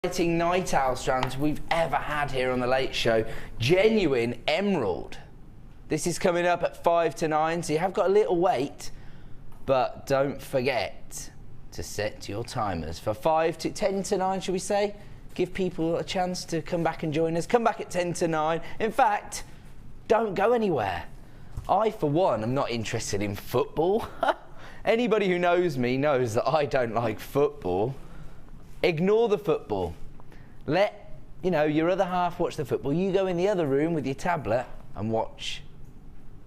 exciting night owl strands we've ever had here on the Late Show. Genuine emerald. This is coming up at 5 to 9, so you have got a little wait, but don't forget to set your timers for 10 to 9, should we say? Give people a chance to come back and join us. Come back at 10 to 9. In fact, don't go anywhere. I, for one, am not interested in football. Anybody who knows me knows that I don't like football. Ignore the football. Let, your other half watch the football. You go in the other room with your tablet and watch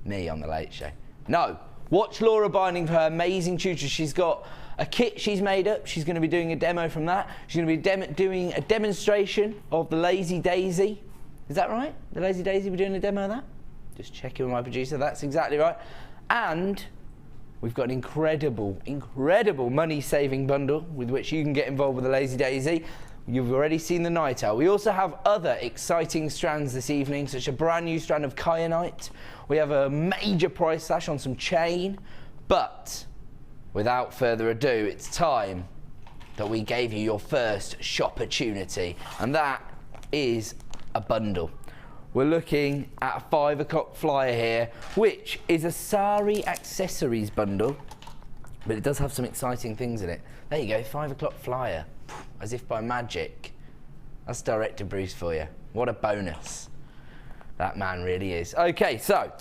me on the Late Show. No, watch Laura Binding for her amazing tutor. She's got a kit she's made up. She's going to be doing a demo from that. She's going to be doing a demonstration of the Lazy Daisy. Is that right? The Lazy Daisy, we're doing a demo of that? Just checking with my producer. That's exactly right. And we've got an incredible money-saving bundle with which you can get involved with the Lazy Daisy. You've already seen the night owl. We also have other exciting strands this evening, such a brand new strand of kyanite. We have a major price slash on some chain. But without further ado, it's time that we gave you your first shop-opportunity, and that is a bundle. We're looking at a 5 o'clock flyer here, which is a sari accessories bundle, but it does have some exciting things in it. There you go, 5 o'clock flyer, as if by magic. That's Director Bruce for you. What a bonus. That man really is. Okay, so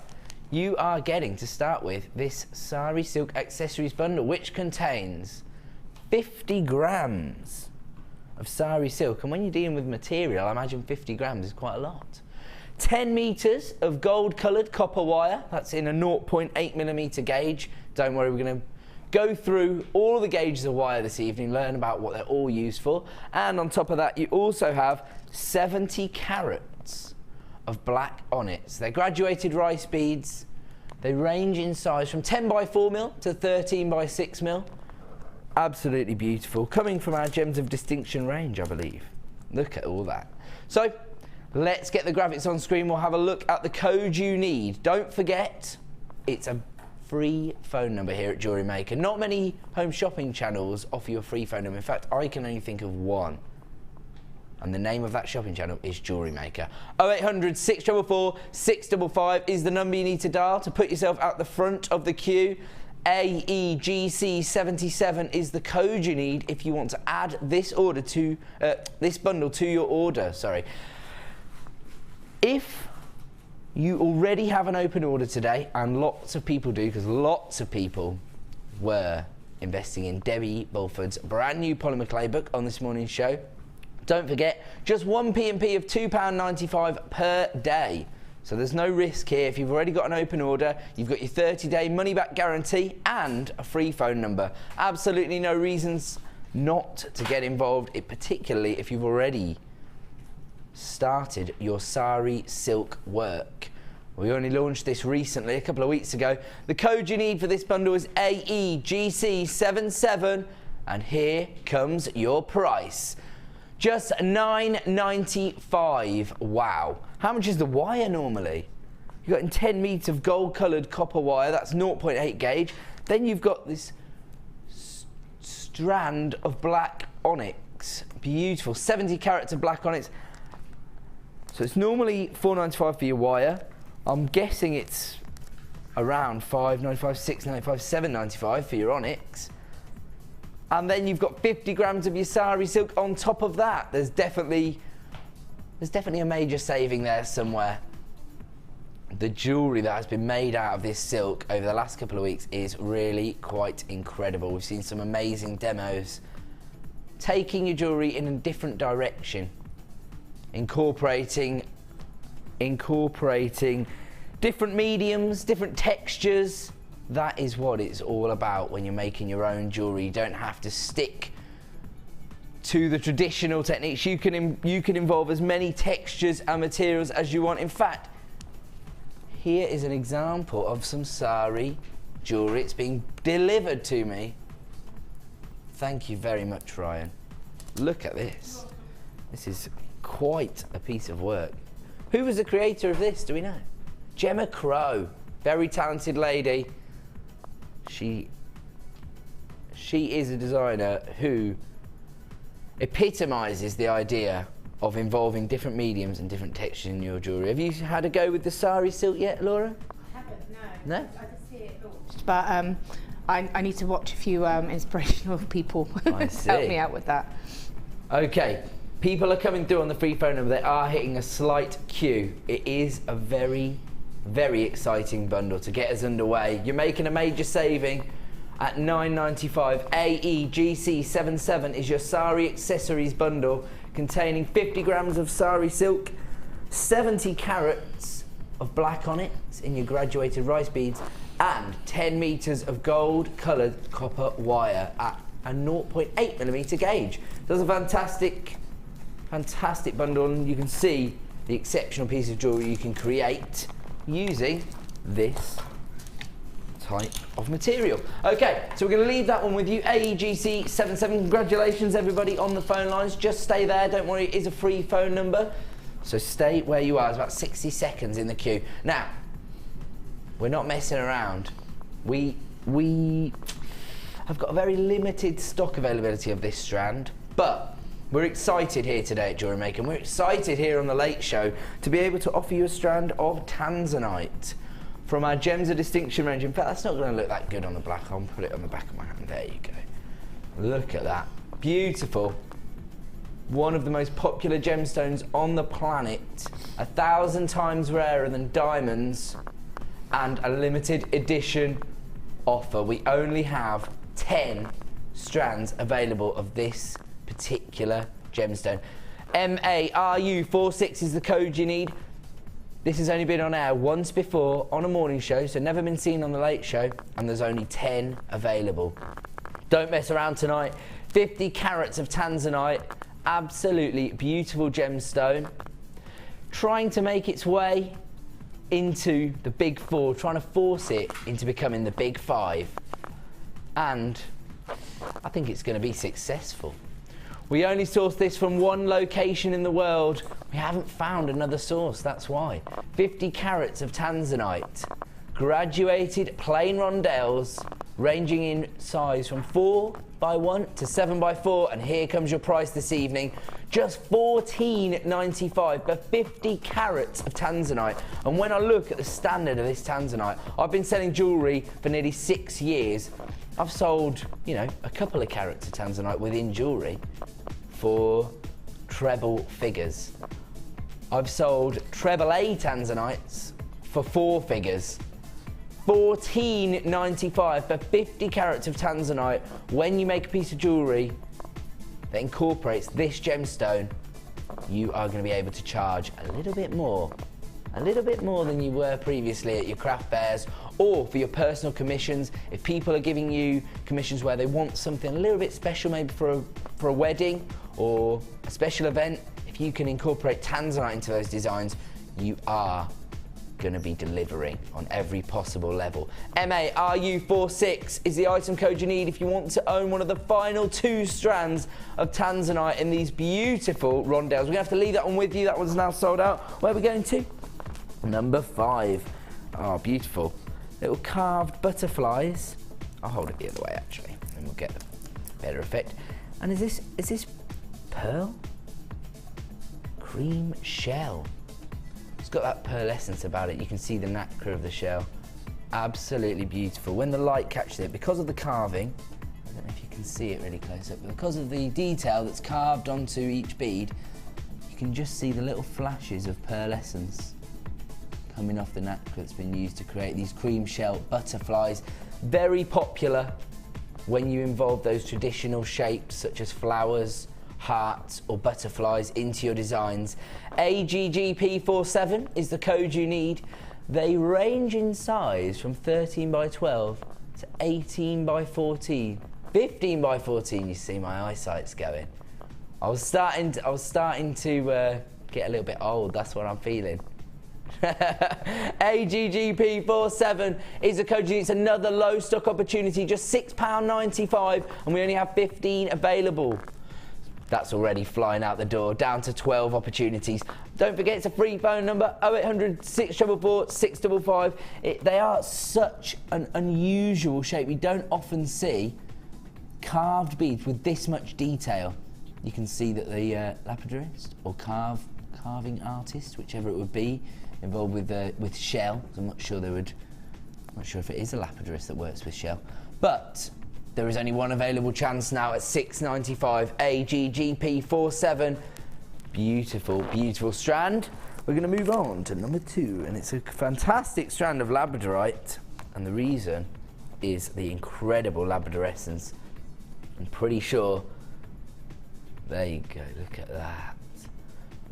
you are getting to start with this sari silk accessories bundle, which contains 50 grams of sari silk. And when you're dealing with material, I imagine 50 grams is quite a lot. 10 meters of gold coloured copper wire. That's in a 0.8mm gauge. Don't worry, we're going to go through all the gauges of wire this evening, learn about what they're all used for. And on top of that, you also have 70 carats of black onyx. They're graduated rice beads. They range in size from 10 by 4mm to 13 by 6mm. Absolutely beautiful. Coming from our Gems of Distinction range, I believe. Look at all that. So let's get the graphics on screen. We'll have a look at the code you need. Don't forget, it's a free phone number here at Jewellery Maker. Not many home shopping channels offer you a free phone number. In fact, I can only think of one. And the name of that shopping channel is Jewellery Maker. 0800 644 655 is the number you need to dial to put yourself at the front of the queue. AEGC77 is the code you need if you want to add this order to this bundle to your order. Sorry. If you already have an open order today, and lots of people do, because lots of people were investing in Debbie Bulford's brand new polymer clay book on this morning's show, don't forget, just one P&P of £2.95 per day. So there's no risk here. If you've already got an open order, you've got your 30-day money-back guarantee and a free phone number. Absolutely no reasons not to get involved, particularly if you've already started your sari silk work. We only launched this recently, a couple of weeks ago. The code you need for this bundle is AEGC77, and here comes your price. Just $9.95. Wow. How much is the wire normally? You've got 10 meters of gold coloured copper wire, that's 0.8 gauge. Then you've got this strand of black onyx. Beautiful. 70 carats of black onyx. So it's normally $4.95 for your wire. I'm guessing it's around $5.95, $6.95, $7.95 for your onyx. And then you've got 50 grams of your sari silk on top of that. There's definitely a major saving there somewhere. The jewellery that has been made out of this silk over the last couple of weeks is really quite incredible. We've seen some amazing demos taking your jewellery in a different direction. Incorporating different mediums, different textures. That is what it's all about when you're making your own jewellery. You don't have to stick to the traditional techniques. You can involve as many textures and materials as you want. In fact, here is an example of some sari jewellery. It's being delivered to me. Thank you very much, Ryan. Look at this. This is quite a piece of work. Who was the creator of this? Do we know? Gemma Crow, very talented lady. She is a designer who epitomises the idea of involving different mediums and different textures in your jewellery. Have you had a go with the sari silk yet, Laura? I haven't, no. I just see it launched. But I need to watch a few inspirational people I see. help me out with that. Okay, people are coming through on the free phone number. They are hitting a slight queue. It is a very, very exciting bundle to get us underway. You're making a major saving at £9.95. AEGC77 is your sari accessories bundle containing 50 grams of sari silk, 70 carats of black onyx in your graduated rice beads, and 10 meters of gold coloured copper wire at a 0.8mm gauge. So it's a fantastic, fantastic bundle, and you can see the exceptional piece of jewellery you can create using this type of material. Okay, so we're going to leave that one with you. AEGC77, congratulations everybody on the phone lines. Just stay there, don't worry, it is a free phone number. So stay where you are. It's about 60 seconds in the queue. Now, we're not messing around. We have got a very limited stock availability of this strand, but we're excited here today at Jewellery Maker, and we're excited here on the Late Show to be able to offer you a strand of tanzanite from our Gems of Distinction range. In fact, that's not going to look that good on the black. I'll put it on the back of my hand. There you go. Look at that. Beautiful. One of the most popular gemstones on the planet, 1,000 times rarer than diamonds, and a limited edition offer. We only have 10 strands available of this particular gemstone. MARU46 is the code you need. This has only been on air once before on a morning show, so never been seen on the Late Show, and there's only 10 available. Don't mess around tonight. 50 carats of tanzanite, absolutely beautiful gemstone, trying to make its way into the big four, trying to force it into becoming the big five, and I think it's going to be successful. We only source this from one location in the world. We haven't found another source, that's why. 50 carats of tanzanite, graduated plain rondelles, ranging in size from 4x1 to 7x4, and here comes your price this evening. Just $14.95 for 50 carats of tanzanite. And when I look at the standard of this tanzanite, I've been selling jewellery for nearly 6 years. I've sold, you know, a couple of carats of tanzanite within jewellery for treble figures. I've sold treble A tanzanites for 4 figures. $14.95 for 50 carats of tanzanite. When you make a piece of jewellery that incorporates this gemstone, you are going to be able to charge a little bit more than you were previously at your craft fairs or for your personal commissions. If people are giving you commissions where they want something a little bit special, maybe for a wedding or a special event, if you can incorporate tanzanite into those designs, you are going to be delivering on every possible level. MARU46 is the item code you need if you want to own one of the final 2 strands of tanzanite in these beautiful rondelles. We're going to have to leave that one with you. That one's now sold out. Where are we going to? Number 5. Oh, beautiful. Little carved butterflies. I'll hold it the other way actually, and we'll get a better effect. And is this pearl? Cream shell. It's got that pearlescence about it. You can see the nacre of the shell. Absolutely beautiful. When the light catches it, because of the carving, I don't know if you can see it really close up, but because of the detail that's carved onto each bead, you can just see the little flashes of pearlescence coming off the nacre that's been used to create these cream shell butterflies. Very popular when you involve those traditional shapes such as flowers, hearts or butterflies into your designs. AGGP47 is the code you need. They range in size from 13x12 to 18x14. 15x14, you see my eyesight's going. I was starting to get a little bit old, that's what I'm feeling. AGGP47 is the code you need. It's another low stock opportunity, just £6.95, and we only have 15 available. That's already flying out the door, down to 12 opportunities. Don't forget, it's a free phone number, 0800 644 655. They are such an unusual shape. We don't often see carved beads with this much detail you can see that the lapidurist or carving artist, whichever it would be, involved with shell. I'm not sure if it is a lapidurist that works with shell, but there is only one available chance now at $6.95 AGGP47. Beautiful, beautiful strand. We're going to move on to number 2, and it's a fantastic strand of labradorite, and the reason is the incredible labradorescence. I'm pretty sure. There you go, look at that.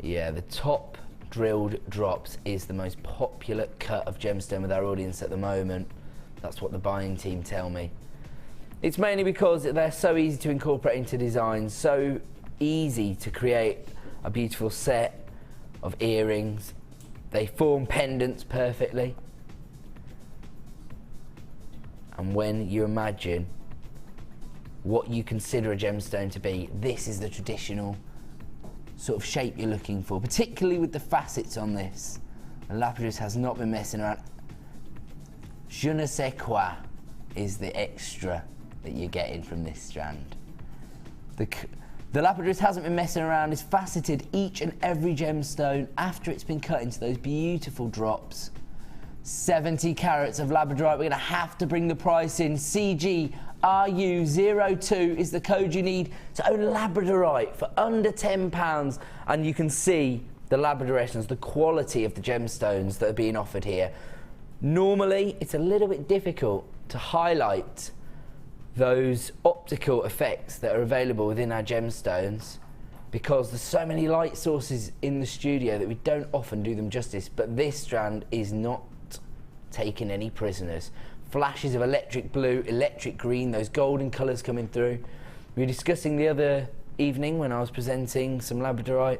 Yeah, the top drilled drops is the most popular cut of gemstone with our audience at the moment. That's what the buying team tell me. It's mainly because they're so easy to incorporate into designs, so easy to create a beautiful set of earrings. They form pendants perfectly. And when you imagine what you consider a gemstone to be, this is the traditional sort of shape you're looking for, particularly with the facets on this. The lapidus has not been messing around. Je ne sais quoi is the extra that you're getting from this strand. The lapidus hasn't been messing around. It's faceted each and every gemstone after it's been cut into those beautiful drops. 70 carats of labradorite. We're going to have to bring the price in. CGRU02 is the code you need to own labradorite for under £10. And you can see the labradorescence, the quality of the gemstones that are being offered here. Normally, it's a little bit difficult to highlight those optical effects that are available within our gemstones because there's so many light sources in the studio that we don't often do them justice, but this strand is not taking any prisoners. Flashes of electric blue, electric green, those golden colours coming through. We were discussing the other evening when I was presenting some labradorite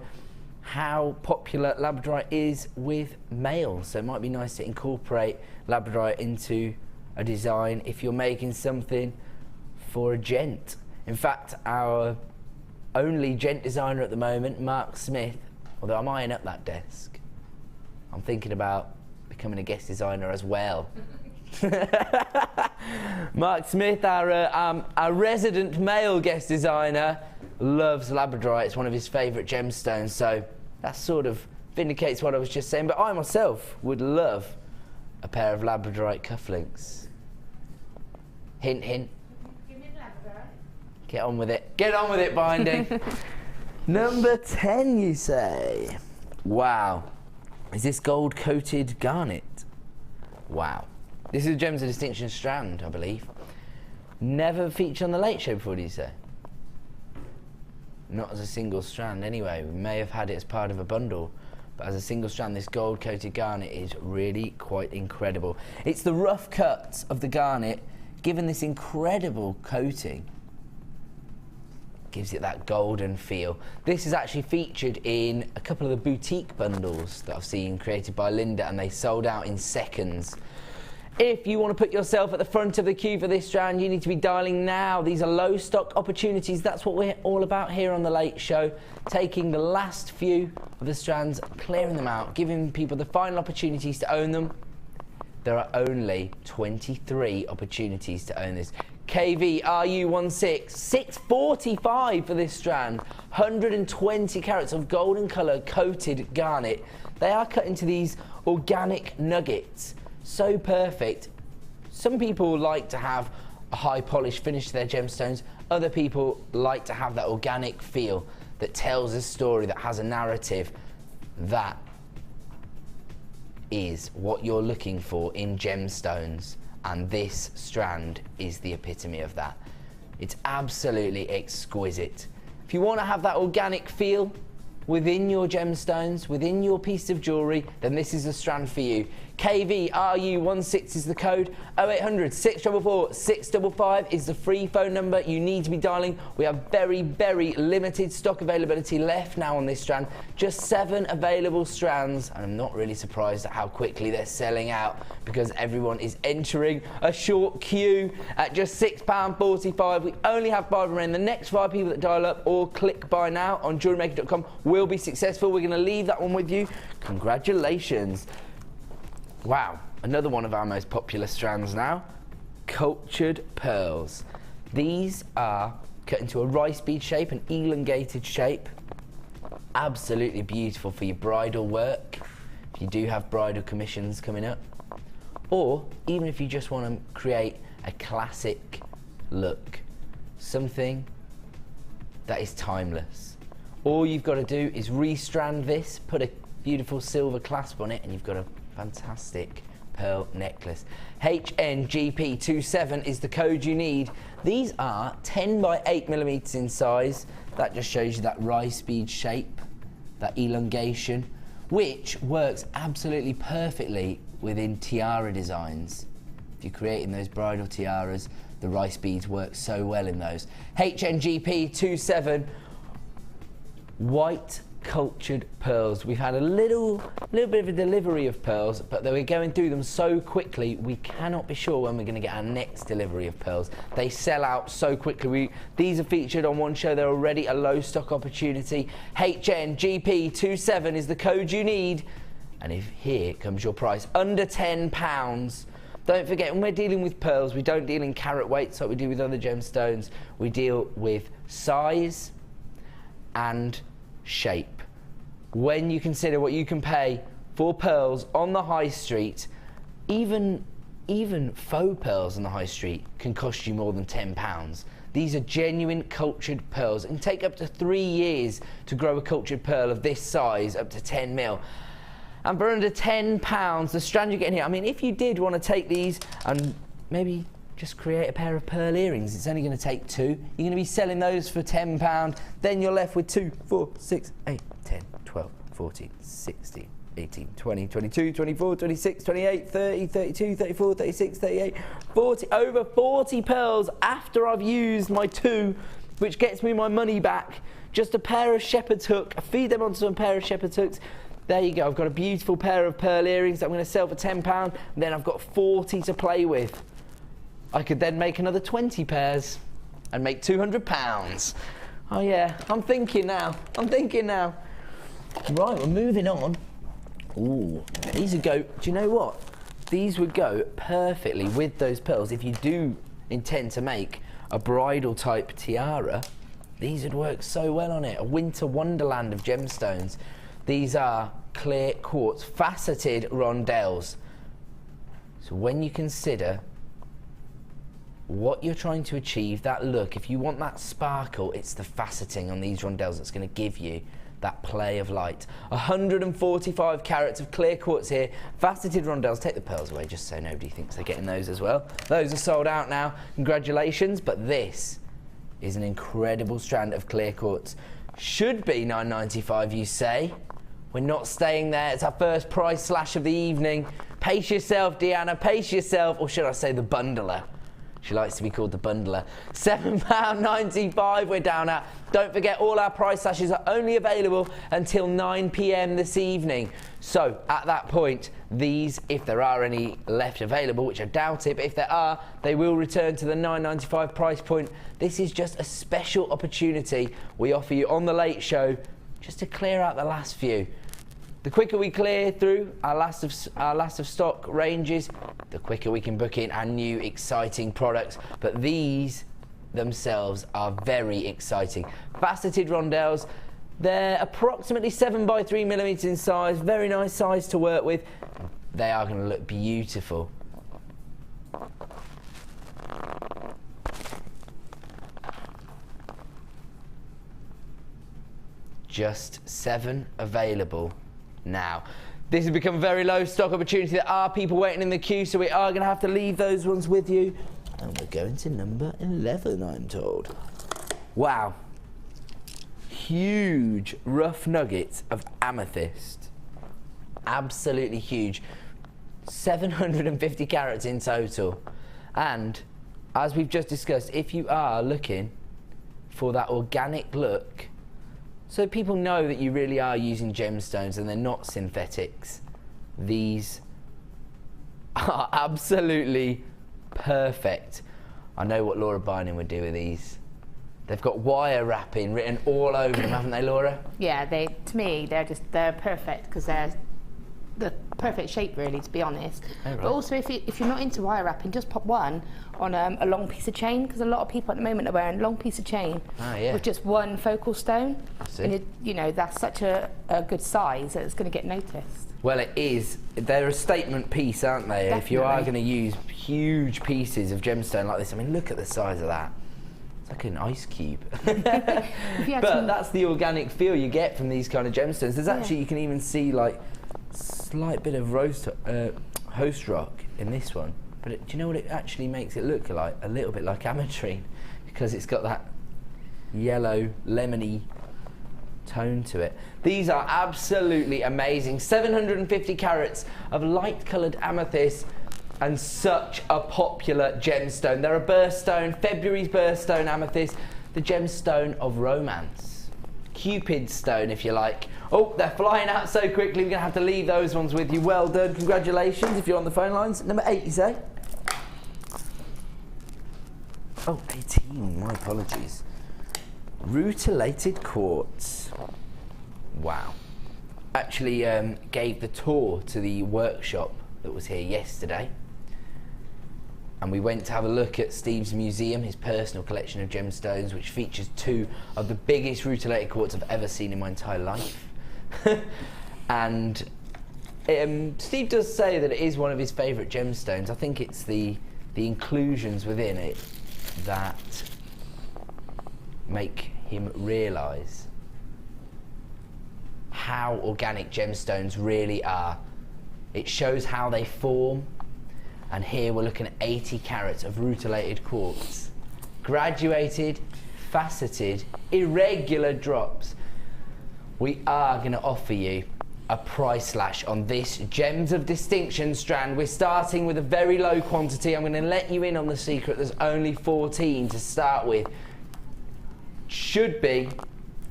how popular labradorite is with males, so it might be nice to incorporate labradorite into a design if you're making something for a gent. In fact, our only gent designer at the moment, Mark Smith, although I'm eyeing up that desk, I'm thinking about becoming a guest designer as well. Mark Smith, our resident male guest designer, loves labradorite. It's one of his favourite gemstones, so that sort of vindicates what I was just saying. But I myself would love a pair of labradorite cufflinks. Hint, hint. Give me labradorite. Get on with it. Get on with it, binding. Number 10, you say? Wow. Is this gold-coated garnet? Wow. This is a Gems of Distinction strand, I believe. Never featured on the Late Show before, do you say? Not as a single strand anyway. We may have had it as part of a bundle, but as a single strand, this gold-coated garnet is really quite incredible. It's the rough cuts of the garnet, given this incredible coating, gives it that golden feel. This is actually featured in a couple of the boutique bundles that I've seen created by Linda, and they sold out in seconds. If you want to put yourself at the front of the queue for this strand, you need to be dialing now. These are low stock opportunities. That's what we're all about here on The Late Show. Taking the last few of the strands, clearing them out, giving people the final opportunities to own them. There are only 23 opportunities to own this. KVRU16, $6.45 for this strand. 120 carats of golden colour coated garnet. They are cut into these organic nuggets. So perfect. Some people like to have a high polish finish to their gemstones. Other people like to have that organic feel that tells a story, that has a narrative. That is what you're looking for in gemstones, and this strand is the epitome of that. It's absolutely exquisite. If you want to have that organic feel within your gemstones, within your piece of jewellery, then this is a strand for you. KVRU16 is the code. 0800 644 655 is the free phone number you need to be dialing. We have very, very limited stock availability left now on this strand. Just 7 available strands. And I'm not really surprised at how quickly they're selling out, because everyone is entering a short queue at just £6.45. We only have 5 remaining. The next 5 people that dial up or click buy now on JewelleryMaker.com will be successful. We're going to leave that one with you. Congratulations. Wow, another one of our most popular strands now, cultured pearls. These are cut into a rice bead shape, an elongated shape. Absolutely beautiful for your bridal work, if you do have bridal commissions coming up. Or even if you just want to create a classic look, something that is timeless. All you've got to do is restrand this, put a beautiful silver clasp on it, and you've got a fantastic pearl necklace. HNGP27 is the code you need. These are 10 by 8mm in size. That just shows you that rice bead shape, that elongation, which works absolutely perfectly within tiara designs. If you're creating those bridal tiaras, the rice beads work so well in those. HNGP27, white cultured pearls. We've had a little bit of a delivery of pearls, but we're going through them so quickly we cannot be sure when we're going to get our next delivery of pearls. They sell out so quickly. These are featured on one show. They're already a low stock opportunity. HNGP27 is the code you need, and if here comes your price, under £10. Don't forget, when we're dealing with pearls, we don't deal in carat weights like we do with other gemstones. We deal with size and shape. When you consider what you can pay for pearls on the high street, even faux pearls on the high street can cost you more than £10. These are genuine cultured pearls. It can take up to 3 years to grow a cultured pearl of this size, up to 10 mil. And for under £10, the strand you're getting here, I mean, if you did want to take these and maybe just create a pair of pearl earrings, it's only going to take 2. You're going to be selling those for £10. Then you're left with 2, 4, 6, 8, 10, 12, 14, 16, 18, 20, 22, 24, 26, 28, 30, 32, 34, 36, 38, 40, over 40 pearls after I've used my 2, which gets me my money back. Just a pair of shepherd's hook. I feed them onto a pair of shepherd's hooks. There you go. I've got a beautiful pair of pearl earrings that I'm going to sell for £10. And then I've got 40 to play with. I could then make another 20 pairs and make £200. Oh yeah, I'm thinking now. Right, we're moving on. Ooh, these would go, do you know what? These would go perfectly with those pearls. If you do intend to make a bridal type tiara, these would work so well on it. A winter wonderland of gemstones. These are clear quartz, faceted rondelles. So when you consider what you're trying to achieve, that look, if you want that sparkle, it's the faceting on these rondelles that's going to give you that play of light. 145 carats of clear quartz here, faceted rondelles. Take the pearls away just so nobody thinks they're getting those as well. Those are sold out now, congratulations, but this is an incredible strand of clear quartz. Should be £9.95, you say. We're not staying there. It's our first price slash of the evening. Pace yourself, Deanna, pace yourself, or should I say the bundler? She likes to be called the bundler. £7.95 we're down at. Don't forget, all our price slashes are only available until 9 PM this evening. So at that point, these, if there are any left available, which I doubt it, but if there are, they will return to the £9.95 price point. This is just a special opportunity we offer you on the Late Show just to clear out the last few. The quicker we clear through our last of stock ranges, the quicker we can book in our new exciting products. But these themselves are very exciting. Faceted rondelles, they're approximately 7 by 3mm in size, very nice size to work with. They are going to look beautiful. Just 7 available now. This has become a very low stock opportunity. There are people waiting in the queue, so we are going to have to leave those ones with you. And we're going to number 11, I'm told. Wow. Huge rough nuggets of amethyst. Absolutely huge. 750 carats in total. And as we've just discussed, if you are looking for that organic look, so people know that you really are using gemstones and they're not synthetics, these are absolutely perfect. I know what Laura Bynum would do with these. They've got wire wrapping written all over them, haven't they, Laura? Yeah, to me, they're perfect because they're the perfect shape, really, to be honest. Oh, right. But also, if you're not into wire wrapping, just pop one on a long piece of chain, because a lot of people at the moment are wearing a long piece of chain with just one focal stone. And you know, that's such a good size that it's going to get noticed. Well, it is. They're a statement piece, aren't they? Definitely. If you are going to use huge pieces of gemstone like this, I mean, look at the size of that. It's like an ice cube. But that's the organic feel you get from these kind of gemstones. There's actually, you can even see like slight bit of host rock in this one. But do you know what it actually makes it look like? A little bit like ametrine, because it's got that yellow, lemony tone to it. These are absolutely amazing. 750 carats of light coloured amethyst, and such a popular gemstone. They're a birthstone, February's birthstone amethyst, the gemstone of romance. Cupid's stone, if you like. Oh, they're flying out so quickly, we're gonna have to leave those ones with you. Well done, congratulations if you're on the phone lines. Number 8, you say? Oh, 18, my apologies. Rutilated quartz. Wow. Actually gave the tour to the workshop that was here yesterday. And we went to have a look at Steve's museum, his personal collection of gemstones, which features 2 of the biggest rutilated quartz I've ever seen in my entire life. And Steve does say that it is one of his favourite gemstones. I think it's the inclusions within it that make him realise how organic gemstones really are. It shows how they form, and here we're looking at 80 carats of rutilated quartz. Graduated, faceted, irregular drops. We are going to offer you a price slash on this Gems of Distinction strand. We're starting with a very low quantity. I'm going to let you in on the secret. There's only 14 to start with. Should be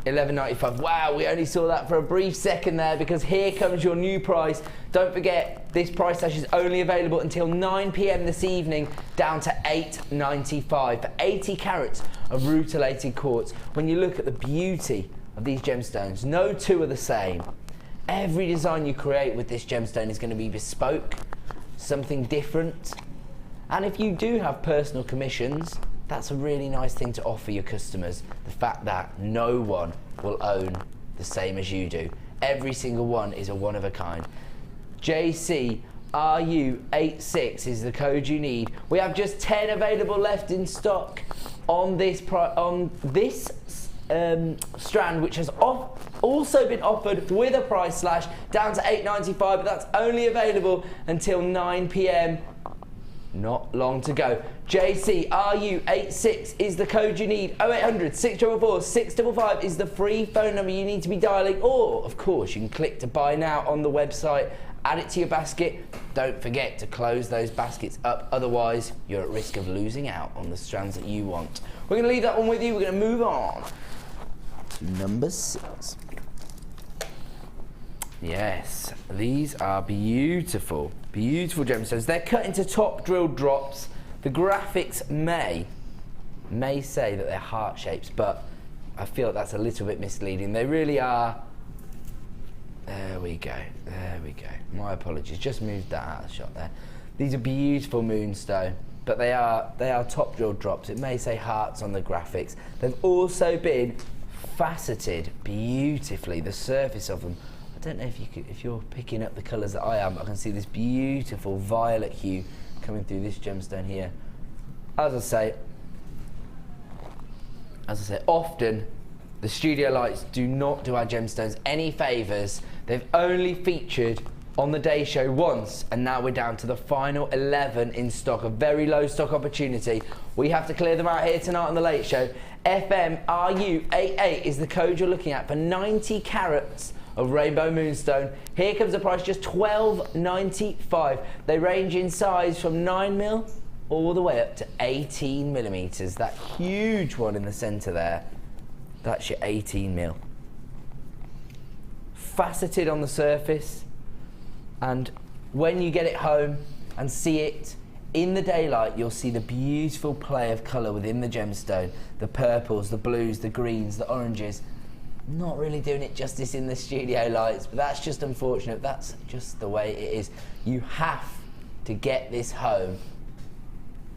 $11.95. Wow, we only saw that for a brief second there, because here comes your new price. Don't forget, this price slash is only available until 9 PM this evening, down to $8.95 for 80 carats of rutilated quartz. When you look at the beauty of these gemstones, no 2 are the same. Every design you create with this gemstone is going to be bespoke, something different. And if you do have personal commissions, that's a really nice thing to offer your customers. The fact that no one will own the same as you do. Every single one is a one of a kind. JCRU86 is the code you need. We have just 10 available left in stock on this strand, which has also been offered with a price slash down to $8.95, but that's only available until 9 PM. Not long to go. JCRU86 is the code you need. 0800 644 655 is the free phone number you need to be dialing, or of course you can click to buy now on the website, add it to your basket. Don't forget to close those baskets up, otherwise you're at risk of losing out on the strands that you want. We're going to leave that one with you. We're going to move on to number 6. Yes, these are beautiful, beautiful gemstones. They're cut into top drilled drops. The graphics may say that they're heart shapes, but I feel that's a little bit misleading. They really are. There we go, there we go. My apologies, just moved that out of the shot there. These are beautiful moonstone, but they are top drilled drops. It may say hearts on the graphics. They've also been faceted beautifully, the surface of them. I don't know if you're picking up the colours that I am, but I can see this beautiful violet hue coming through this gemstone here. As I say, often the studio lights do not do our gemstones any favours. They've only featured on the day show once, and now we're down to the final 11 in stock. A very low stock opportunity. We have to clear them out here tonight on the late show. FMRU88 is the code you're looking at for 90 carats of rainbow moonstone. Here comes the price, just $12.95. They range in size from 9mm all the way up to 18mm. That huge one in the centre there, that's your 18mm. Faceted on the surface, and when you get it home and see it in the daylight, you'll see the beautiful play of colour within the gemstone. The purples, the blues, the greens, the oranges. Not really doing it justice in the studio lights, but that's just unfortunate. That's just the way it is. You have to get this home.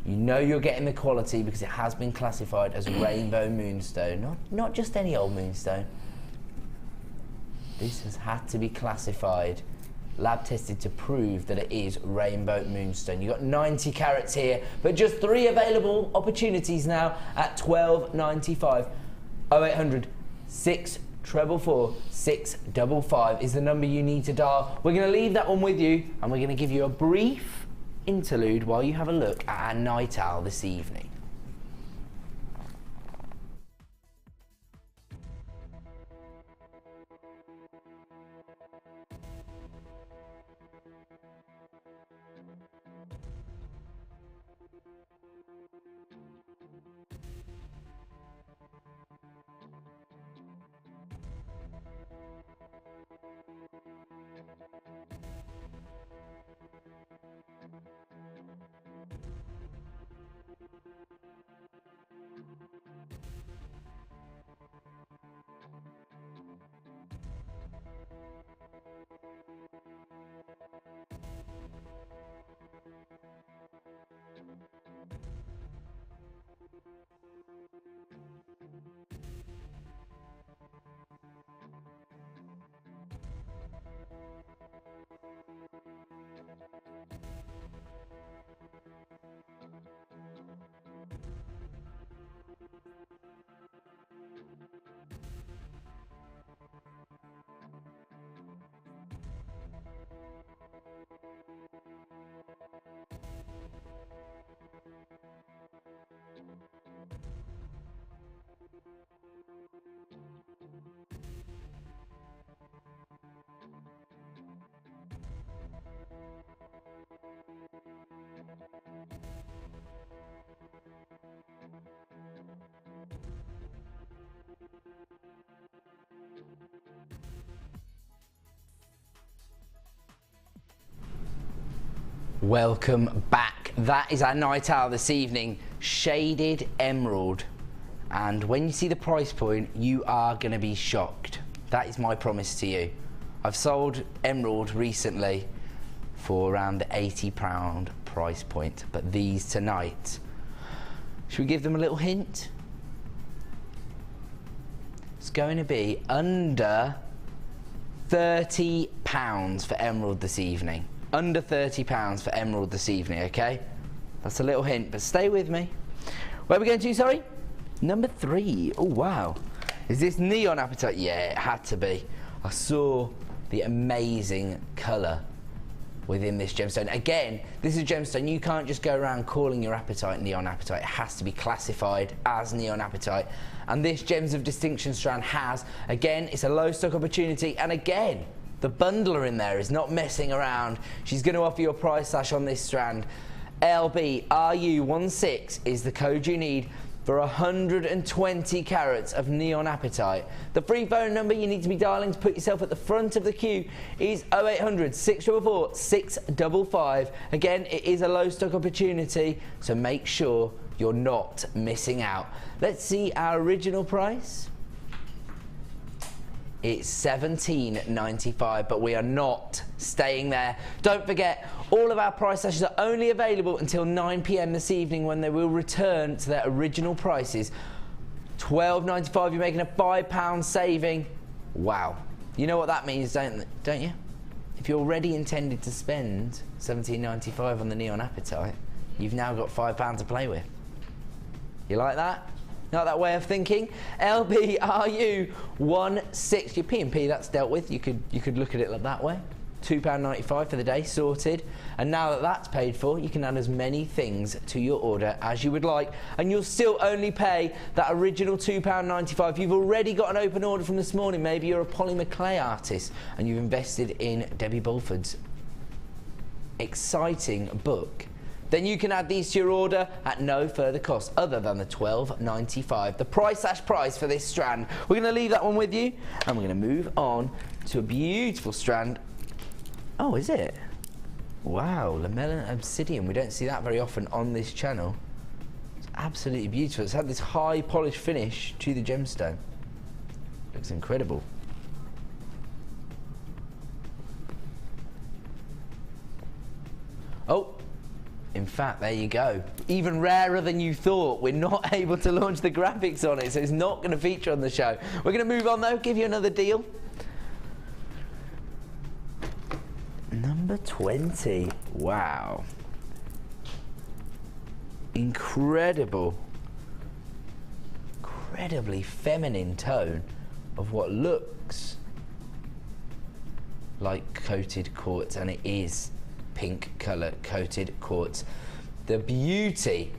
You know you're getting the quality because it has been classified as rainbow moonstone. Not just any old moonstone. This has had to be classified, lab tested to prove that it is rainbow moonstone. You've got 90 carats here, but just 3 available opportunities now at $12.95. 0800 644 655 is the number you need to dial. We're going to leave that one with you, and we're going to give you a brief interlude while you have a look at our night owl this evening. Welcome back. That is our night owl this evening, shaded emerald. And when you see the price point, you are going to be shocked. That is my promise to you. I've sold emerald recently for around the £80 price point, but these tonight, should we give them a little hint? It's going to be under £30 for emerald this evening. Under £30 for emerald this evening, okay? That's a little hint, but stay with me. Where are we going to, sorry? Number 3. Oh, wow. Is this neon apatite? Yeah, it had to be. I saw the amazing colour within this gemstone. Again, this is a gemstone. You can't just go around calling your apatite neon apatite. It has to be classified as neon apatite. And this Gems of Distinction strand has, again, it's a low stock opportunity. And again, the bundler in there is not messing around. She's going to offer you a price slash on this strand. LBRU16 is the code you need for 120 carats of neon apatite. The free phone number you need to be dialing to put yourself at the front of the queue is 0800 644 655. Again, it is a low stock opportunity, so make sure you're not missing out. Let's see our original price. It's $17.95, but we are not staying there. Don't forget, all of our price slashes are only available until 9 PM this evening, when they will return to their original prices. $12.95, you're making a £5 saving. Wow. You know what that means, don't you? If you're already intended to spend $17.95 on the neon apatite, you've now got £5 to play with. You like that? Not that way of thinking. LBRU16, your P&P, that's dealt with. You could look at it like that way. £2.95 for the day, sorted. And now that that's paid for, you can add as many things to your order as you would like, and you'll still only pay that original £2.95. You've already got an open order from this morning. Maybe you're a polymer clay artist and you've invested in Debbie Bulford's exciting book. Then you can add these to your order at no further cost other than the $12.95. The price for this strand. We're going to leave that one with you, and we're going to move on to a beautiful strand. Oh, is it? Wow, lamella obsidian. We don't see that very often on this channel. It's absolutely beautiful. It's had this high polished finish to the gemstone. looks incredible. Oh, in fact, there you go. Even rarer than you thought. We're not able to launch the graphics on it, so it's not going to feature on the show. We're going to move on though, give you another deal. Number 20. Wow. Incredible. Incredibly feminine tone of what looks like coated quartz, and it is pink colour coated quartz. The beauty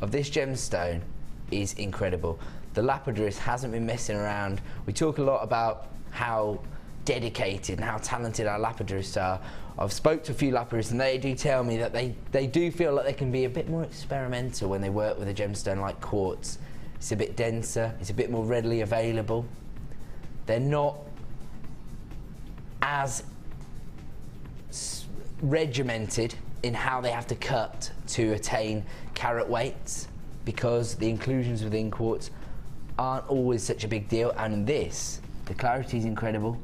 of this gemstone is incredible. The lapidarist hasn't been messing around. We talk a lot about how dedicated and how talented our lapidarists are. I've spoke to a few lapidarists and they do tell me that they do feel like they can be a bit more experimental when they work with a gemstone like quartz. It's a bit denser, it's a bit more readily available. They're not as regimented in how they have to cut to attain carat weights, because the inclusions within quartz aren't always such a big deal. And in this, the clarity is incredible.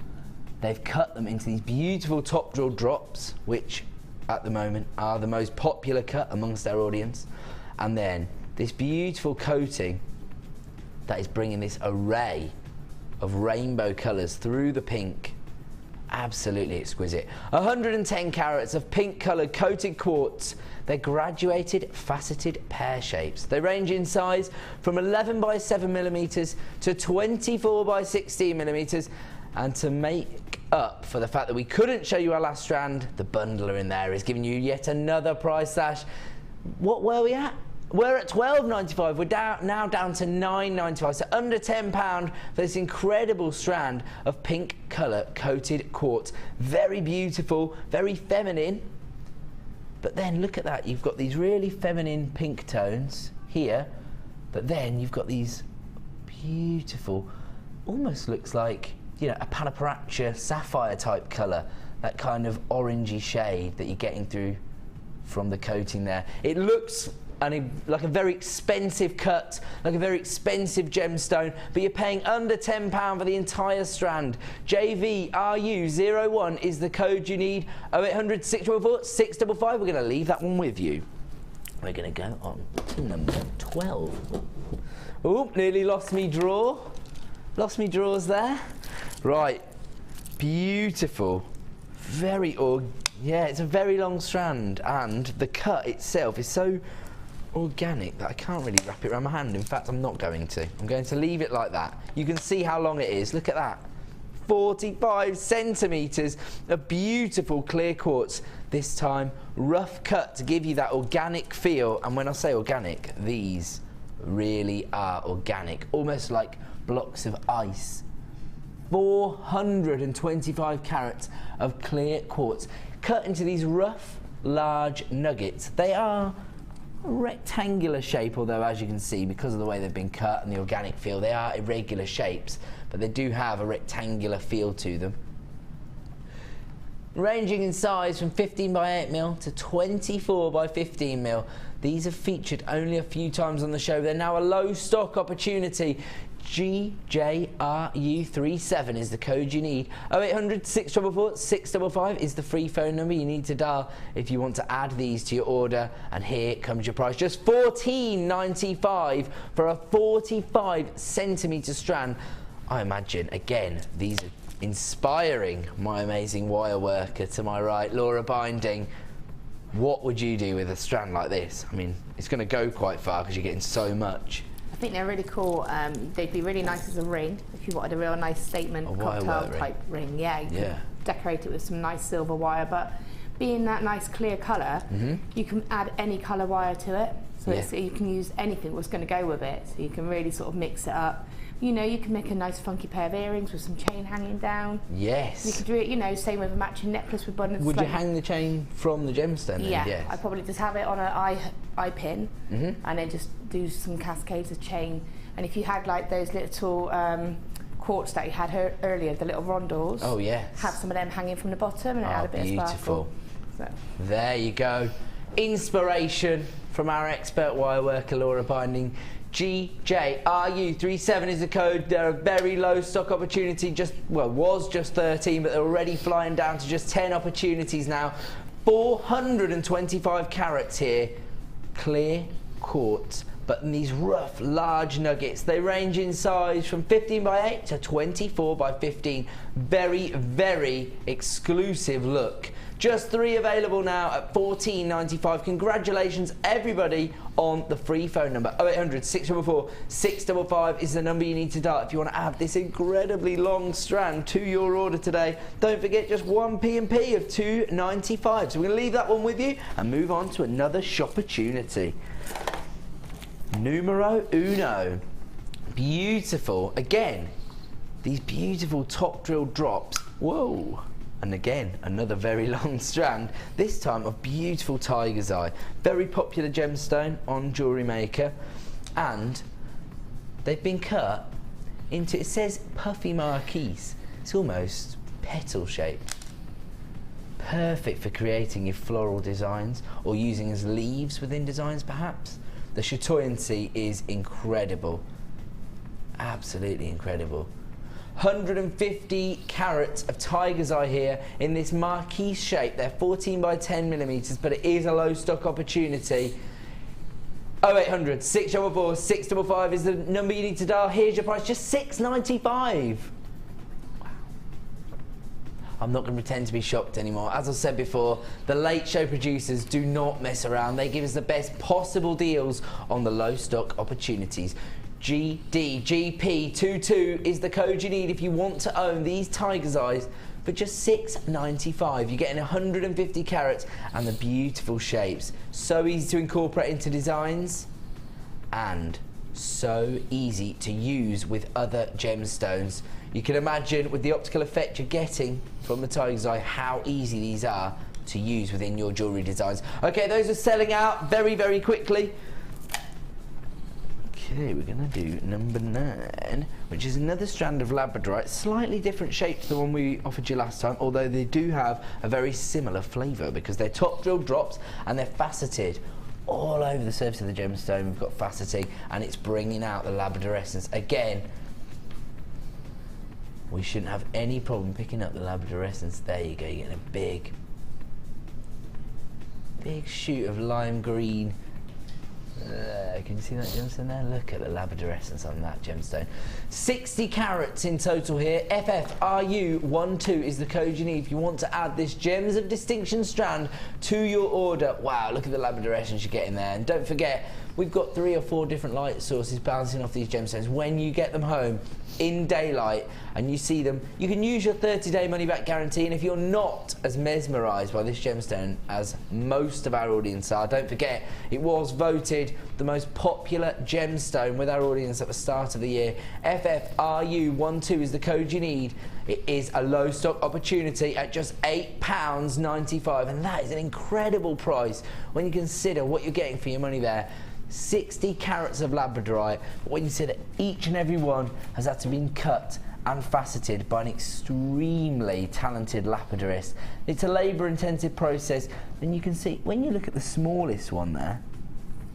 They've cut them into these beautiful top drill drops, which at the moment are the most popular cut amongst our audience. And then this beautiful coating that is bringing this array of rainbow colours through the pink. Absolutely exquisite. 110 carats of pink coloured coated quartz. They're graduated faceted pear shapes. They range in size from 11 by 7 millimeters to 24 by 16 millimeters. And to make up for the fact that we couldn't show you our last strand, the bundler in there is giving you yet another price slash. What were we at? We're at £12.95. We're now down to £9.95, so under £10 for this incredible strand of pink colour coated quartz. Very beautiful, very feminine. But then look at that, you've got these really feminine pink tones here, but then you've got these beautiful, almost looks like, you know, a Panaparacha sapphire type colour, that kind of orangey shade that you're getting through from the coating there. It looks like a very expensive cut, like a very expensive gemstone, but you're paying under £10 for the entire strand. JVRU01 is the code you need. 0800 644 655. We're going to leave that one with you. We're going to go on to number 12. Oh, nearly lost me draw. Lost me drawers there. Right, beautiful. Very, yeah, it's a very long strand, and the cut itself is so organic that I can't really wrap it around my hand. In fact, I'm not going to. I'm going to leave it like that. You can see how long it is. Look at that. 45 centimetres of beautiful clear quartz. This time, rough cut to give you that organic feel. And when I say organic, these really are organic. Almost like blocks of ice. 425 carats of clear quartz. Cut into these rough, large nuggets. They are a rectangular shape, although as you can see, because of the way they've been cut and the organic feel, they are irregular shapes, but they do have a rectangular feel to them. Ranging in size from 15 by 8 mil to 24 by 15 mil. These have featured only a few times on the show. They're now a low stock opportunity. GJRU37 is the code you need. 0800 644 655 is the free phone number you need to dial if you want to add these to your order. And here comes your price, just $14.95 for a 45 centimetre strand. I imagine, again, these are inspiring my amazing wire worker to my right, Laura Binding. What would you do with a strand like this? I mean, it's going to go quite far because you're getting so much. I think they're really cool. They'd be really nice as a ring if you wanted a real nice statement cocktail type ring. Yeah, you could decorate it with some nice silver wire, but being that nice clear colour, you can add any colour wire to it. So you can use anything that's going to go with it. So you can really sort of mix it up. You know, you can make a nice funky pair of earrings with some chain hanging down. Yes. You could do it, you know, same with a matching necklace with buttons. Would you hang the chain from the gemstone then? Yeah, yes. I'd probably just have it on an eye pin and then just do some cascades of chain. And if you had like those little quartz that you had earlier, the little rondels. Oh, yes. Have some of them hanging from the bottom and add a bit of sparkle. So. There you go. Inspiration from our expert wire worker, Laura Binding. GJRU37 is the code. They're a very low stock opportunity, was just 13, but they're already flying down to just 10 opportunities now. 425 carats here, clear quartz, but in these rough, large nuggets. They range in size from 15 by 8 to 24 by 15. Very, very exclusive look. Just 3 available now at $14.95. Congratulations, everybody, on the free phone number. 0800 644 655 is the number you need to dial if you want to add this incredibly long strand to your order today. Don't forget, just one P&P of $2.95. So we're going to leave that one with you and move on to another shopportunity. Numero uno. Beautiful. Again, these beautiful top drill drops. Whoa. And again, another very long strand, this time of beautiful tiger's eye. Very popular gemstone on Jewellery Maker, and they've been cut into, it says puffy marquise. It's almost petal shaped. Perfect for creating your floral designs or using as leaves within designs perhaps. The chatoyancy is incredible. Absolutely incredible. 150 carats of tiger's eye here in this marquise shape. They're 14 by 10 millimeters, but it is a low stock opportunity. 0800 644 655 is the number you need to dial. Here's your price, just $6.95. Wow. I'm not going to pretend to be shocked anymore. As I said before, the late show producers do not mess around. They give us the best possible deals on the low stock opportunities. GDGP22 is the code you need if you want to own these tiger's eyes for just $6.95. You're getting 150 carats and the beautiful shapes. So easy to incorporate into designs and so easy to use with other gemstones. You can imagine with the optical effect you're getting from the tiger's eye how easy these are to use within your jewellery designs. Okay, those are selling out very, very quickly. Okay, we're going to do number 9, which is another strand of labradorite, slightly different shape to the one we offered you last time, although they do have a very similar flavour because they're top drill drops and they're faceted. All over the surface of the gemstone we've got faceting and it's bringing out the labrador essence. Again, we shouldn't have any problem picking up the labrador essence. There you go, you're getting a big shoot of lime green. Can you see that gemstone there? Look at the labrador essence on that gemstone. 60 carats in total here. FFRU12 is the code you need if you want to add this Gems of Distinction strand to your order. Wow, look at the labrador essence you're getting there. And don't forget, we've got 3 or 4 different light sources bouncing off these gemstones. When you get them home in daylight and you see them, you can use your 30-day money-back guarantee. And if you're not as mesmerised by this gemstone as most of our audience are, don't forget, it was voted the most popular gemstone with our audience at the start of the year. FFRU12 is the code you need. It is a low stock opportunity at just £8.95, and that is an incredible price when you consider what you're getting for your money there. 60 carats of labradorite, but when you consider each and every one has had to be cut and faceted by an extremely talented lapidorist. It's a labour-intensive process, and you can see when you look at the smallest one there,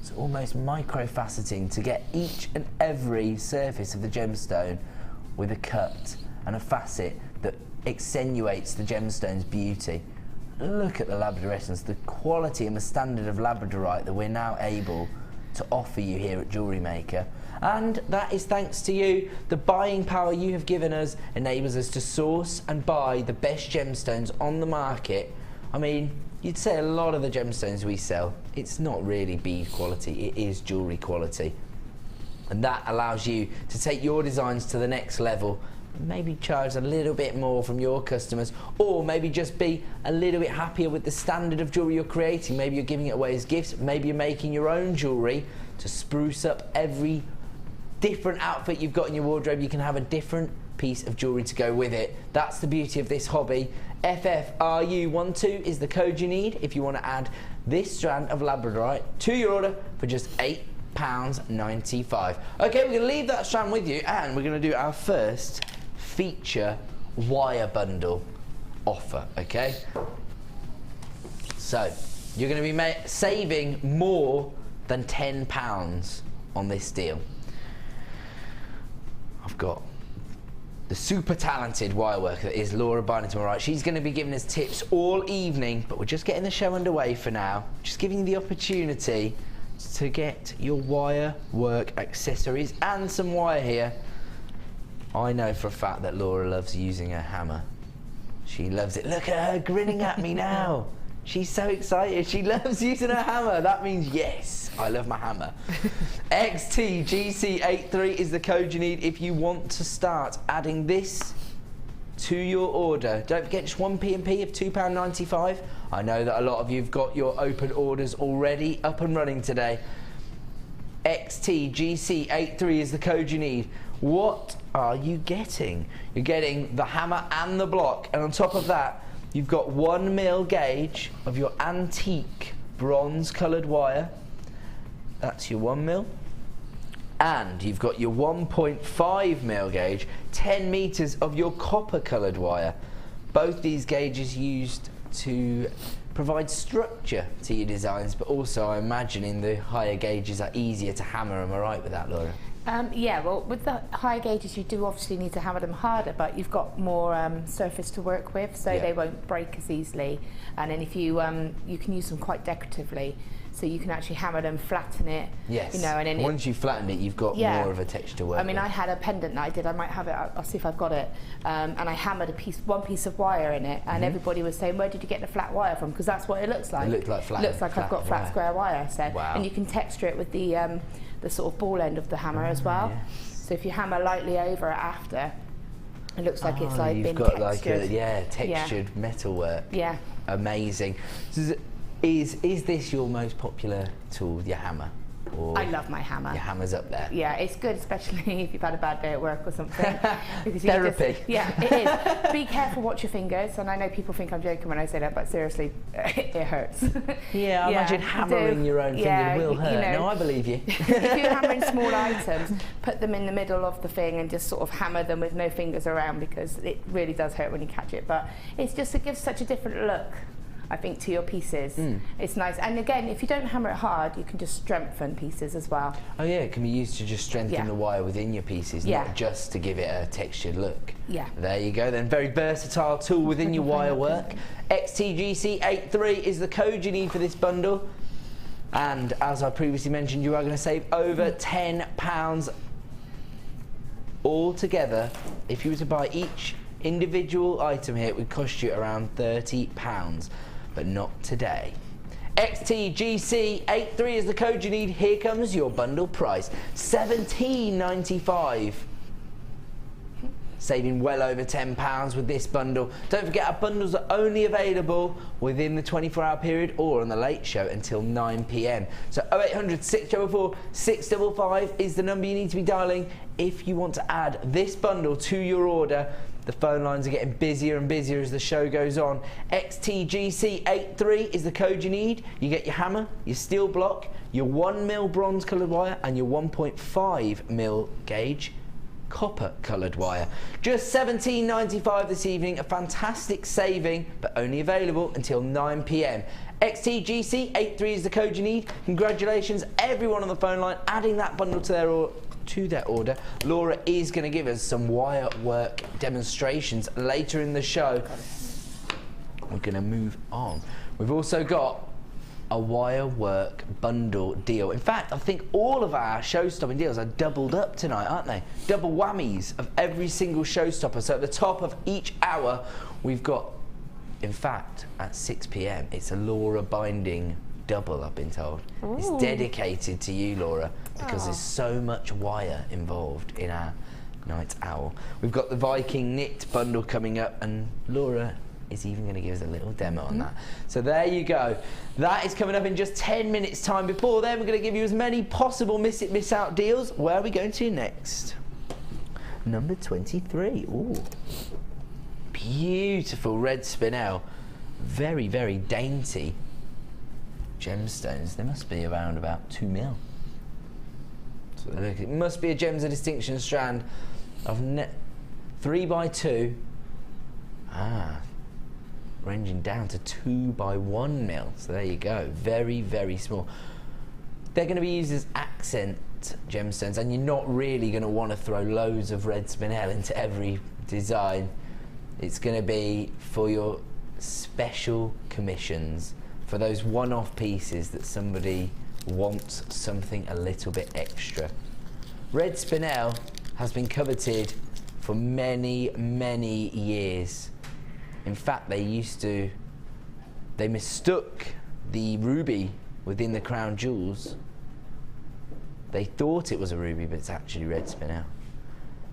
it's almost micro-faceting to get each and every surface of the gemstone with a cut and a facet that accentuates the gemstone's beauty. Look at the labrador essence, the quality and the standard of labradorite that we're now able to offer you here at Jewellery Maker. And that is thanks to you. The buying power you have given us enables us to source and buy the best gemstones on the market. I mean, you'd say a lot of the gemstones we sell, it's not really bead quality, it is jewellery quality. And that allows you to take your designs to the next level, maybe charge a little bit more from your customers, or maybe just be a little bit happier with the standard of jewellery you're creating. Maybe you're giving it away as gifts, maybe you're making your own jewellery to spruce up every different outfit you've got in your wardrobe. You can have a different piece of jewellery to go with it. That's the beauty of this hobby. FFRU12 is the code you need if you want to add this strand of labradorite to your order for just £8.95. Okay, we're going to leave that strand with you, and we're going to do our first feature wire bundle offer. Okay, so you're going to be saving more than £10 on this deal. I've got the super talented wire worker that is Laura Bynum to my right. She's going to be giving us tips all evening, but we're just getting the show underway for now. Just giving you the opportunity to get your wire work accessories and some wire here. I know for a fact that Laura loves using her hammer. She loves it. Look at her grinning at me now. She's so excited. She loves using her hammer. That means yes, I love my hammer. XTGC83 is the code you need if you want to start adding this to your order. Don't forget, just one P&P of £2.95. I know that a lot of you have got your open orders already up and running today. XTGC83 is the code you need. What are you getting? You're getting the hammer and the block, and on top of that, you've got 1 mil gauge of your antique bronze coloured wire. That's your 1 mil. And you've got your 1.5 mil gauge, 10 meters of your copper coloured wire. Both these gauges used to provide structure to your designs, but also I'm imagining the higher gauges are easier to hammer. Am I right with that, Laura? Yeah, well, with the higher gauges, you do obviously need to hammer them harder, but you've got more surface to work with, so they won't break as easily. And then if you you can use them quite decoratively, so you can actually hammer them, flatten it. Yes. You know, and then once you flatten it, you've got more of a texture to work with. I had a pendant that I did. I might have it. I'll see if I've got it. And I hammered one piece of wire in it, and everybody was saying, "Where did you get the flat wire from?" Because that's what it looks like. It looked like flat. Looks like I've got flat square wire. So, wow. And you can texture it with the sort of ball end of the hammer as well. Yes. So if you hammer lightly over it after, it looks like it's like been textured. Like a textured metalwork. Yeah. Amazing. So is this your most popular tool, your hammer? Or I love my hammer. Your hammer's up there. Yeah, it's good, especially if you've had a bad day at work or something. Therapy. Yeah, it is. Be careful, watch your fingers. And I know people think I'm joking when I say that, but seriously, it hurts. Yeah, I imagine hammering your own finger will hurt. You know, no, I believe you. If you're hammering small items, put them in the middle of the thing and just sort of hammer them with no fingers around, because it really does hurt when you catch it. But it gives such a different look, I think, to your pieces. It's nice. And again, if you don't hammer it hard, you can just strengthen pieces as well. Oh yeah, it can be used to just strengthen the wire within your pieces, not just to give it a textured look. Yeah. There you go then. Very versatile tool within your wire work. XTGC83 is the code you need for this bundle. And as I previously mentioned, you are going to save over £10 altogether. If you were to buy each individual item here, it would cost you around £30. But not today. XTGC83 is the code you need. Here comes your bundle price, £17.95. Saving well over £10 with this bundle. Don't forget, our bundles are only available within the 24-hour period or on the late show until 9 PM. So 0800 644 655 is the number you need to be dialing if you want to add this bundle to your order. The phone lines are getting busier and busier as the show goes on. XTGC83 is the code you need. You get your hammer, your steel block, your 1 mil bronze coloured wire, and your 1.5 mil gauge copper coloured wire. Just £17.95 this evening, a fantastic saving, but only available until 9 PM. XTGC83 is the code you need. Congratulations, everyone on the phone line adding that bundle to their order. Laura is going to give us some wire work demonstrations later in the show. We're going to move on. We've also got a wire work bundle deal. In fact, I think all of our show-stopping deals are doubled up tonight, aren't they? Double whammies of every single showstopper. So at the top of each hour, we've got, in fact, at 6 PM, it's a Laura binding double, I've been told. Ooh. It's dedicated to you, Laura, because there's so much wire involved in our Night Owl. We've got the Viking knit bundle coming up, and Laura is even going to give us a little demo on that. So there you go. That is coming up in just 10 minutes time. Before then, we're going to give you as many possible miss it, miss out deals. Where are we going to next? Number 23. Ooh. Beautiful red spinel. Very, very dainty gemstones. They must be around about 2 mil. So look, it must be a Gems of Distinction strand of 3x2. Ranging down to 2x1 mil. So there you go. Very, very small. They're going to be used as accent matte gemstones, and you're not really going to want to throw loads of red spinel into every design. It's going to be for your special commissions, for those one-off pieces that somebody wants something a little bit extra. Red spinel has been coveted for many, many years. In fact, they mistook the ruby within the crown jewels. They thought it was a ruby, but it's actually red spinel.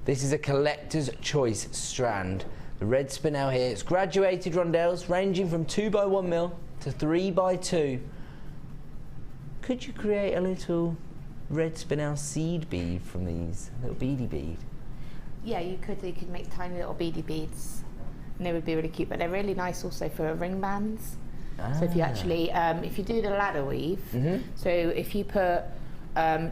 This is a collector's choice strand. The red spinel here, it's graduated rondelles ranging from 2x1 mil to 3x2. Could you create a little red spinel seed bead from these? A little beady bead? Yeah, you could. You could make tiny little beady beads, and they would be really cute. But they're really nice also for ring bands. So if you actually, if you do the ladder weave, so if you put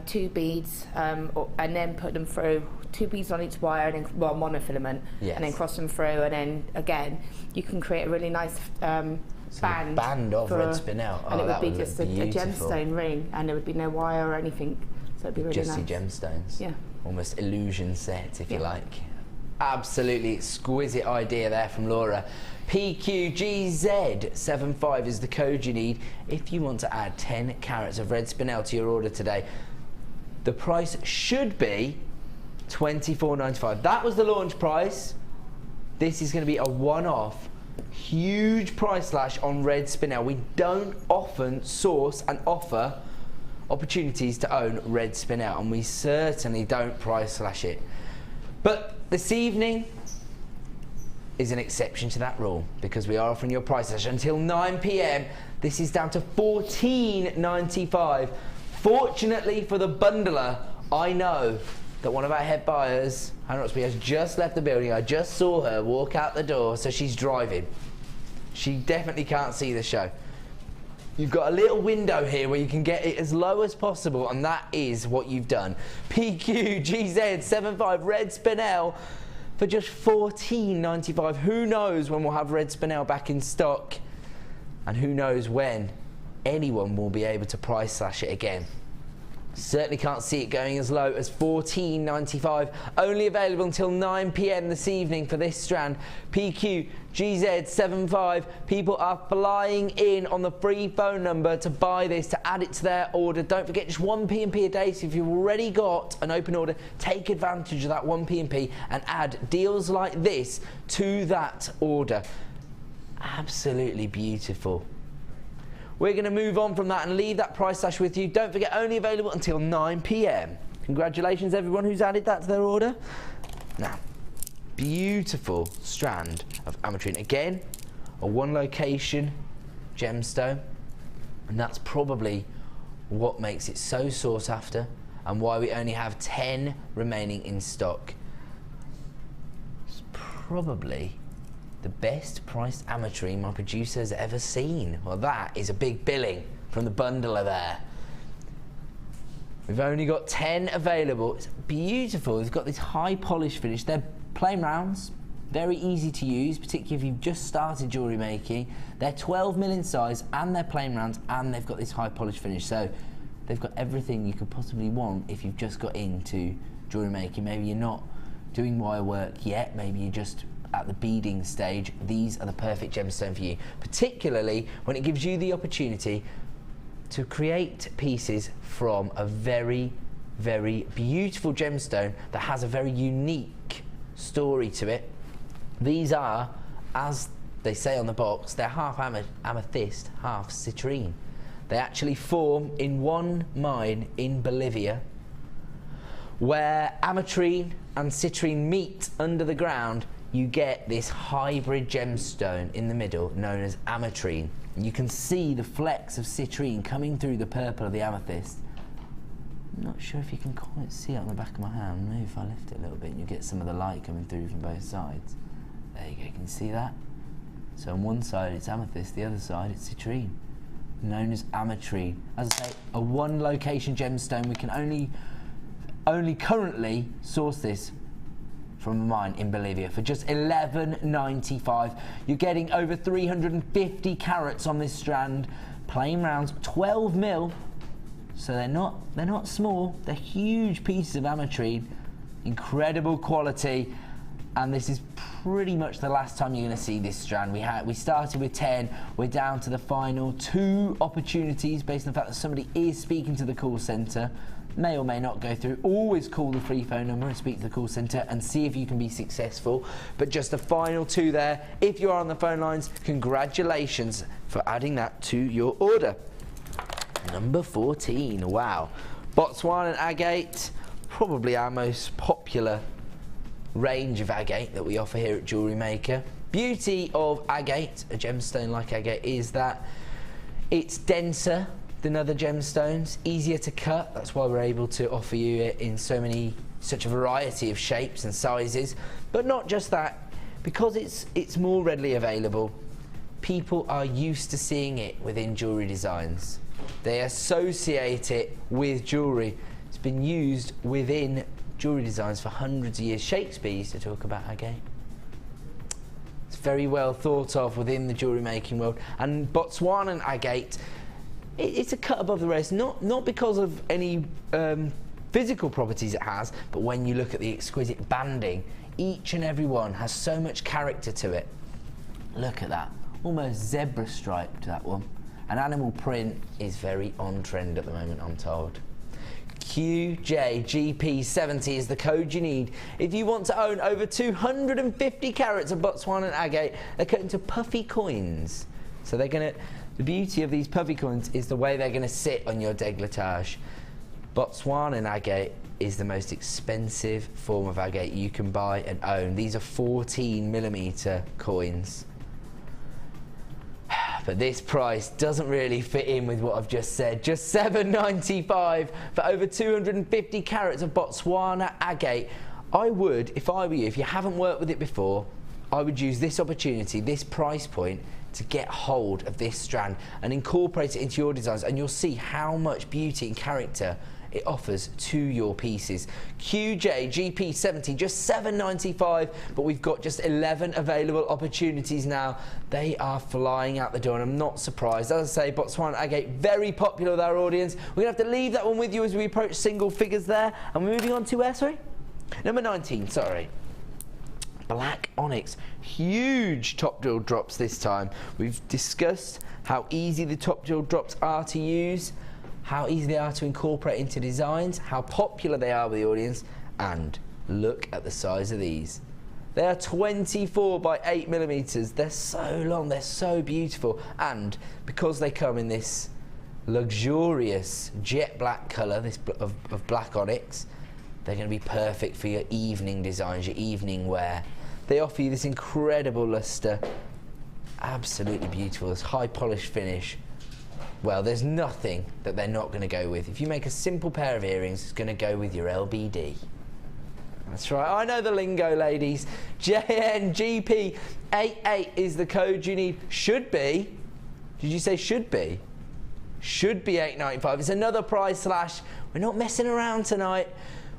2 beads and then put them through, 2 beads on each wire, and then monofilament, and then cross them through, and then again, you can create a really nice band of red spinel. And it would be just a gemstone ring, and there would be no wire or anything. So it'd be really nice. Just gemstones. Yeah. Almost illusion set, if you like. Absolutely exquisite idea there from Laura. PQGZ75 is the code you need if you want to add 10 carats of red spinel to your order today. The price should be $24.95. That was the launch price. This is going to be a one-off, huge price slash on red spinel. We don't often source and offer opportunities to own red spinel, and we certainly don't price slash it. But this evening is an exception to that rule, because we are offering your price slash until 9 p.m. This is down to $14.95. Fortunately for the bundler, I know that one of our head buyers, Hannah Roxby, has just left the building. I just saw her walk out the door, so she's driving. She definitely can't see the show. You've got a little window here where you can get it as low as possible, and that is what you've done. PQGZ75 red spinel for just $14.95. Who knows when we'll have red spinel back in stock, and who knows when anyone will be able to price slash it again. Certainly can't see it going as low as $14.95. Only available until 9 p.m. this evening for this strand. PQGZ75. People are flying in on the free phone number to buy this, to add it to their order. Don't forget, just 1 P&P a day. So if you've already got an open order, take advantage of that 1 P&P and add deals like this to that order. Absolutely beautiful. We're going to move on from that and leave that price slash with you. Don't forget, only available until 9 p.m. Congratulations everyone who's added that to their order. Now, beautiful strand of ametrine. Again, a one location gemstone, and that's probably what makes it so sought after and why we only have 10 remaining in stock. It's probably the best priced ametrine my producer's ever seen. Well, that is a big billing from the bundler there. We've only got 10 available. It's beautiful. We've got this high polish finish. They're plain rounds, very easy to use, particularly if you've just started jewellery making. They're 12 mil in size, and they're plain rounds, and they've got this high polish finish. So they've got everything you could possibly want if you've just got into jewellery making. Maybe you're not doing wire work yet, maybe you're just at the beading stage. These are the perfect gemstone for you, particularly when it gives you the opportunity to create pieces from a very, very beautiful gemstone that has a very unique story to it. These are, as they say on the box, they're half amethyst, half citrine. They actually form in one mine in Bolivia, where ametrine and citrine meet under the ground. You get this hybrid gemstone in the middle known as ametrine. And you can see the flecks of citrine coming through the purple of the amethyst. I'm not sure if you can quite see it on the back of my hand. Maybe if I lift it a little bit, you get some of the light coming through from both sides. There you go, you can see that? So on one side it's amethyst, the other side it's citrine, known as ametrine. As I say, a one location gemstone. We can only currently source this from a mine in Bolivia for just $11.95. You're getting over 350 carats on this strand. Plain rounds, 12 mil. So they're not small, they're huge pieces of ametrine, incredible quality, and this is pretty much the last time you're going to see this strand. We started with 10, we're down to the final 2 opportunities based on the fact that somebody is speaking to the call centre. May or may not go through. Always call the free phone number and speak to the call centre and see if you can be successful. But just the final 2 there. If you are on the phone lines, congratulations for adding that to your order. Number 14, wow. Botswana agate, probably our most popular range of agate that we offer here at Jewellery Maker. Beauty of agate, a gemstone like agate, is that it's denser than other gemstones, easier to cut. That's why we're able to offer you it in such a variety of shapes and sizes. But not just that, because it's more readily available, people are used to seeing it within jewellery designs. They associate it with jewellery. It's been used within jewellery designs for hundreds of years. Shakespeare used to talk about agate. It's very well thought of within the jewellery making world. And Botswana agate, it's a cut above the rest, not because of any physical properties it has, but when you look at the exquisite banding, each and every one has so much character to it. Look at that, almost zebra striped, that one. An animal print is very on trend at the moment, I'm told. QJGP70 is the code you need if you want to own over 250 carats of Botswana agate. They're cut into puffy coins, so they're going to. The beauty of these puffy coins is the way they're going to sit on your décolletage. Botswana agate is the most expensive form of agate you can buy and own. These are 14mm coins. But this price doesn't really fit in with what I've just said. Just $7.95 for over 250 carats of Botswana agate. I would, if I were you, if you haven't worked with it before, I would use this opportunity, this price point, to get hold of this strand and incorporate it into your designs, and you'll see how much beauty and character it offers to your pieces. QJGP70, just $7.95, but we've got just 11 available opportunities now. They are flying out the door, and I'm not surprised. As I say, Botswana agate, very popular with our audience. We're gonna have to leave that one with you as we approach single figures there, and we're moving on to where, sorry? Number 19, sorry. Black onyx, huge top drill drops this time. We've discussed how easy the top drill drops are to use, how easy they are to incorporate into designs, how popular they are with the audience, and look at the size of these. They are 24 by 8mm. They're so long, they're so beautiful, and because they come in this luxurious jet black colour, this of black onyx, they're going to be perfect for your evening designs, your evening wear. They offer you this incredible lustre, absolutely beautiful, this high polished finish. Well, there's nothing that they're not going to go with. If you make a simple pair of earrings, it's going to go with your LBD. That's right, I know the lingo, ladies. JNGP88 is the code you need. Should be, did you say should be? Should be $8.95. It's another price slash. We're not messing around tonight.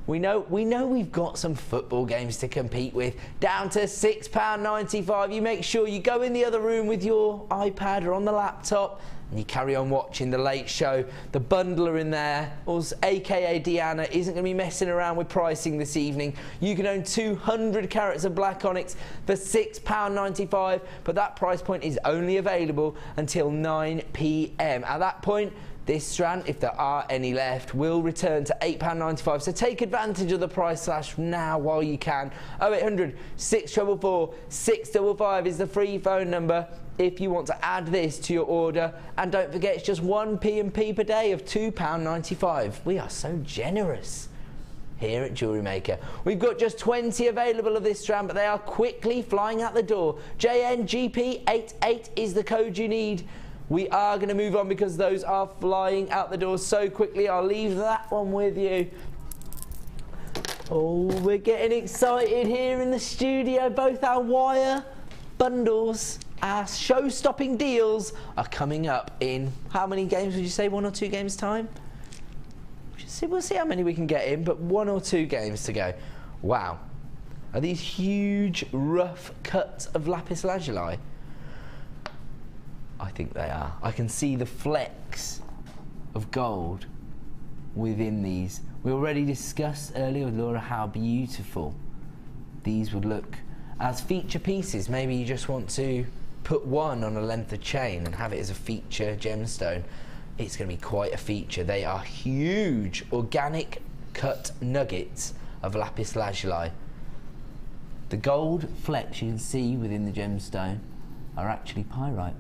We know we've got some football games to compete with. Down to £6.95. You make sure you go in the other room with your iPad or on the laptop and you carry on watching the late show. The bundler in there, aka Deanna, isn't going to be messing around with pricing this evening. You can own 200 carats of black onyx for £6.95, but that price point is only available until 9 p.m. At that point, this strand, if there are any left, will return to £8.95. So take advantage of the price slash now while you can. 0800 644 655 is the free phone number if you want to add this to your order. And don't forget, it's just 1 P&P per day of £2.95. We are so generous here at Jewellery Maker. We've got just 20 available of this strand, but they are quickly flying out the door. JNGP88 is the code you need. We are going to move on because those are flying out the door so quickly. I'll leave that one with you. Oh, we're getting excited here in the studio. Both our wire bundles, our show-stopping deals are coming up in, how many games would you say? 1 or 2 games time? We'll see how many we can get in, but 1 or 2 games to go. Wow. Are these huge, rough cuts of lapis lazuli? I think they are. I can see the flecks of gold within these. We already discussed earlier with Laura how beautiful these would look as feature pieces. Maybe you just want to put one on a length of chain and have it as a feature gemstone. It's going to be quite a feature. They are huge organic cut nuggets of lapis lazuli. The gold flecks you can see within the gemstone are actually pyrite.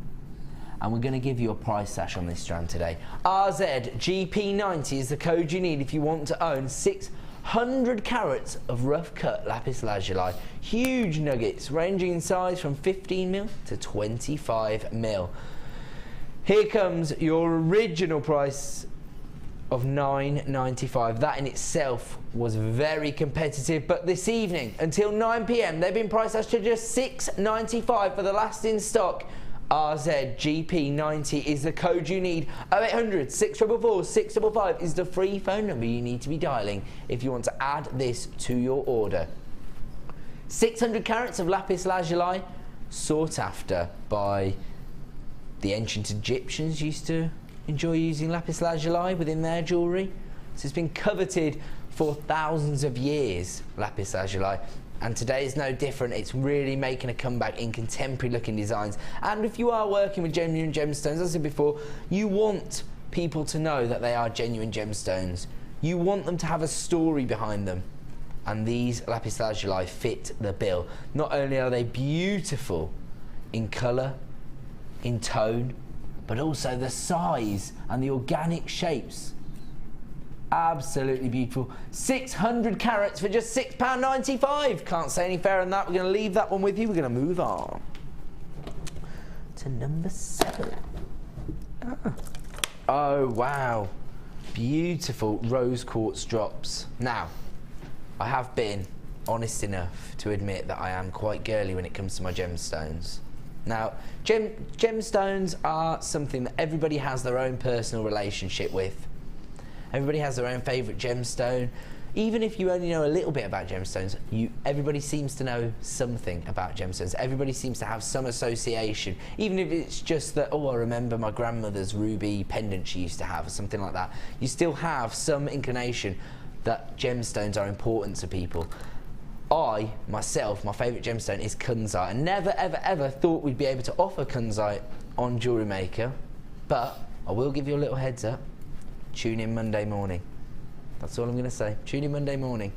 And we're going to give you a price sash on this strand today. RZGP90 is the code you need if you want to own 600 carats of rough cut lapis lazuli. Huge nuggets ranging in size from 15mm to 25mm. Here comes your original price of $9.95. That in itself was very competitive, but this evening until 9 PM they've been priced as to just $6.95 for the last in stock. RZGP90 is the code you need. 0800 644 655 is the free phone number you need to be dialing if you want to add this to your order. 600 carats of lapis lazuli, sought after by the ancient Egyptians. Used to enjoy using lapis lazuli within their jewellery. So it's been coveted for thousands of years, lapis lazuli. And today is no different. It's really making a comeback in contemporary looking designs. And if you are working with genuine gemstones, as I said before, you want people to know that they are genuine gemstones. You want them to have a story behind them. And these lapis lazuli fit the bill. Not only are they beautiful in colour, in tone, but also the size and the organic shapes. Absolutely beautiful. 600 carats for just £6.95. Can't say any fairer than that. We're going to leave that one with you. We're going to move on to number 7. Oh wow, beautiful rose quartz drops. Now, I have been honest enough to admit that I am quite girly when it comes to my gemstones. Now, gemstones are something that everybody has their own personal relationship with. Everybody has their own favourite gemstone. Even if you only know a little bit about gemstones, everybody seems to know something about gemstones. Everybody seems to have some association, even if it's just that, oh, I remember my grandmother's ruby pendant she used to have, or something like that. You still have some inclination that gemstones are important to people. Myself, my favourite gemstone is kunzite. I never, ever, ever thought we'd be able to offer kunzite on Jewellery Maker, but I will give you a little heads up. Tune in Monday morning. That's all I'm going to say. Tune in Monday morning.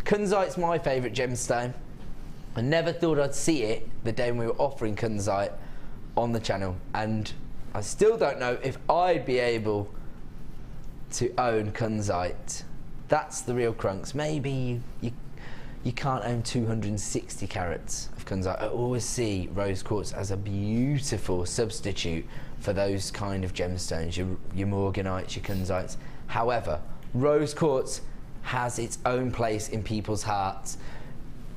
Kunzite's my favourite gemstone. I never thought I'd see it the day when we were offering kunzite on the channel, and I still don't know if I'd be able to own kunzite. That's the real crux. Maybe you can't own 260 carats of kunzite. I always see rose quartz as a beautiful substitute for those kind of gemstones, your morganites, your kunzites. However, rose quartz has its own place in people's hearts.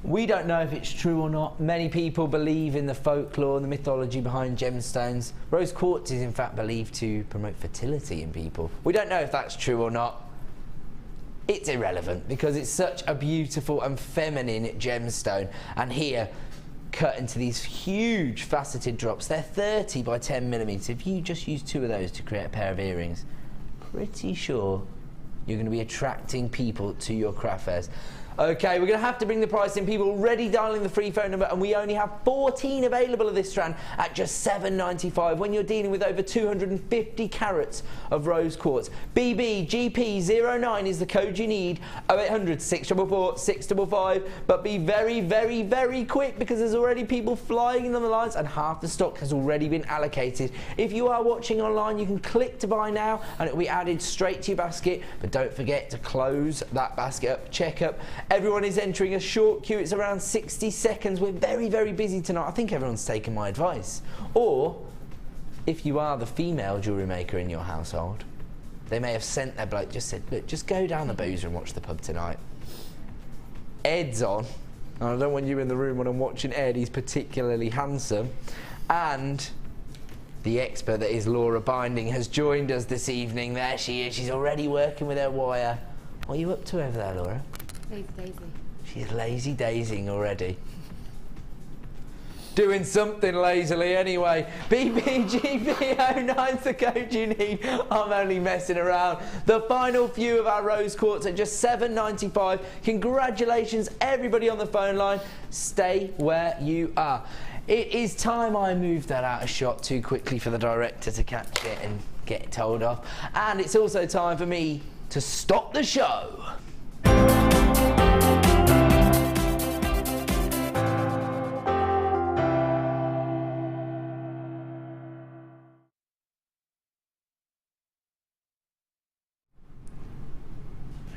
We don't know if it's true or not. Many people believe in the folklore and the mythology behind gemstones. Rose quartz is in fact believed to promote fertility in people. We don't know if that's true or not. It's irrelevant because it's such a beautiful and feminine gemstone. And here, cut into these huge faceted drops. They're 30 by 10mm. If you just use 2 of those to create a pair of earrings, pretty sure you're going to be attracting people to your craft fairs. Okay, we're going to have to bring the price in. People already dialing the free phone number, and we only have 14 available of this strand at just $7.95 when you're dealing with over 250 carats of rose quartz. BBGP09 is the code you need. 0800 644 655. But be very, very, very quick because there's already people flying in on the lines and half the stock has already been allocated. If you are watching online, you can click to buy now and it will be added straight to your basket. But don't forget to close that basket up. Check up. Everyone is entering a short queue. It's around 60 seconds. We're very, very busy tonight. I think everyone's taken my advice. Or, if you are the female jewellery maker in your household, they may have sent their bloke, just said, look, just go down the boozer and watch the pub tonight. Ed's on. And I don't want you in the room when I'm watching Ed. He's particularly handsome. And the expert that is Laura Binding has joined us this evening. There she is. She's already working with her wire. What are you up to over there, Laura? Lazy Daisy. She's lazy daising already. doing something lazily anyway. BBGB09's the code you need. I'm only messing around. The final few of our rose quartz at just $7.95. Congratulations, everybody on the phone line. Stay where you are. It is time I moved that out of shot too quickly for the director to catch it and get it told off. And it's also time for me to stop the show.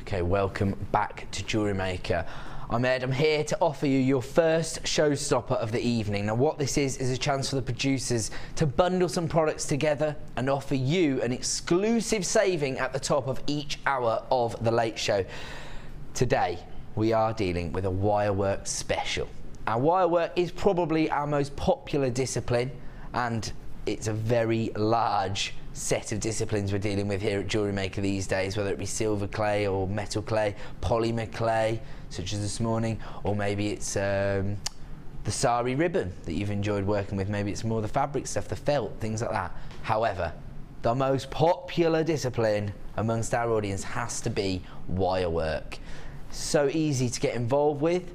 Okay, welcome back to Jewellery Maker. I'm Ed, I'm here to offer you your first showstopper of the evening. Now what this is a chance for the producers to bundle some products together and offer you an exclusive saving at the top of each hour of the late show. Today, we are dealing with a wirework special. Our wirework is probably our most popular discipline, and it's a very large set of disciplines we're dealing with here at Jewellery Maker these days, whether it be silver clay or metal clay, polymer clay, such as this morning, or maybe it's the sari ribbon that you've enjoyed working with. Maybe it's more the fabric stuff, the felt, things like that. However, the most popular discipline amongst our audience has to be wirework. So easy to get involved with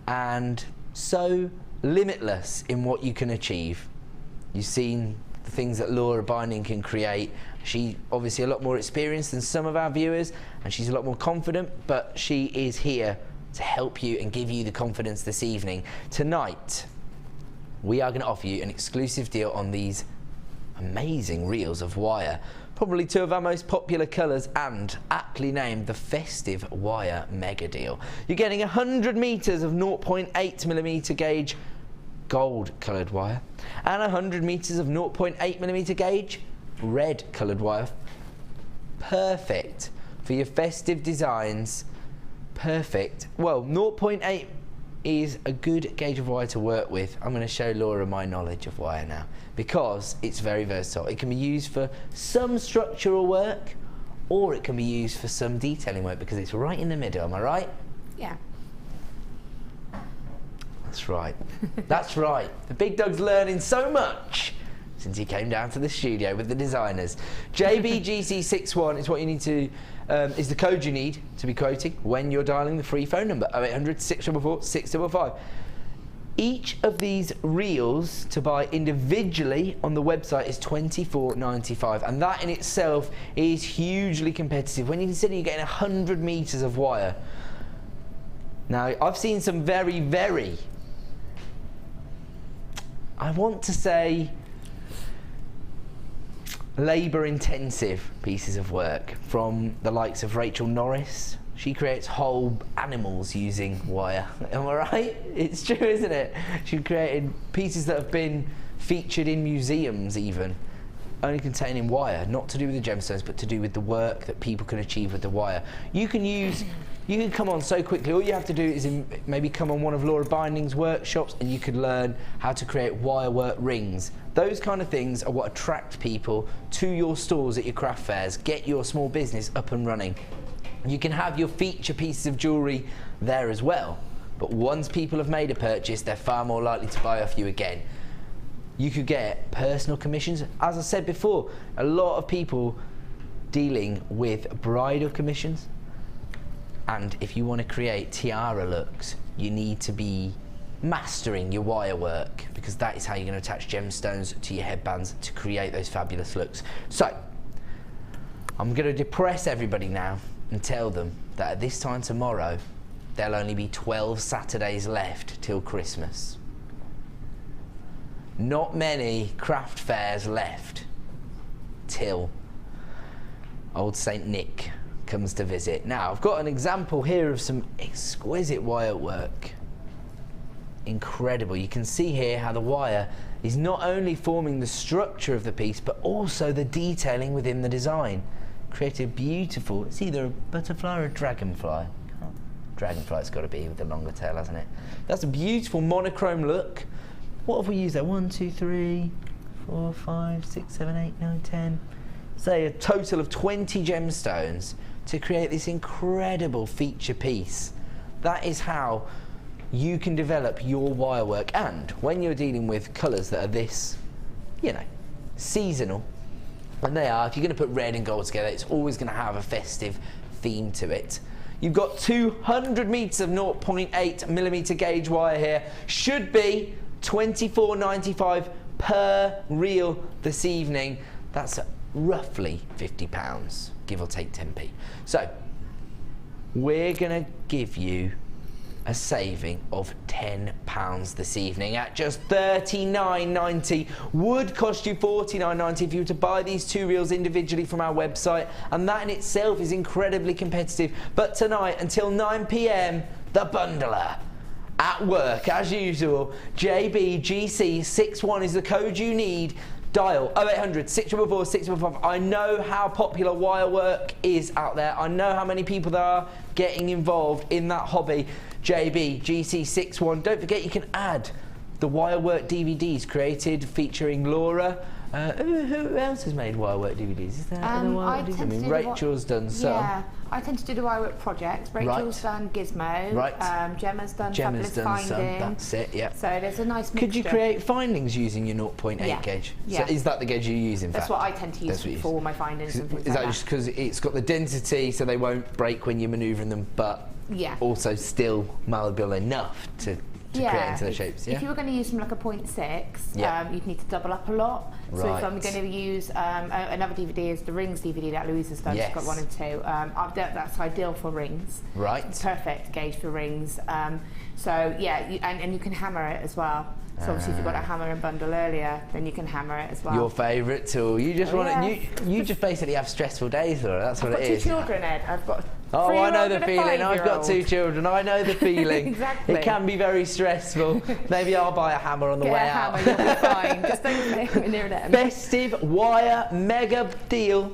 and so limitless in what you can achieve. You've seen the things that Laura Binding can create. She's obviously a lot more experienced than some of our viewers, and she's a lot more confident, but she is here to help you and give you the confidence this evening. Tonight, we are going to offer you an exclusive deal on these amazing reels of wire. Probably two of our most popular colours, and aptly named the Festive Wire Mega Deal. You're getting 100 metres of 0.8mm gauge gold coloured wire and 100 metres of 0.8mm gauge red coloured wire. Perfect for your festive designs. Perfect. Well, 0.8 is a good gauge of wire to work with. I'm going to show Laura my knowledge of wire now, because it's very versatile. It can be used for some structural work, or it can be used for some detailing work, because it's right in the middle. Am I right? Yeah. That's right. That's right. The big dog's learning so much since he came down to the studio with the designers. JBGC61 is what you need to, is the code you need to be quoting when you're dialing the free phone number 0800 644 655. Each of these reels to buy individually on the website is $24.95, and that in itself is hugely competitive when you consider you're getting 100 metres of wire. Now, I've seen some very, very, I want to say, labour-intensive pieces of work from the likes of Rachel Norris. She creates whole animals using wire. Am I right? It's true, isn't it? She created pieces that have been featured in museums even, only containing wire, not to do with the gemstones, but to do with the work that people can achieve with the wire. You can come on so quickly. All you have to do is maybe come on one of Laura Binding's workshops, and you can learn how to create wire work rings. Those kind of things are what attract people to your stores at your craft fairs, get your small business up and running. You can have your feature pieces of jewellery there as well, but once people have made a purchase, they're far more likely to buy off you again. You could get personal commissions. As I said before, a lot of people dealing with bridal commissions. And if you want to create tiara looks, you need to be mastering your wire work, because that is how you're going to attach gemstones to your headbands to create those fabulous looks. So, I'm going to depress everybody now and tell them that at this time tomorrow, there'll only be 12 Saturdays left till Christmas. Not many craft fairs left till old Saint Nick comes to visit. Now, I've got an example here of some exquisite wire work. Incredible. You can see here how the wire is not only forming the structure of the piece, but also the detailing within the design. Created beautiful, it's either a butterfly or a dragonfly. Dragonfly's got to be with the longer tail, hasn't it? That's a beautiful monochrome look. What have we used there? 1, 2, 3, 4, 5, 6, 7, 8, 9, 10. Say a total of 20 gemstones to create this incredible feature piece. That is how you can develop your wire work. And when you're dealing with colours that are this, you know, seasonal, and they are, if you're going to put red and gold together, it's always going to have a festive theme to it. You've got 200 metres of 0.8mm gauge wire here. Should be £24.95 per reel this evening. That's roughly £50, give or take 10p. So we're going to give you a saving of £10 this evening at just $39.90. Would cost you $49.90 if you were to buy these 2 reels individually from our website, and that in itself is incredibly competitive. But tonight until 9 p.m, the bundler. At work, as usual, JBGC61 is the code you need. Dial 0800 644 655. I know how popular wire work is out there. I know how many people there are getting involved in that hobby. JBGC61. Don't forget you can add the wire work DVDs created featuring Laura. Who else has made wire work DVDs? Is there other wire DVDs? I mean, Rachel's done some. Yeah, I tend to do the wire work projects. Rachel's done Gizmo. Right. Gemma's done Fabulous Finding. Some. That's it. Yeah. So there's a nice mixture. Could you create findings using your 0.8 gauge? Yeah. So is that the gauge you use? In That's fact, what I tend to use for all my findings and things is like that just because it's got the density, so they won't break when you're manoeuvring them, but also still malleable enough to create into the shapes? Yeah. If you were going to use from like a 0.6, you'd need to double up a lot. Right. So if I'm going to use another DVD is the rings DVD that Louise has done. She's got 1 and 2. That's ideal for rings. Right. It's perfect gauge for rings. So yeah, and you can hammer it as well. So obviously if you've got a hammer and bundle earlier, then you can hammer it as well. Your favourite tool. You just want it. You just basically have stressful days, Laura. That's what it is. I've got 2 children, Ed. I've got I know the feeling. I've got 2 children. I know the feeling. Exactly. It can be very stressful. Maybe I'll buy a hammer on the way out. Get a hammer, you'll be fine. Just don't go near them. Festive wire mega deal.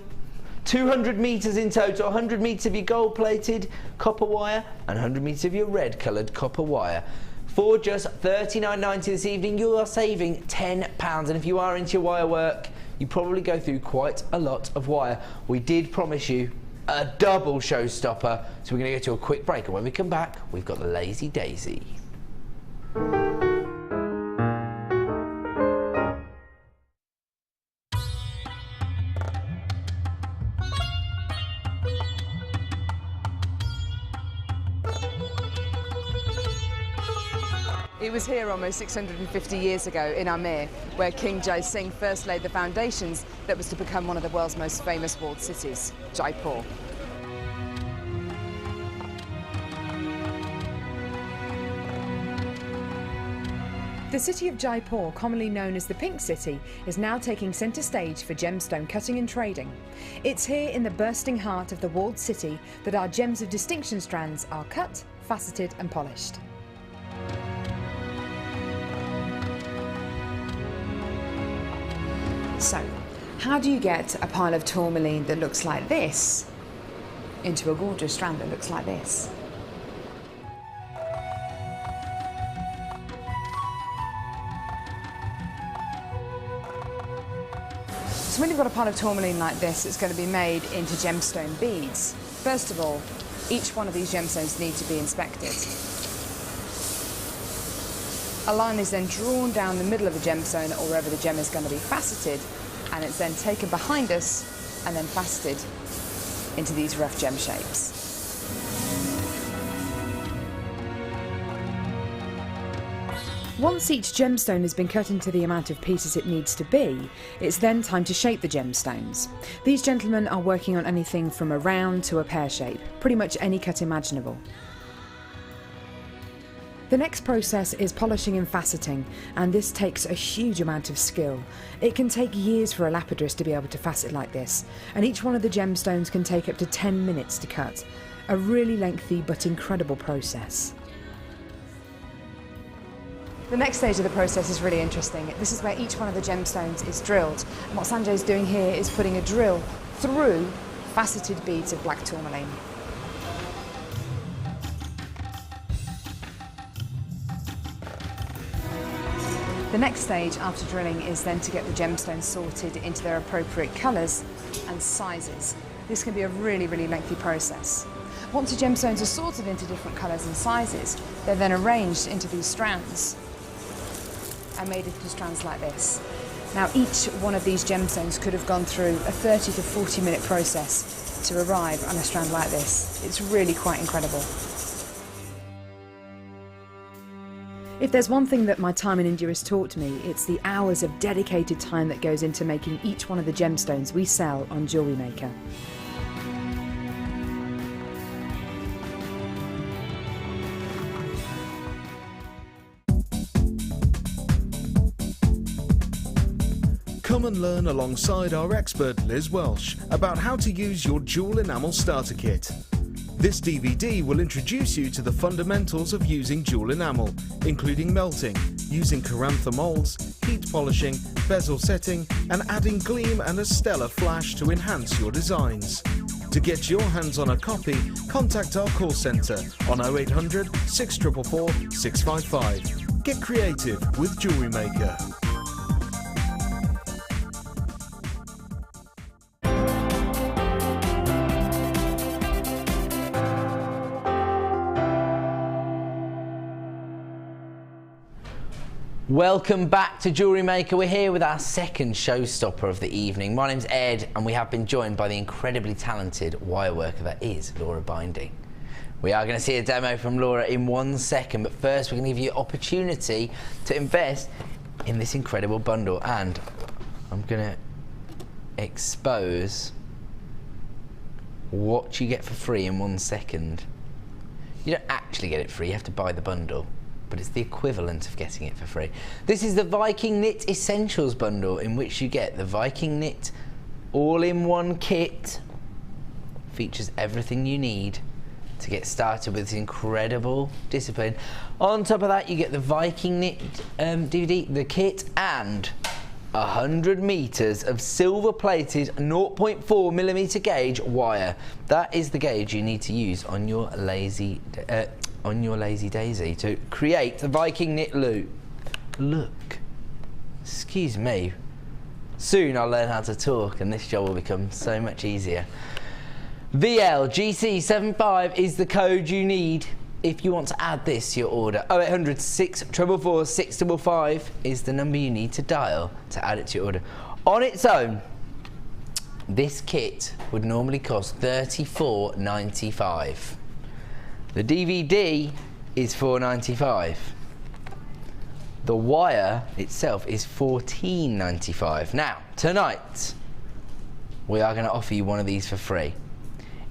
200 metres in total, 100 metres of your gold-plated copper wire and 100 metres of your red-coloured copper wire. For just $39.90 this evening, you are saving £10. And if you are into your wire work, you probably go through quite a lot of wire. We did promise you a double showstopper, so we're going to go to a quick break. And when we come back, we've got the Lazy Daisy. It was here almost 650 years ago in Amir, where King Jai Singh first laid the foundations that was to become one of the world's most famous walled cities, Jaipur. The city of Jaipur, commonly known as the Pink City, is now taking centre stage for gemstone cutting and trading. It's here in the bursting heart of the walled city that our gems of distinction strands are cut, faceted and polished. So, how do you get a pile of tourmaline that looks like this into a gorgeous strand that looks like this? So when you've got a pile of tourmaline like this, it's going to be made into gemstone beads. First of all, each one of these gemstones need to be inspected. A line is then drawn down the middle of the gemstone or wherever the gem is going to be faceted, and it's then taken behind us and then faceted into these rough gem shapes. Once each gemstone has been cut into the amount of pieces it needs to be, it's then time to shape the gemstones. These gentlemen are working on anything from a round to a pear shape, pretty much any cut imaginable. The next process is polishing and faceting, and this takes a huge amount of skill. It can take years for a lapidress to be able to facet like this, and each one of the gemstones can take up to 10 minutes to cut. A really lengthy but incredible process. The next stage of the process is really interesting. This is where each one of the gemstones is drilled. And what Sanjay's doing here is putting a drill through faceted beads of black tourmaline. The next stage after drilling is then to get the gemstones sorted into their appropriate colours and sizes. This can be a really, really lengthy process. Once the gemstones are sorted into different colours and sizes, they're then arranged into these strands and made into strands like this. Now, each one of these gemstones could have gone through a 30 to 40 minute process to arrive on a strand like this. It's really quite incredible. If there's one thing that my time in India has taught me, it's the hours of dedicated time that goes into making each one of the gemstones we sell on Jewellery Maker. Come and learn alongside our expert Liz Welsh about how to use your jewel enamel starter kit. This DVD will introduce you to the fundamentals of using jewel enamel, including melting, using Carantha molds, heat polishing, bezel setting, and adding gleam and a stellar flash to enhance your designs. To get your hands on a copy, contact our call centre on 0800 644 655. Get creative with Jewellery Maker. Welcome back to Jewellery Maker. We're here with our second showstopper of the evening. My name's Ed and we have been joined by the incredibly talented wire worker that is Laura Binding. We are going to see a demo from Laura in 1 second, but first we're going to give you an opportunity to invest in this incredible bundle, and I'm going to expose what you get for free in 1 second. You don't actually get it free, you have to buy the bundle, but it's the equivalent of getting it for free. This is the Viking Knit Essentials bundle, in which you get the Viking Knit all-in-one kit. Features everything you need to get started with this incredible discipline. On top of that, you get the Viking Knit DVD, the kit, and 100 meters of silver-plated 0.4mm gauge wire. That is the gauge you need to use on your lazy daisy to create the Viking knit look. Excuse me. Soon I'll learn how to talk and this job will become so much easier. VLGC75 is the code you need if you want to add this to your order. 0800 644 655 is the number you need to dial to add it to your order. On its own, this kit would normally cost $34.95. The DVD is $4.95. The wire itself is $14.95. Now, tonight, we are going to offer you one of these for free.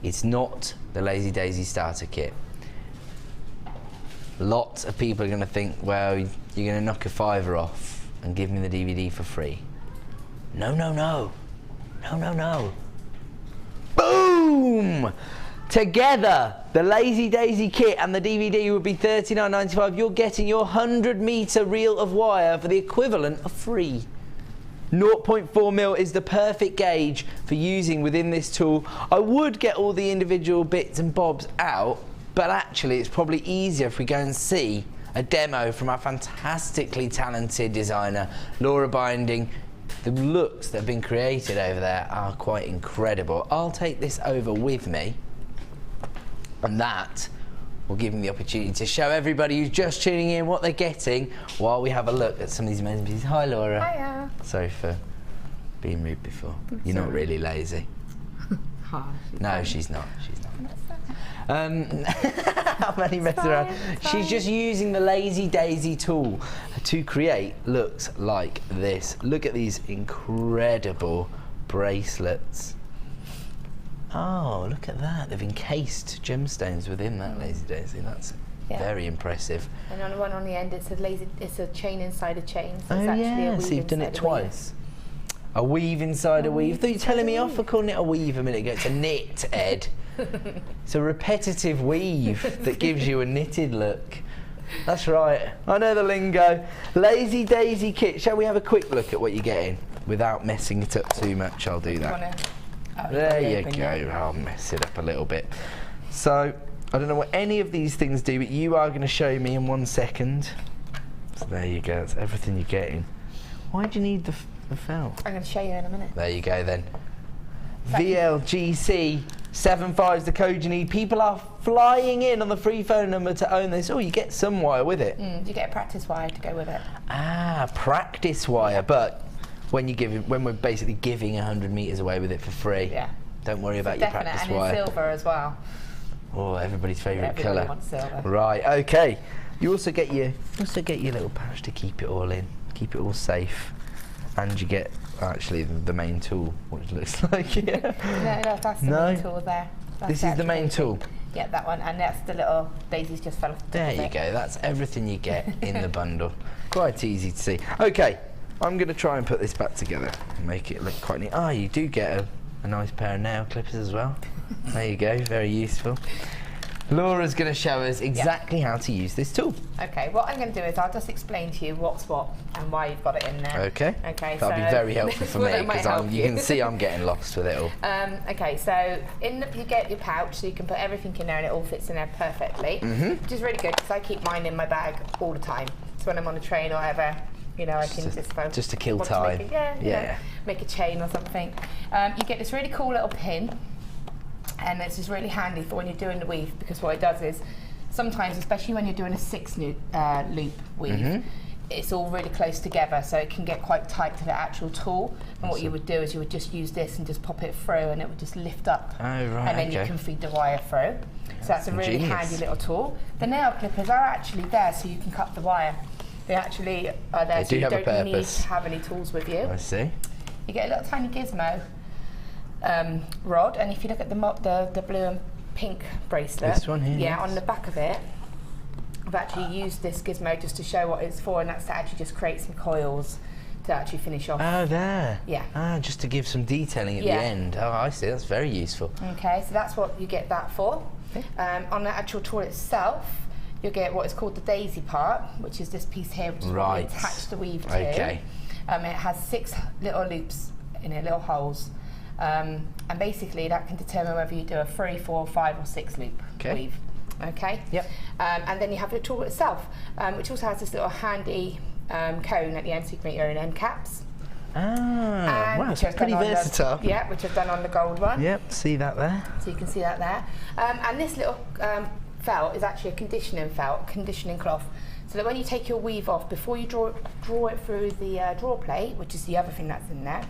It's not the Lazy Daisy starter kit. Lots of people are going to think, well, you're going to knock a £5 off and give me the DVD for free. No, no, no. No, no, no. Boom! Together, the Lazy Daisy kit and the DVD would be $39.95. You're getting your 100-meter reel of wire for the equivalent of free. 0.4mm is the perfect gauge for using within this tool. I would get all the individual bits and bobs out, but actually it's probably easier if we go and see a demo from our fantastically talented designer, Laura Binding. The looks that have been created over there are quite incredible. I'll take this over with me, and that will give me the opportunity to show everybody who's just tuning in what they're getting while we have a look at some of these amazing pieces. Hi, Laura. Hiya. Sorry for being rude before. You're not really lazy. No, she's not. She's not. How many mess around? She's just using the Lazy Daisy tool to create looks like this. Look at these incredible bracelets. Oh, look at that. They've encased gemstones within that Lazy Daisy. That's very impressive. And on the one on the end, it's a chain inside a chain. So Oh it's actually yeah, a weave so you've done it inside a twice. A weave inside a weave. I thought you were telling me off for calling it a weave a minute ago. It's a knit, Ed. It's a repetitive weave that gives you a knitted look. That's right. I know the lingo. Lazy Daisy kit. Shall we have a quick look at what you're getting? Without messing it up too much, I'll do that. There you go. I'll mess it up a little bit. So, I don't know what any of these things do, but you are going to show me in 1 second. So there you go. That's everything you're getting. Why do you need the felt? I'm going to show you in a minute. There you go then. VLGC 775 is the code you need. People are flying in on the free phone number to own this. Oh, you get some wire with it. You get a practice wire to go with it. Ah, practice wire. But when we're basically giving 100 meters away with it for free, don't worry about your practice wire. And in silver as well. Oh, everybody's favourite colour. Wants silver. Right. Okay. You also get your little pouch to keep it all in, keep it all safe, and you get actually the main tool, which looks like No, that's the main tool there. This is the main tool. Yeah, that one, and that's the little daisies just fell off. There you go. That's everything you get in the bundle. Quite easy to see. Okay, I'm going to try and put this back together and make it look quite neat. Ah, you do get a nice pair of nail clippers as well. There you go. Very useful. Laura's going to show us exactly how to use this tool. Okay, what I'm going to do is I'll just explain to you what's what and why you've got it in there. Okay. Okay. That'll be very helpful for me because you can see I'm getting lost with it all. Okay, so you get your pouch, so you can put everything in there and it all fits in there perfectly, which is really good because I keep mine in my bag all the time. So when I'm on a train or whatever, you know, I can just to kill time. Make a chain or something. You get this really cool little pin. And it's just really handy for when you're doing the weave, because what it does is sometimes, especially when you're doing a 6 loop weave, it's all really close together, so it can get quite tight to the actual tool. And what you would do is you would just use this and just pop it through, and it would just lift up. Oh, right, and then you can feed the wire through. So that's a really handy little tool. The nail clippers are actually there so you can cut the wire. They actually are there, so you don't need to have any tools with you. I see. You get a little tiny gizmo rod, and if you look at the blue and pink bracelet, this one here, on the back of it, I've actually used this gizmo just to show what it's for, and that's to actually just create some coils to actually finish off. Oh, there. Yeah. Ah, just to give some detailing at the end. Oh, I see. That's very useful. Okay, so that's what you get that for. Okay. On the actual tool itself, you'll get what is called the daisy part, which is this piece here, which is what we attach the weave to. Okay. It has 6 little loops in it, little holes. And basically that can determine whether you do a 3, 4, 5 or 6 loop weave. Okay? Yep. And then you have the tool itself, which also has this little handy cone at the end so you can make your own end caps. Ah, wow, it's pretty versatile. Which I've done on the gold one. Yep, see that there? So you can see that there. And this little felt is actually a conditioning cloth. So that when you take your weave off, before you draw it through the draw plate, which is the other thing that's in there,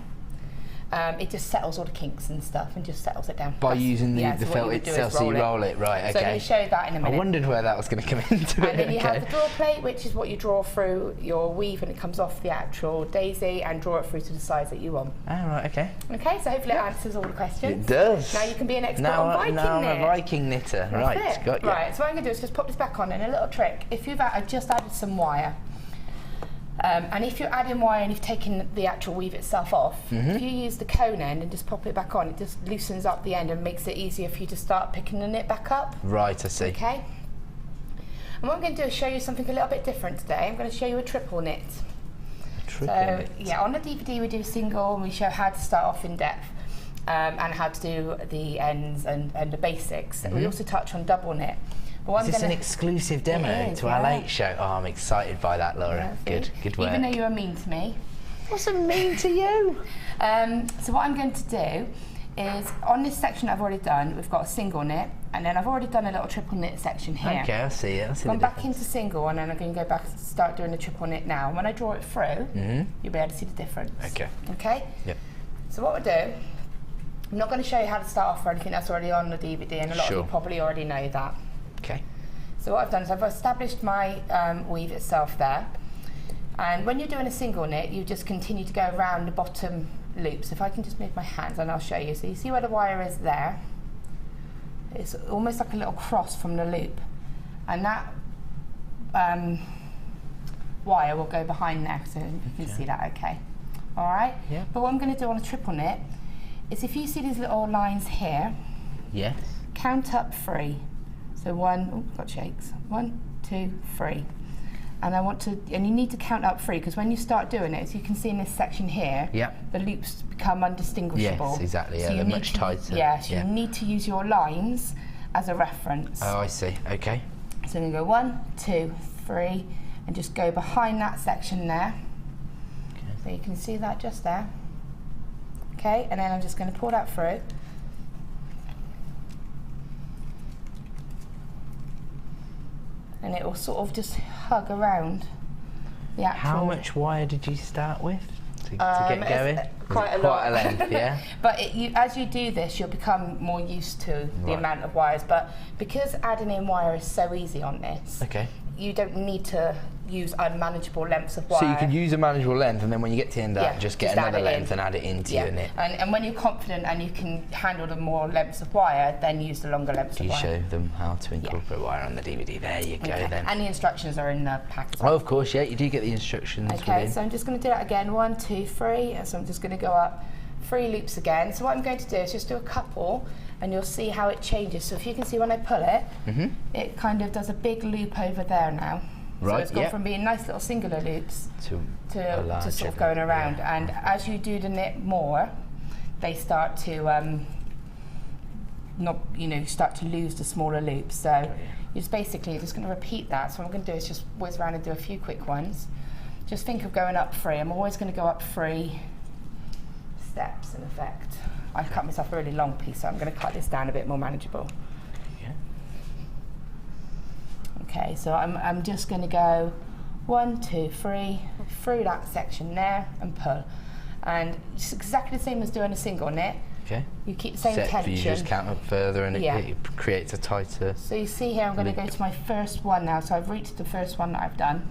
it just settles all the kinks and stuff and just settles it down. By using the felt itself, so you roll it, right, okay. So let me show you that in a minute. I wondered where that was going to come into And then you have the draw plate, which is what you draw through your weave and it comes off the actual daisy, and draw it through to the size that you want. Oh, right, okay. Okay, so hopefully it answers all the questions. It does. Now you can be an expert on Viking knit. Now I'm a Viking knitter. Right, got you. Right, so what I'm going to do is just pop this back on, and a little trick. If you've just added some wire, and if you're adding wire and you've taken the actual weave itself off, if you use the cone end and just pop it back on, it just loosens up the end and makes it easier for you to start picking the knit back up. Right, I see. Okay. And what I'm going to do is show you something a little bit different today. I'm going to show you a triple knit. Yeah, on the DVD we do single, and we show how to start off in depth and how to do the ends and the basics. We also touch on double knit. Is this an exclusive demo to our late show? Oh, I'm excited by that, Laura. Good work. Even though you were mean to me. Wasn't mean to you. So what I'm going to do is, on this section I've already done, we've got a single knit, and then I've already done a little triple knit section here. Okay, I see it. Gone back into single, and then I'm going to go back and start doing the triple knit now. And when I draw it through, you'll be able to see the difference. Okay. Okay? Yep. So what we'll do, I'm not going to show you how to start off or anything that's already on the DVD, and a lot of you probably already know that. Okay. So what I've done is I've established my weave itself there, and when you're doing a single knit, you just continue to go around the bottom loops. If I can just move my hands and I'll show you. So you see where the wire is there? It's almost like a little cross from the loop, and that wire will go behind there, so you can see that okay. All right? Yeah. But what I'm going to do on a triple knit is, if you see these little lines here, yes, count up 3. So 1, got shakes. 1, 2, 3. And and you need to count up 3, because when you start doing it, as you can see in this section here, the loops become undistinguishable. Yes, exactly. Yeah, so they're much tighter. You need to use your lines as a reference. Oh, I see. Okay. So I'm going to go 1, 2, 3, and just go behind that section there. Okay. So you can see that just there. Okay, and then I'm just going to pull that through. and it will sort of just hug around the actual... How much wire did you start with to get going? Quite a lot. Quite a length, yeah? But as you do this, you'll become more used to the amount of wires. But because adding in wire is so easy on this, you don't need to use unmanageable lengths of wire. So you could use a manageable length, and then when you get to the end up, just get another length and add it into your knit. And when you're confident and you can handle the more lengths of wire, then use the longer lengths of wire. You show them how to incorporate wire on the DVD. There you go then. And the instructions are in the pack as well. Oh, of course, yeah, you do get the instructions. Okay, so I'm just going to do that again. 1, 2, 3. And so I'm just going to go up 3 loops again. So what I'm going to do is just do a couple, and you'll see how it changes. So if you can see when I pull it, it kind of does a big loop over there now. So it's gone from being nice little singular loops to sort of going around. And as you do the knit more, they start to start to lose the smaller loops. So you're just basically just going to repeat that. So what I'm going to do is just whiz around and do a few quick ones. Just think of going up 3. I'm always going to go up 3 steps in effect. I've cut myself a really long piece, so I'm going to cut this down a bit more manageable. Okay, so I'm just going to go 1, 2, 3 through that section there and pull, and it's exactly the same as doing a single knit. Okay. You keep the same tension. You just count up further, and it creates a tighter. So you see here, I'm going to go to my first one now. So I've reached the first one that I've done,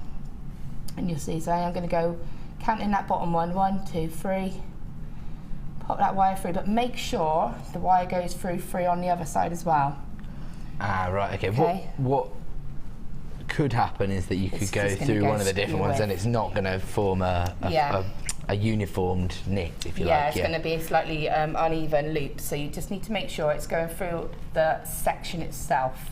and you'll see. So I'm going to go counting that bottom one. 1, 2, 3. Pop that wire through, but make sure the wire goes through 3 on the other side as well. Ah, right. Okay. What could happen is that you could go through one of the different ones, and it's not going to form a uniformed knit, if you like. Yeah, it's going to be a slightly uneven loop, so you just need to make sure it's going through the section itself.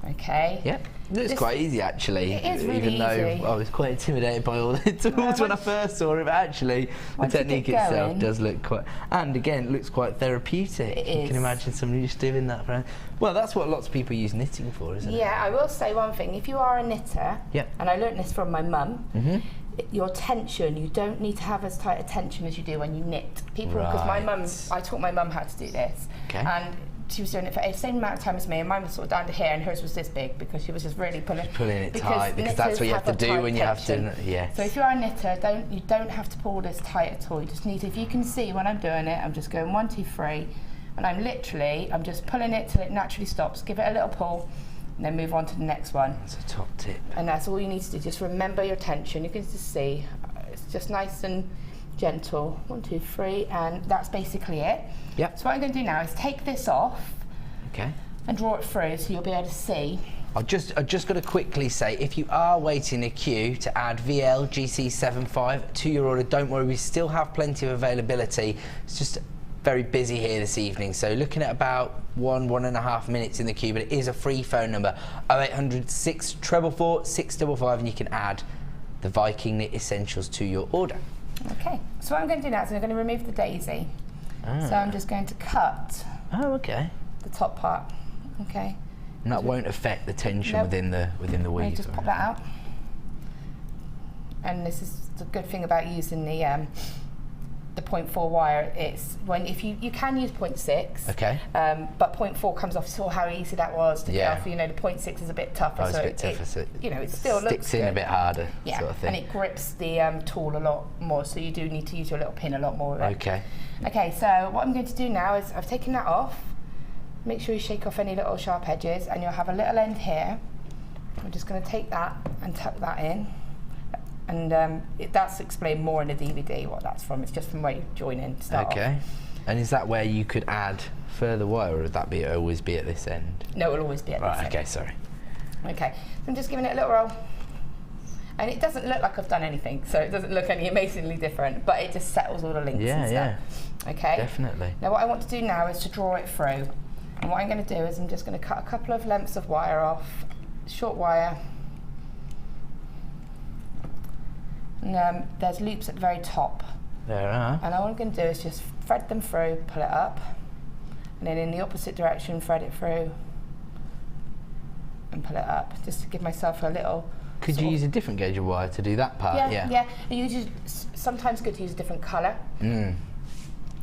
Okay. Yeah, it's quite easy actually. It is really even though easy. I was quite intimidated by all the tools when I first saw it, but actually the technique itself does look quite, and again it looks quite therapeutic. You can imagine somebody just doing that for, well, that's what lots of people use knitting for, isn't it? Yeah, I will say one thing, if you are a knitter, and I learnt this from my mum, your tension, you don't need to have as tight a tension as you do when you knit. Because my mum, I taught my mum how to do this, and she was doing it for the same amount of time as me, and mine was sort of down to here, and hers was this big because she was just really pulling it tight, because that's what you have to do when you have to. So if you are a knitter, you don't have to pull this tight at all. You just need to, if you can see when I'm doing it, I'm just going 1, 2, 3, and I'm just pulling it till it naturally stops. Give it a little pull, and then move on to the next one. That's a top tip. And that's all you need to do. Just remember your tension. You can just see it's just nice and gentle. 1, 2, 3, and that's basically it. Yep. So what I'm going to do now is take this off, and draw it through, so you'll be able to see. I've just got to quickly say, if you are waiting a queue to add VLGC75 to your order, don't worry, we still have plenty of availability. It's just very busy here this evening, so looking at about 1.5 minutes in the queue, but it is a free phone number, 0800 644 655, and you can add the Viking Knit Essentials to your order. Okay, so what I'm going to do now is I'm going to remove the daisy. So I'm just going to cut the top part, And that won't affect the tension within the weave. Just pop that out. And this is the good thing about using the 0.4 wire. It's if you can use 0.6, but 0.4 comes off. So how easy that was to get off. You know, the 0.6 is a bit tougher, it's a bit tougher, so it still sticks in a bit harder. Sort of thing. And it grips the tool a lot more. So you do need to use your little pin a lot more. Okay, so what I'm going to do now is I've taken that off. Make sure you shake off any little sharp edges, and you'll have a little end here. I'm just going to take that and tuck that in. And that's explained more in the DVD what that's from. It's just from where you join in to start off. And is that where you could add further wire, or would that always be at this end? No, it'll always be at this end. Okay, sorry. Okay, so I'm just giving it a little roll. And it doesn't look like I've done anything, so it doesn't look any amazingly different, but it just settles all the links and stuff. Okay? Definitely. Now what I want to do now is to draw it through. And what I'm going to do is I'm just going to cut a couple of lengths of wire off, short wire. And there's loops at the very top. There are. And all I'm going to do is just thread them through, pull it up, and then in the opposite direction thread it through and pull it up, just to give myself a little... Could you use a different gauge of wire to do that part? Yeah. It's sometimes good to use a different colour.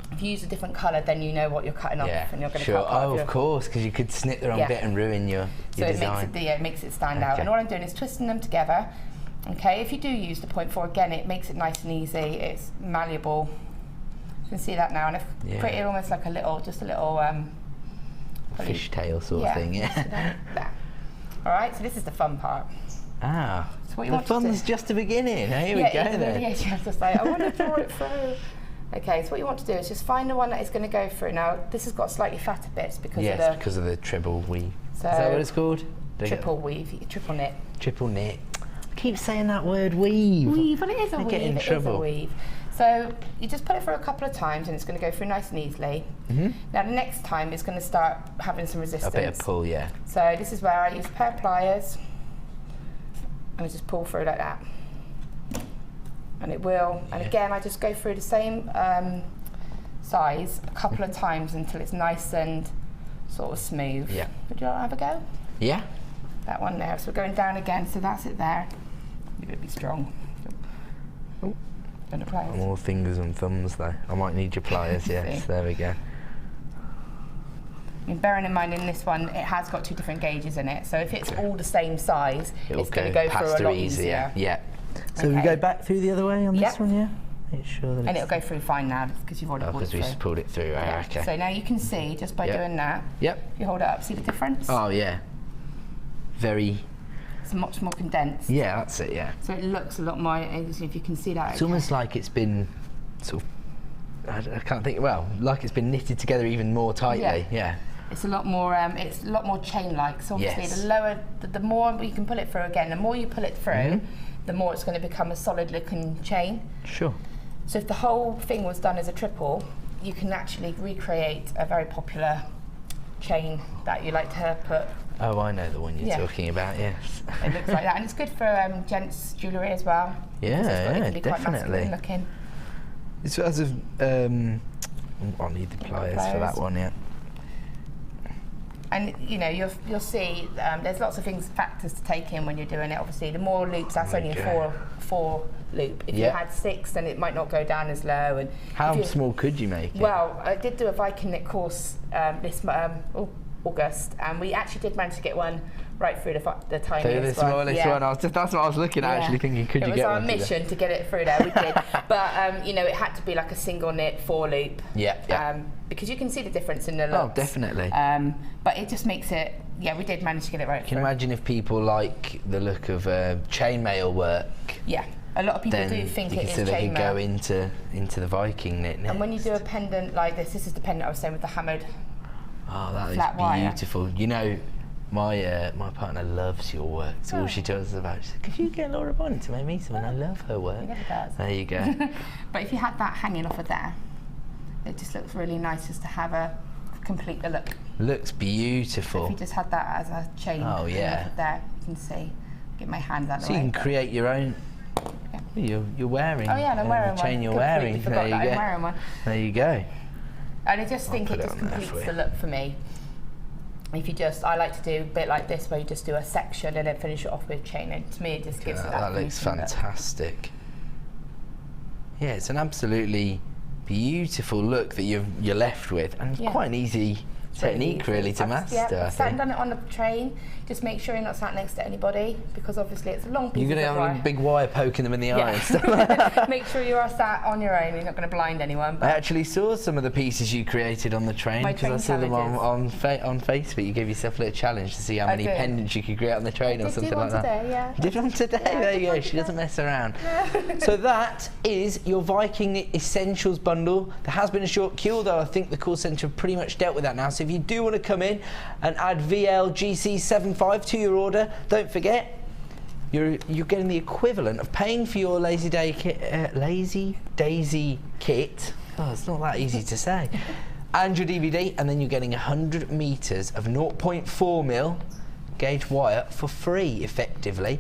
If you use a different colour, then you know what you're cutting off, and you're going to cut Oh, of course, because you could snip the wrong bit and ruin your design. So it makes it stand out. And all I'm doing is twisting them together. Okay, if you do use the 0.4, again, it makes it nice and easy. It's malleable. You can see that now, and it's pretty almost like just a little fishtail sort of thing. There. All right, so this is the fun part. Ah, so what the fun's just the beginning. Here we go then. Really is. You have to say, I want to draw it through. Okay, so what you want to do is just find the one that is going to go through. Now, this has got slightly fatter bits because of the triple weave. So is that what it's called? Triple weave, triple knit. Triple knit. I keep saying that word, weave. Weave, well, it is a weave. Get in trouble. Is a weave. So you just put it through a couple of times, and it's going to go through nice and easily. Now, the next time it's going to start having some resistance. A bit of pull, yeah. So this is where I use a pair of pliers, and I just pull through like that. And it will, and again, I just go through the same size a couple of times until it's nice and sort of smooth. Yeah. Would you like to have a go? Yeah. That one there. So we're going down again, so that's it there. Leave it be strong. Oh, don't apply it. More fingers and thumbs though. I might need your pliers, yes. There we go. I mean, bearing in mind in this one, it has got 2 different gauges in it, so if it's all the same size, it's going to go through a lot easier. Yeah. So we go back through the other way on this one, yeah? Make sure that and it'll go through fine now because you've already pulled it through. Because we pulled it through, right? Okay. So now you can see, just by doing that, if you hold it up, see the difference? Oh, yeah. Very... It's much more condensed. Yeah, that's it, yeah. So it looks a lot more, if you can see that. It's almost like it's been sort of, I can't think, well, like it's been knitted together even more tightly, yeah. It's a lot more chain-like. So obviously, the more you can pull it through again, the more you pull it through, the more it's going to become a solid-looking chain. Sure. So if the whole thing was done as a triple, you can actually recreate a very popular chain that you like to put. Oh, I know the one you're talking about. Yes. It looks like that, and it's good for gents' jewellery as well. Yeah, it can be quite masculine looking. It's as of I'll need the pliers for that one, yeah. And you know, you'll see there's lots of factors to take in when you're doing it. Obviously, the more loops, that's only a four loop. If you had 6, then it might not go down as low. And how small could you make it? Well, I did do a Viking knit course this August, and we actually did manage to get one right through the tiniest one. That's what I was looking at, actually thinking, could you get one? It was our mission to get it through there. We did, but you know, it had to be like a single knit 4 loop. Because you can see the difference in the looks. Oh, definitely. But it just makes it. Yeah, we did manage to get it right. Can you imagine if people like the look of chainmail work? Yeah, a lot of people do think it is chainmail. So they can go into the Viking knit. And when you do a pendant like this is the pendant I was saying with the hammered. Oh, that is beautiful. Wire. You know, my partner loves your work. It's all she tells us about. She said, could you get Laura Bond to make me something? I love her work. It never does. There you go. But if you had that hanging off of there, it just looks really nice just to have complete the look. Looks beautiful. So if you just had that as a chain off of there, you can see. Get my hands out of the way. So you can create your own. Yeah. You're wearing. Oh yeah, and I'm wearing one. Chain you're wearing. There you go. I'm wearing one. There you go. And I just think it just completes the look for me. If you I like to do a bit like this where you just do a section and then finish it off with chain, and to me it just gives it that looks fantastic. Yeah, it's an absolutely beautiful look that you're left with, and quite an easy technique really to master. I've sat and done it on the train. Just make sure you're not sat next to anybody, because obviously it's a long piece of wire. You're going to have a big wire poking them in the eye and stuff. Make sure you are sat on your own. You're not going to blind anyone. I actually saw some of the pieces you created on the train, because I saw them on Facebook. You gave yourself a little challenge to see how many pendants you could create on the train or something like that. You did one today, there you go. She doesn't mess around. So that is your Viking Knit Essentials bundle. There has been a short queue, although I think the call centre have pretty much dealt with that now. So if you do want to come in and add VLGC75 to your order, don't forget you're getting the equivalent of paying for your Lazy Daisy kit. Oh, it's not that easy to say. And your DVD, and then you're getting 100 meters of 0.4mm gauge wire for free, effectively.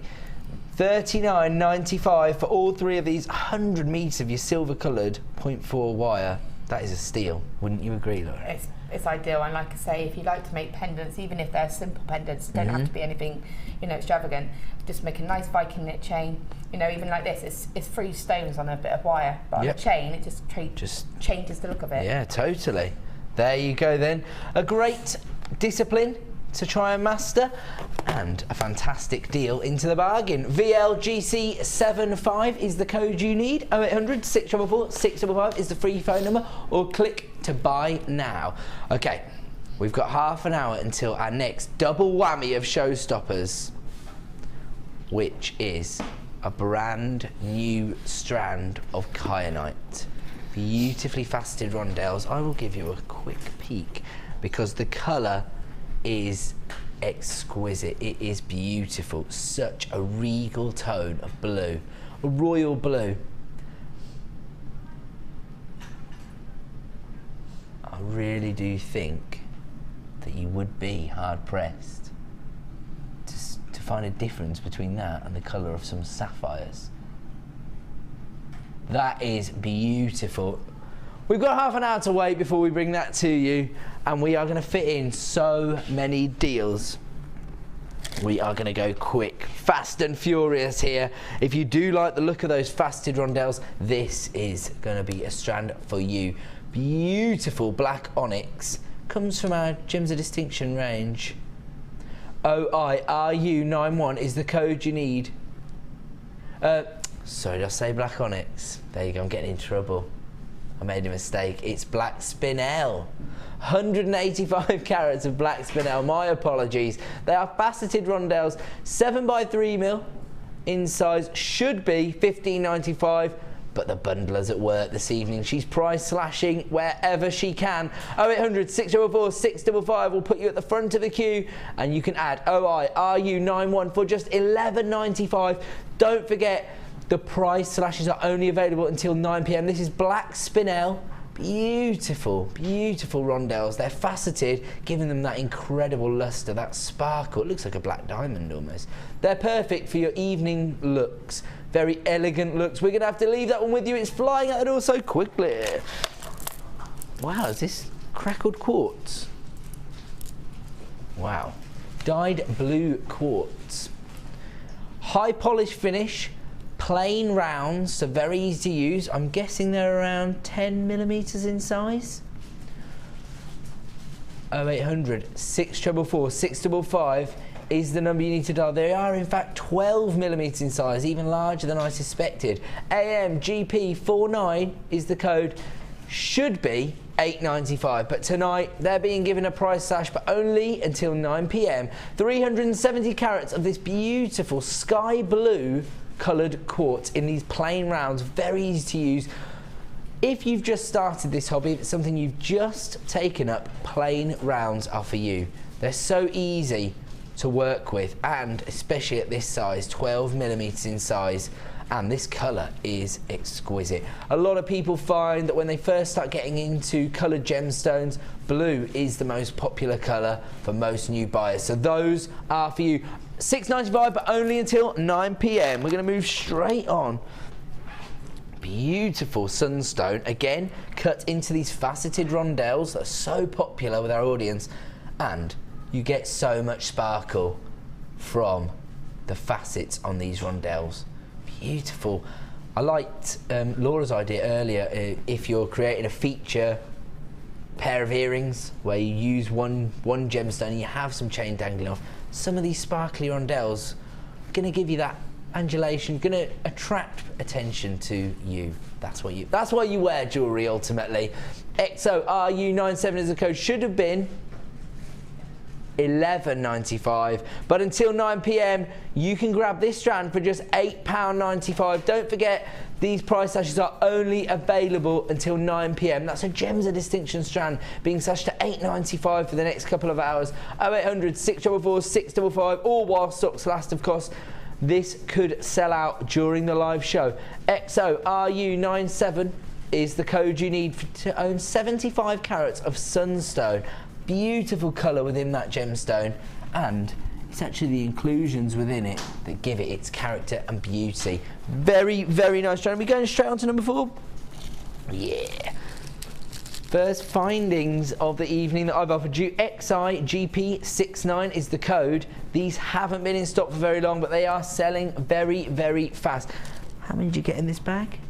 $39.95 for all 3 of these 100 meters of your silver coloured 0.4 wire That is a steal. Wouldn't you agree, Laura? It's ideal, and like I say, if you like to make pendants, even if they're simple pendants, don't have to be anything, you know, extravagant. Just make a nice Viking knit chain. You know, even like this, it's 3 stones on a bit of wire, but on a chain, it just changes the look of it. Yeah, totally. There you go then. A great discipline to try and master, and a fantastic deal into the bargain. VLGC75 is the code you need. 0800 644 655 is the free phone number, or click to buy now. Okay, we've got half an hour until our next double whammy of showstoppers, which is a brand new strand of kyanite. Beautifully faceted rondelles. I will give you a quick peek because the colour is exquisite. It is beautiful. Such a regal tone of blue, a royal blue. I really do think that you would be hard pressed to find a difference between that and the colour of some sapphires. That is beautiful. We've got half an hour to wait before we bring that to you, and we are going to fit in so many deals. We are going to go quick, fast and furious here. If you do like the look of those faceted rondelles, this is going to be a strand for you. Beautiful black onyx. Comes from our Gems of Distinction range. OIRU91 is the code you need. Sorry, did I say black onyx? There you go, I'm getting in trouble. I made a mistake. It's black spinel. 185 carats of black spinel. My apologies. They are faceted rondelles, 7x3mm in size. Should be $15.95, but the bundler's at work this evening. She's price slashing wherever she can. 0800 644 655 will put you at the front of the queue, and you can add OIRU91 for just $11.95. Don't forget, the price slashes are only available until 9 PM. This is black spinel. Beautiful, beautiful rondelles. They're faceted, giving them that incredible luster, that sparkle. It looks like a black diamond almost. They're perfect for your evening looks. Very elegant looks. We're going to have to leave that one with you. It's flying out the door so quickly. Wow, is this crackled quartz? Wow. Dyed blue quartz. High polish finish. Plain rounds, so very easy to use. I'm guessing they're around 10mm in size. 0800 644 655 is the number you need to dial. They are in fact 12mm in size, even larger than I suspected. AMGP49 is the code. Should be $8.95, but tonight they're being given a price slash, but only until 9 PM. 370 carats of this beautiful sky blue coloured quartz in these plain rounds, very easy to use. If you've just started this hobby, if it's something you've just taken up, plain rounds are for you. They're so easy to work with, and especially at this size, 12mm in size, and this colour is exquisite. A lot of people find that when they first start getting into coloured gemstones, blue is the most popular colour for most new buyers. So those are for you. $6.95, but only until 9 PM. We're going to move straight on. Beautiful sunstone, again cut into these faceted rondelles that are so popular with our audience, and you get so much sparkle from the facets on these rondelles. Beautiful. I liked Laura's idea earlier. If you're creating a feature pair of earrings where you use one gemstone and you have some chain dangling off, some of these sparkly rondelles are going to give you that undulation, going to attract attention to you. That's why you wear jewellery ultimately. XORU97 is the code. Should have been $11.95, but until 9 PM you can grab this strand for just £8.95. Don't forget, these price slashes are only available until 9 PM. That's a Gems of Distinction strand being slashed to $8.95 for the next couple of hours. 0800 644 655, all while stocks last, of course. This could sell out during the live show. XORU97 is the code you need to own 75 carats of sunstone. Beautiful colour within that gemstone, and it's actually the inclusions within it that give it its character and beauty. Very, very nice strand. Are we going straight on to number 4? Yeah. First findings of the evening that I've offered you. XIGP69 is the code. These haven't been in stock for very long, but they are selling very, very fast. How many did you get in this bag?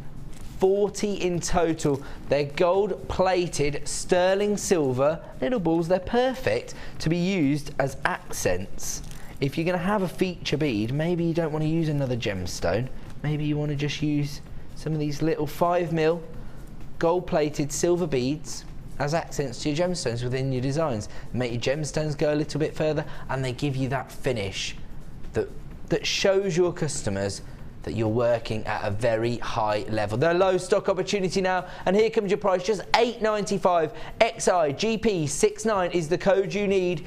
40 in total. They're gold plated, sterling silver, little balls. They're perfect to be used as accents. If you're going to have a feature bead, maybe you don't want to use another gemstone. Maybe you want to just use some of these little 5mm gold-plated silver beads as accents to your gemstones within your designs. Make your gemstones go a little bit further, and they give you that finish that shows your customers that you're working at a very high level. They're low stock opportunity now, and here comes your price, just $8.95. XIGP69 is the code you need.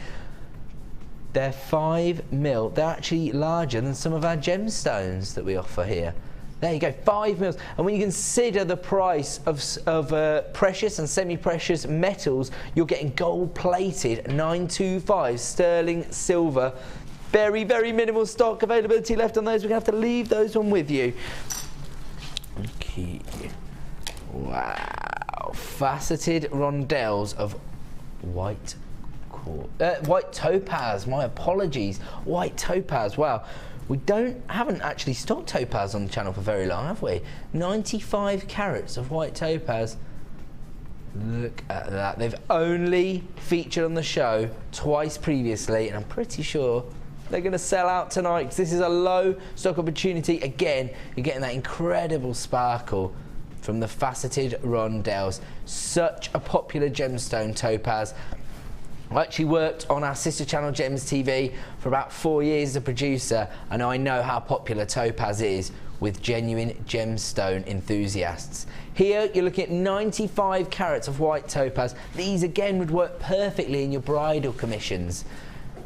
They're 5mm. They're actually larger than some of our gemstones that we offer here. There you go, 5mm. And when you consider the price of precious and semi-precious metals, you're getting gold-plated 925 sterling silver. Very, very minimal stock availability left on those. We're going to have to leave those one with you. Okay. Wow. Faceted rondelles of white topaz. My apologies. White topaz. Wow. We haven't actually stocked topaz on the channel for very long, have we? 95 carats of white topaz. Look at that. They've only featured on the show twice previously, and I'm pretty sure they're going to sell out tonight because this is a low stock opportunity. Again, you're getting that incredible sparkle from the faceted rondelles. Such a popular gemstone, topaz. I actually worked on our sister channel Gems TV for about 4 years as a producer, and I know how popular topaz is with genuine gemstone enthusiasts. Here you're looking at 95 carats of white topaz. These again would work perfectly in your bridal commissions.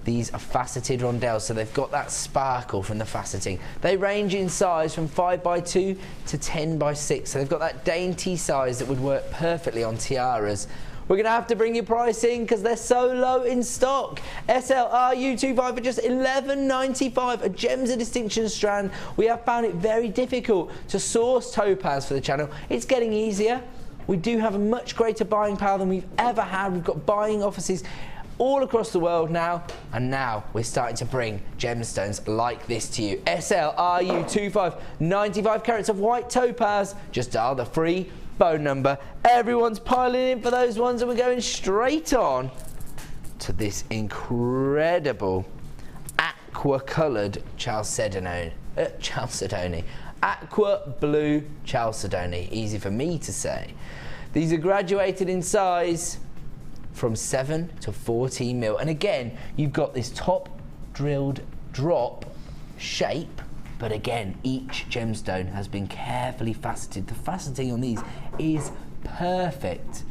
These are faceted rondelles, so they've got that sparkle from the faceting. They range in size from 5x2 to 10x6, so they've got that dainty size that would work perfectly on tiaras. We're going to have to bring your price in because they're so low in stock. SLRU25 for just $11.95, a Gems of Distinction strand. We have found it very difficult to source topaz for the channel. It's getting easier. We do have a much greater buying power than we've ever had. We've got buying offices all across the world now, and now we're starting to bring gemstones like this to you. SLRU25, 95 carats of white topaz. Just dial the free phone number. Everyone's piling in for those ones, and we're going straight on to this incredible aqua-coloured chalcedony. Aqua blue chalcedony. Easy for me to say. These are graduated in size from 7 to 14mm, and again you've got this top drilled drop shape, but again each gemstone has been carefully faceted. The faceting on these is perfect.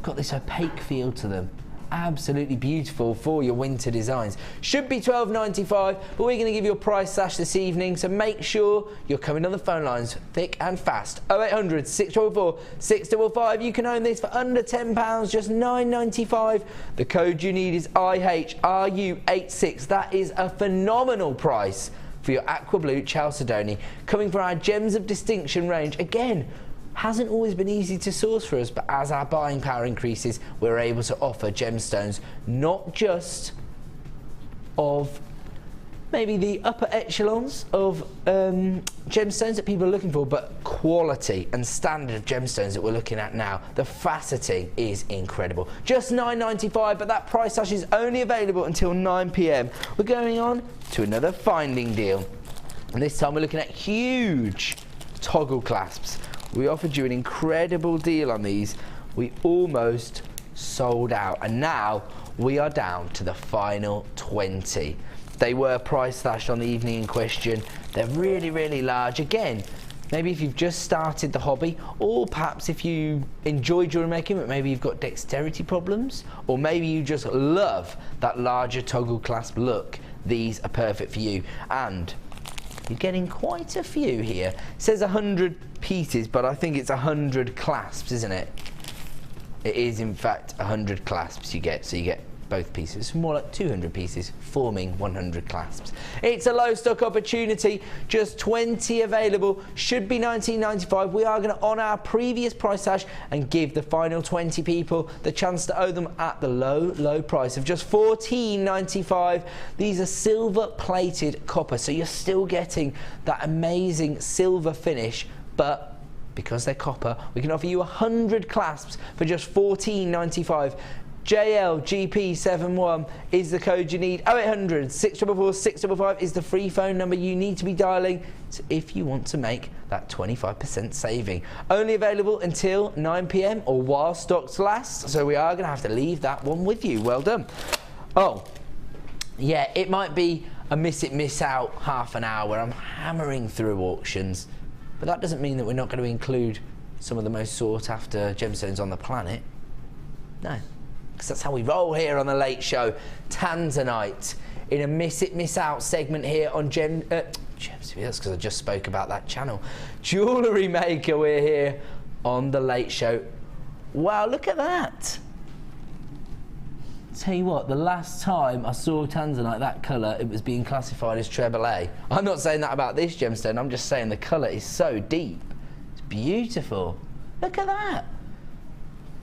Got this opaque feel to them. Absolutely beautiful for your winter designs. Should be $12.95, but we're going to give you a price slash this evening, so make sure you're coming on the phone lines thick and fast. 0800 644 655. You can own this for under £10, just $9.95. The code you need is IHRU86. That is a phenomenal price for your aqua blue chalcedony, coming from our Gems of Distinction range. Again, hasn't always been easy to source for us, but as our buying power increases, we're able to offer gemstones not just of maybe the upper echelons of gemstones that people are looking for, but quality and standard of gemstones that we're looking at now. The faceting is incredible. Just $9.95, but that price slash is only available until 9 PM. We're going on to another finding deal, and this time we're looking at huge toggle clasps. We offered you an incredible deal on these. We almost sold out, and now we are down to the final 20. They were price slashed on the evening in question. They're really, really large. Again, maybe if you've just started the hobby, or perhaps if you enjoy jewellery making, but maybe you've got dexterity problems, or maybe you just love that larger toggle clasp look, these are perfect for you. And you're getting quite a few here. It says 100 pieces, but I think it's 100 clasps, isn't it? It is in fact 100 clasps you get, so you get both pieces, more like 200 pieces, forming 100 clasps. It's a low stock opportunity, just 20 available, should be $19.95. We are going to honour our previous price hash and give the final 20 people the chance to owe them at the low price of just $14.95. These are silver plated copper, so you're still getting that amazing silver finish, but because they're copper, we can offer you 100 clasps for just $14.95. JLGP71 is the code you need. 0800 644 655 is the free phone number you need to be dialing if you want to make that 25% saving. Only available until 9 p.m. or while stocks last, so we are going to have to leave that one with you. Well done. Oh, yeah, it might be a miss out half an hour where I'm hammering through auctions. But that doesn't mean that we're not going to include some of the most sought after gemstones on the planet. No, because that's how we roll here on the Late Show. Tanzanite in a miss out segment here on Gems. That's because I just spoke about that channel. Jewellery Maker, we're here on the Late Show. Wow, look at that. Tell you what, the last time I saw tanzanite that colour, it was being classified as treble A. I'm not saying that about this gemstone, I'm just saying the colour is so deep. It's beautiful. Look at that.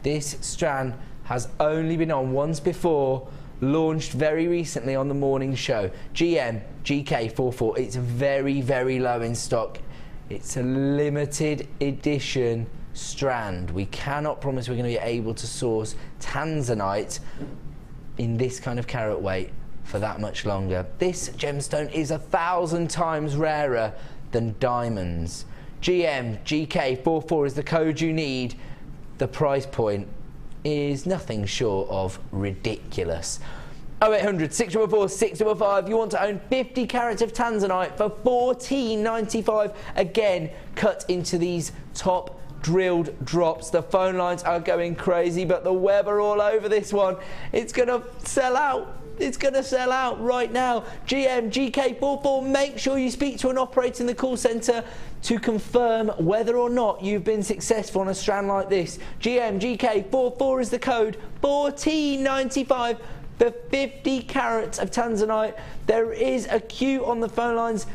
This strand has only been on once before, launched very recently on the morning show. GM GK44. It's very, very low in stock. It's a limited edition strand. We cannot promise we're going to be able to source tanzanite in this kind of carat weight for that much longer. This gemstone is 1,000 times rarer than diamonds. GM GK44 is the code you need. The price point is nothing short of ridiculous. 0800 644 655. You want to own 50 carats of tanzanite for $14.95. Again, cut into these top drilled drops. The phone lines are going crazy, but the web are all over this one. It's gonna sell out. It's gonna sell out right now. GM GK44, make sure you speak to an operator in the call centre to confirm whether or not you've been successful on a strand like this. GM GK44 is the code. $14.95 for 50 carats of tanzanite. There is a queue on the phone lines,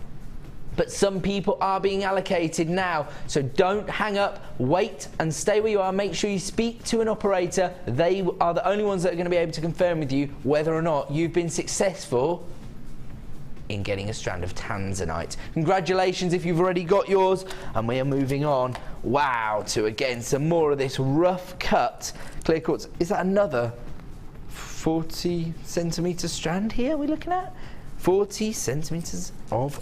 but some people are being allocated now, so don't hang up, wait and stay where you are. Make sure you speak to an operator. They are the only ones that are going to be able to confirm with you whether or not you've been successful in getting a strand of tanzanite. Congratulations if you've already got yours, and we are moving on, wow, to again some more of this rough cut clear quartz. Is that another 40 centimetre strand here we're looking at? 40 centimetres of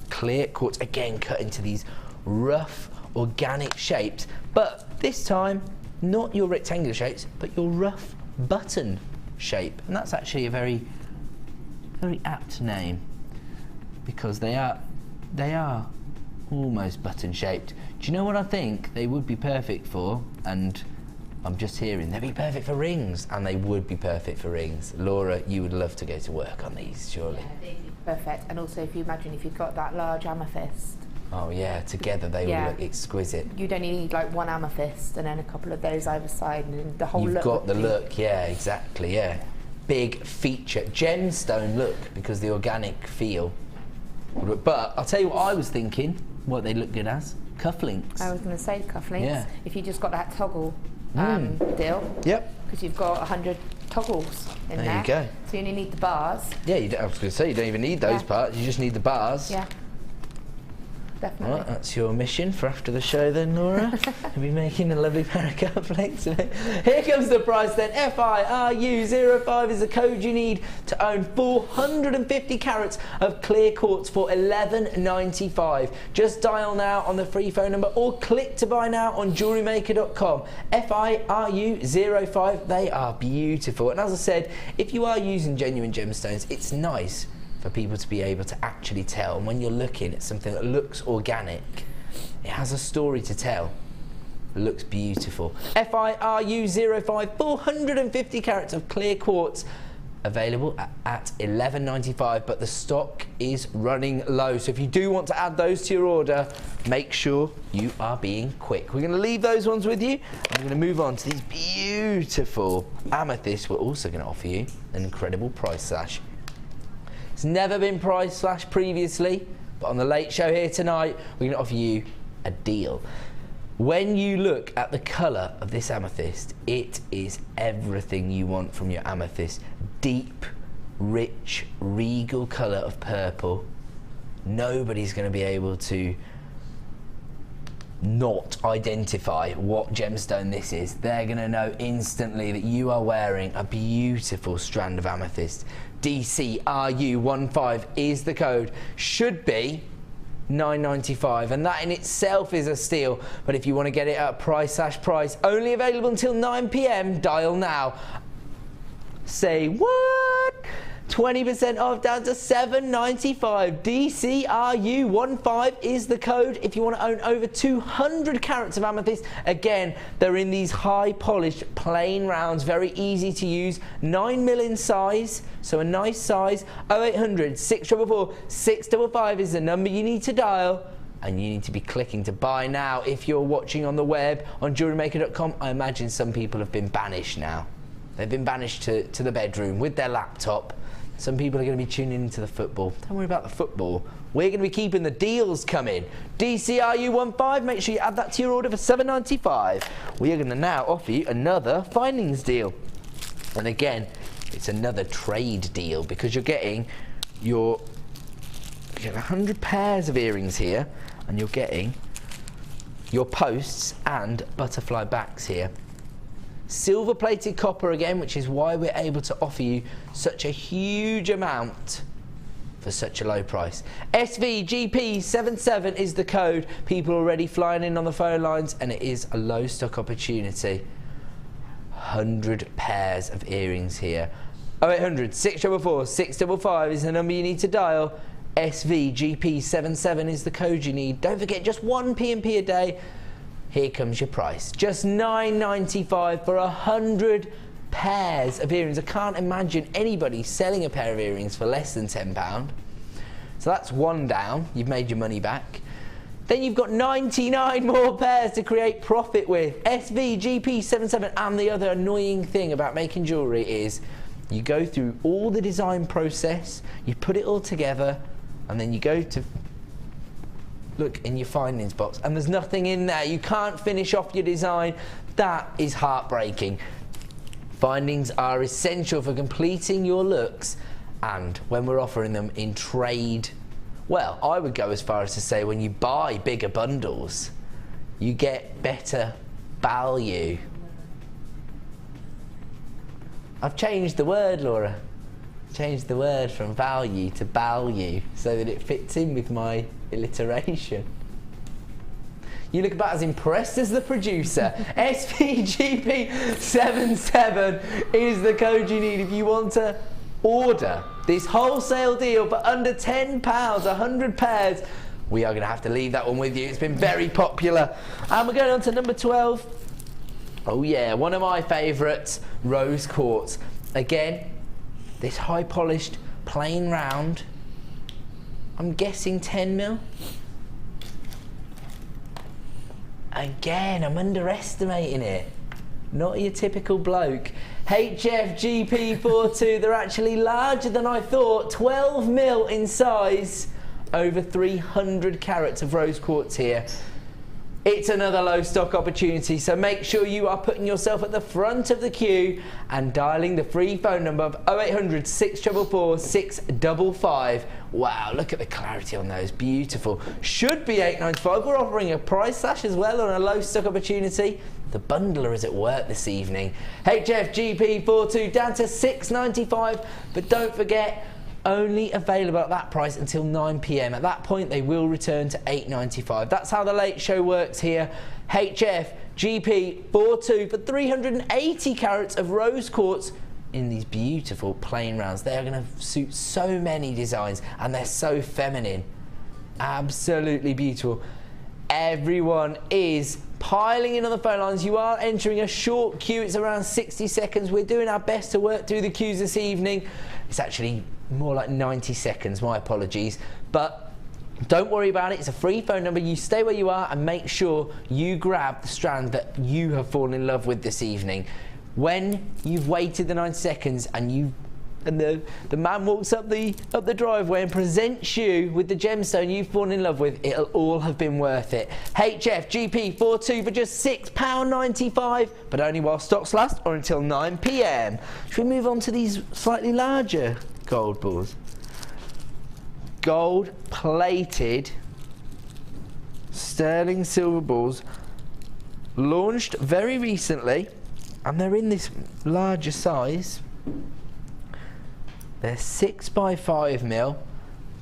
clear quartz, again cut into these rough organic shapes, but this time not your rectangular shapes but your rough button shape, and that's actually a very apt name because they are almost button shaped. Do you know what I think they would be perfect for? And I'm just hearing they'd be perfect for rings, and they would be perfect for rings. Laura, you would love to go to work on these, surely. Yeah, they'd be perfect. And also, if you imagine if you've got that large amethyst. Oh yeah, together they would look exquisite. You'd only need like one amethyst and then a couple of those either side, and the whole look. You've got the look, yeah, exactly, yeah. Big feature, gemstone look, because the organic feel. But I'll tell you what I was thinking, what they look good as, cufflinks. I was going to say cufflinks. Yeah. If you just got that toggle deal. Yep. Because you've got 100 toggles in there. There you go. So you only need the bars. Yeah, I was going to say you don't even need those parts. You just need the bars. Yeah. Definitely. Right, that's your mission for after the show then, Laura. You'll be making a lovely pair of cufflinks. Here comes the price then. FIRU05 is the code you need to own 450 carats of clear quartz for $11.95. Just dial now on the free phone number or click to buy now on JewelleryMaker.com. FIRU05, they are beautiful. And as I said, if you are using genuine gemstones, it's nice for people to be able to actually tell. And when you're looking at something that looks organic, it has a story to tell. It looks beautiful. FIRU05, 450 carats of clear quartz available at $11.95, but the stock is running low. So if you do want to add those to your order, make sure you are being quick. We're going to leave those ones with you, and we're going to move on to these beautiful amethysts. We're also going to offer you an incredible price slash. It's never been price slash previously, but on the late show here tonight, we're going to offer you a deal. When you look at the colour of this amethyst, it is everything you want from your amethyst. Deep, rich, regal colour of purple. Nobody's going to be able to not identify what gemstone this is. They're going to know instantly that you are wearing a beautiful strand of amethyst. DCRU15 is the code. Should be $9.95, and that in itself is a steal. But if you want to get it at price slash price, only available until 9 p.m, dial now. Say what? 20% off down to $7.95. DCRU15 is the code if you want to own over 200 carats of amethyst. Again, they're in these high polished plain rounds, very easy to use, 9mm in size, so a nice size. 0800 644 655 is the number you need to dial, and you need to be clicking to buy now. If you're watching on the web on JewelleryMaker.com, I imagine some people have been banished now. They've been banished to the bedroom with their laptop. Some people are going to be tuning into the football. Don't worry about the football. We're going to be keeping the deals coming. DCRU15, make sure you add that to your order for $7.95. We are going to now offer you another findings deal. And again, it's another trade deal because you're getting 100 pairs of earrings here, and you're getting your posts and butterfly backs here. Silver plated copper again, which is why we're able to offer you such a huge amount for such a low price. SVGP77 is the code. People are already flying in on the phone lines, and it is a low stock opportunity. 100 pairs of earrings here. 0800 644 655 is the number you need to dial. SVGP77 is the code you need. Don't forget, just one P&P a day. Here comes your price. Just $9.95 for 100 pairs of earrings. I can't imagine anybody selling a pair of earrings for less than £10. So that's one down. You've made your money back. Then you've got 99 more pairs to create profit with. SVGP77. And the other annoying thing about making jewellery is you go through all the design process, you put it all together, and then you go to look in your findings box and there's nothing in there. You can't finish off your design. That is heartbreaking. Findings are essential for completing your looks, and when we're offering them in trade, well, I would go as far as to say when you buy bigger bundles, you get better value. I've changed the word, Laura. Changed the word from value to value so that it fits in with my alliteration. You look about as impressed as the producer. SVGP77 is the code you need if you want to order this wholesale deal for under £10, 100 pairs. We are going to have to leave that one with you. It's been very popular. And we're going on to number 12. Oh yeah, one of my favourites, rose quartz. Again, this high polished plain round, I'm guessing 10mm. Again, I'm underestimating it. Not your typical bloke. HFGP42, they're actually larger than I thought. 12mm in size. Over 300 carats of rose quartz here. It's another low stock opportunity, so make sure you are putting yourself at the front of the queue and dialing the free phone number of 0800 644 655. Wow, look at the clarity on those. Beautiful. Should be $8.95. We're offering a price slash as well on a low stock opportunity. The bundler is at work this evening. HFGP42 down to $6.95, but don't forget, only available at that price until 9 p.m. At that point, they will return to $8.95. That's how the late show works here. HFGP42 for 380 carats of rose quartz in these beautiful plain rounds. They are going to suit so many designs, and they're so feminine. Absolutely beautiful. Everyone is piling in on the phone lines. You are entering a short queue. It's around 60 seconds. We're doing our best to work through the queues this evening. It's actually more like 90 seconds, my apologies. But don't worry about it. It's a free phone number. You stay where you are and make sure you grab the strand that you have fallen in love with this evening. When you've waited the 90 seconds and the man walks up the driveway and presents you with the gemstone you've fallen in love with, it'll all have been worth it. HF GP42 for just £6.95, but only while stocks last or until 9 PM. Should we move on to these slightly larger gold balls? Gold plated sterling silver balls, launched very recently, and they're in this larger size. They're 6x5mm.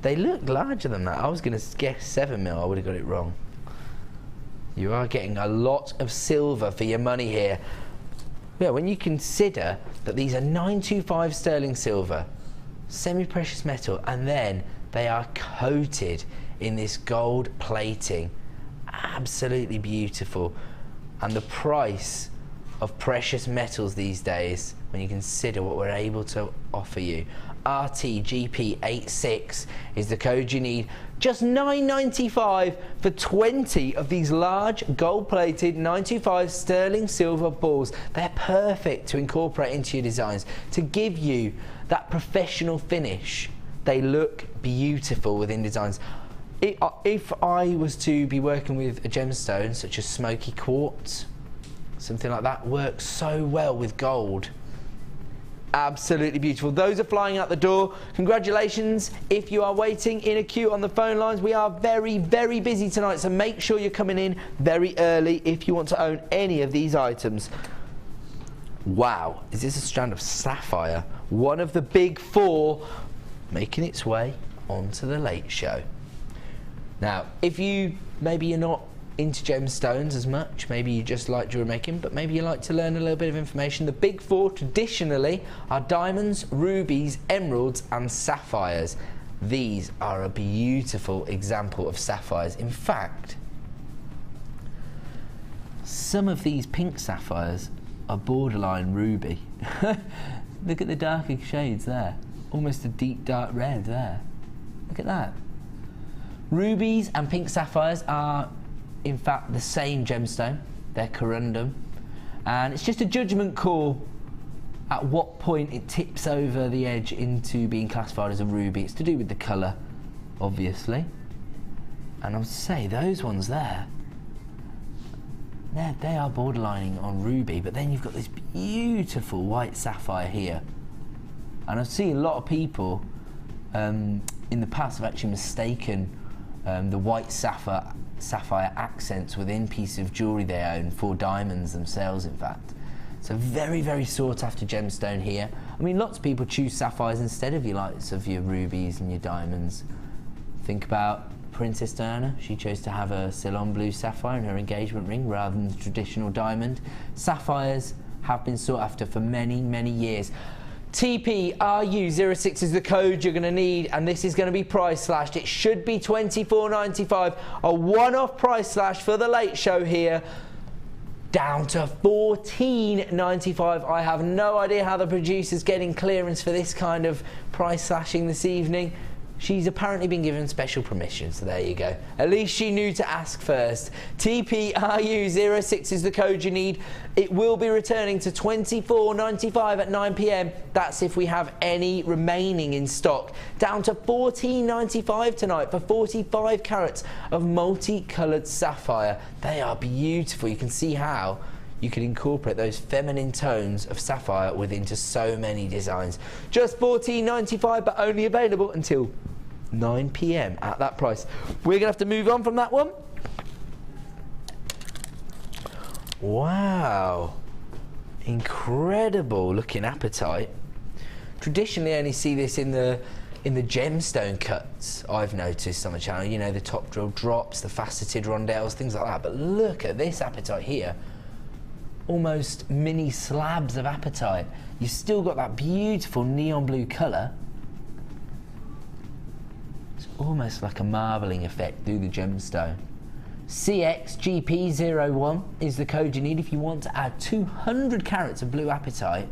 They look larger than that. I was going to guess 7mm. I would have got it wrong. You are getting a lot of silver for your money here. Yeah, when you consider that these are 925 sterling silver, semi-precious metal, and then they are coated in this gold plating. Absolutely beautiful. And the price of precious metals these days, when you consider what we're able to offer you. RTGP86 is the code you need. Just £9.95 for 20 of these large gold-plated 925 sterling silver balls. They're perfect to incorporate into your designs, to give you that professional finish. They look beautiful within designs. If I was to be working with a gemstone such as smoky quartz, something like that works so well with gold. Absolutely beautiful. Those are flying out the door. Congratulations if you are waiting in a queue on the phone lines. We are very, very busy tonight, so make sure you're coming in very early if you want to own any of these items. Wow, is this a strand of sapphire? One of the big four making its way onto the late show. Now, if maybe you're not into gemstones as much, maybe you just like jewelry making, but maybe you like to learn a little bit of information. The big four traditionally are diamonds, rubies, emeralds and sapphires. These are a beautiful example of sapphires. In fact, some of these pink sapphires are borderline ruby. Look at the darker shades there, almost a deep dark red there. Look at that. Rubies and pink sapphires are in fact the same gemstone. They're corundum, and it's just a judgment call at what point it tips over the edge into being classified as a ruby. It's to do with the colour, obviously, and I would say those ones there, they are borderlining on ruby, but then you've got this beautiful white sapphire here, and I've seen a lot of people in the past have actually mistaken the white sapphire accents within pieces of jewellery they own for diamonds themselves, in fact. It's a very, very sought after gemstone here. I mean, lots of people choose sapphires instead of your likes of your rubies and your diamonds. Think about Princess Diana. She chose to have a Ceylon blue sapphire in her engagement ring rather than the traditional diamond. Sapphires have been sought after for many, many years. TPRU06 is the code you're going to need, and this is going to be price slashed. It should be £24.95, a one-off price slash for the late show here, down to £14.95. I have no idea how the producer's getting clearance for this kind of price slashing this evening. She's apparently been given special permission, so there you go. At least she knew to ask first. TPRU06 is the code you need. It will be returning to £24.95 at 9 PM. That's if we have any remaining in stock. Down to £14.95 tonight for 45 carats of multicoloured sapphire. They are beautiful. You can see how you can incorporate those feminine tones of sapphire within so many designs. Just £14.95, but only available until 9 PM at that price. We're going to have to move on from that one. Wow. Incredible looking apatite. Traditionally, I only see this in the gemstone cuts, I've noticed on the channel. You know, the top drill drops, the faceted rondelles, things like that. But look at this apatite here. Almost mini slabs of apatite. You've still got that beautiful neon blue colour. It's almost like a marbling effect through the gemstone. CXGP01 is the code you need if you want to add 200 carats of blue apatite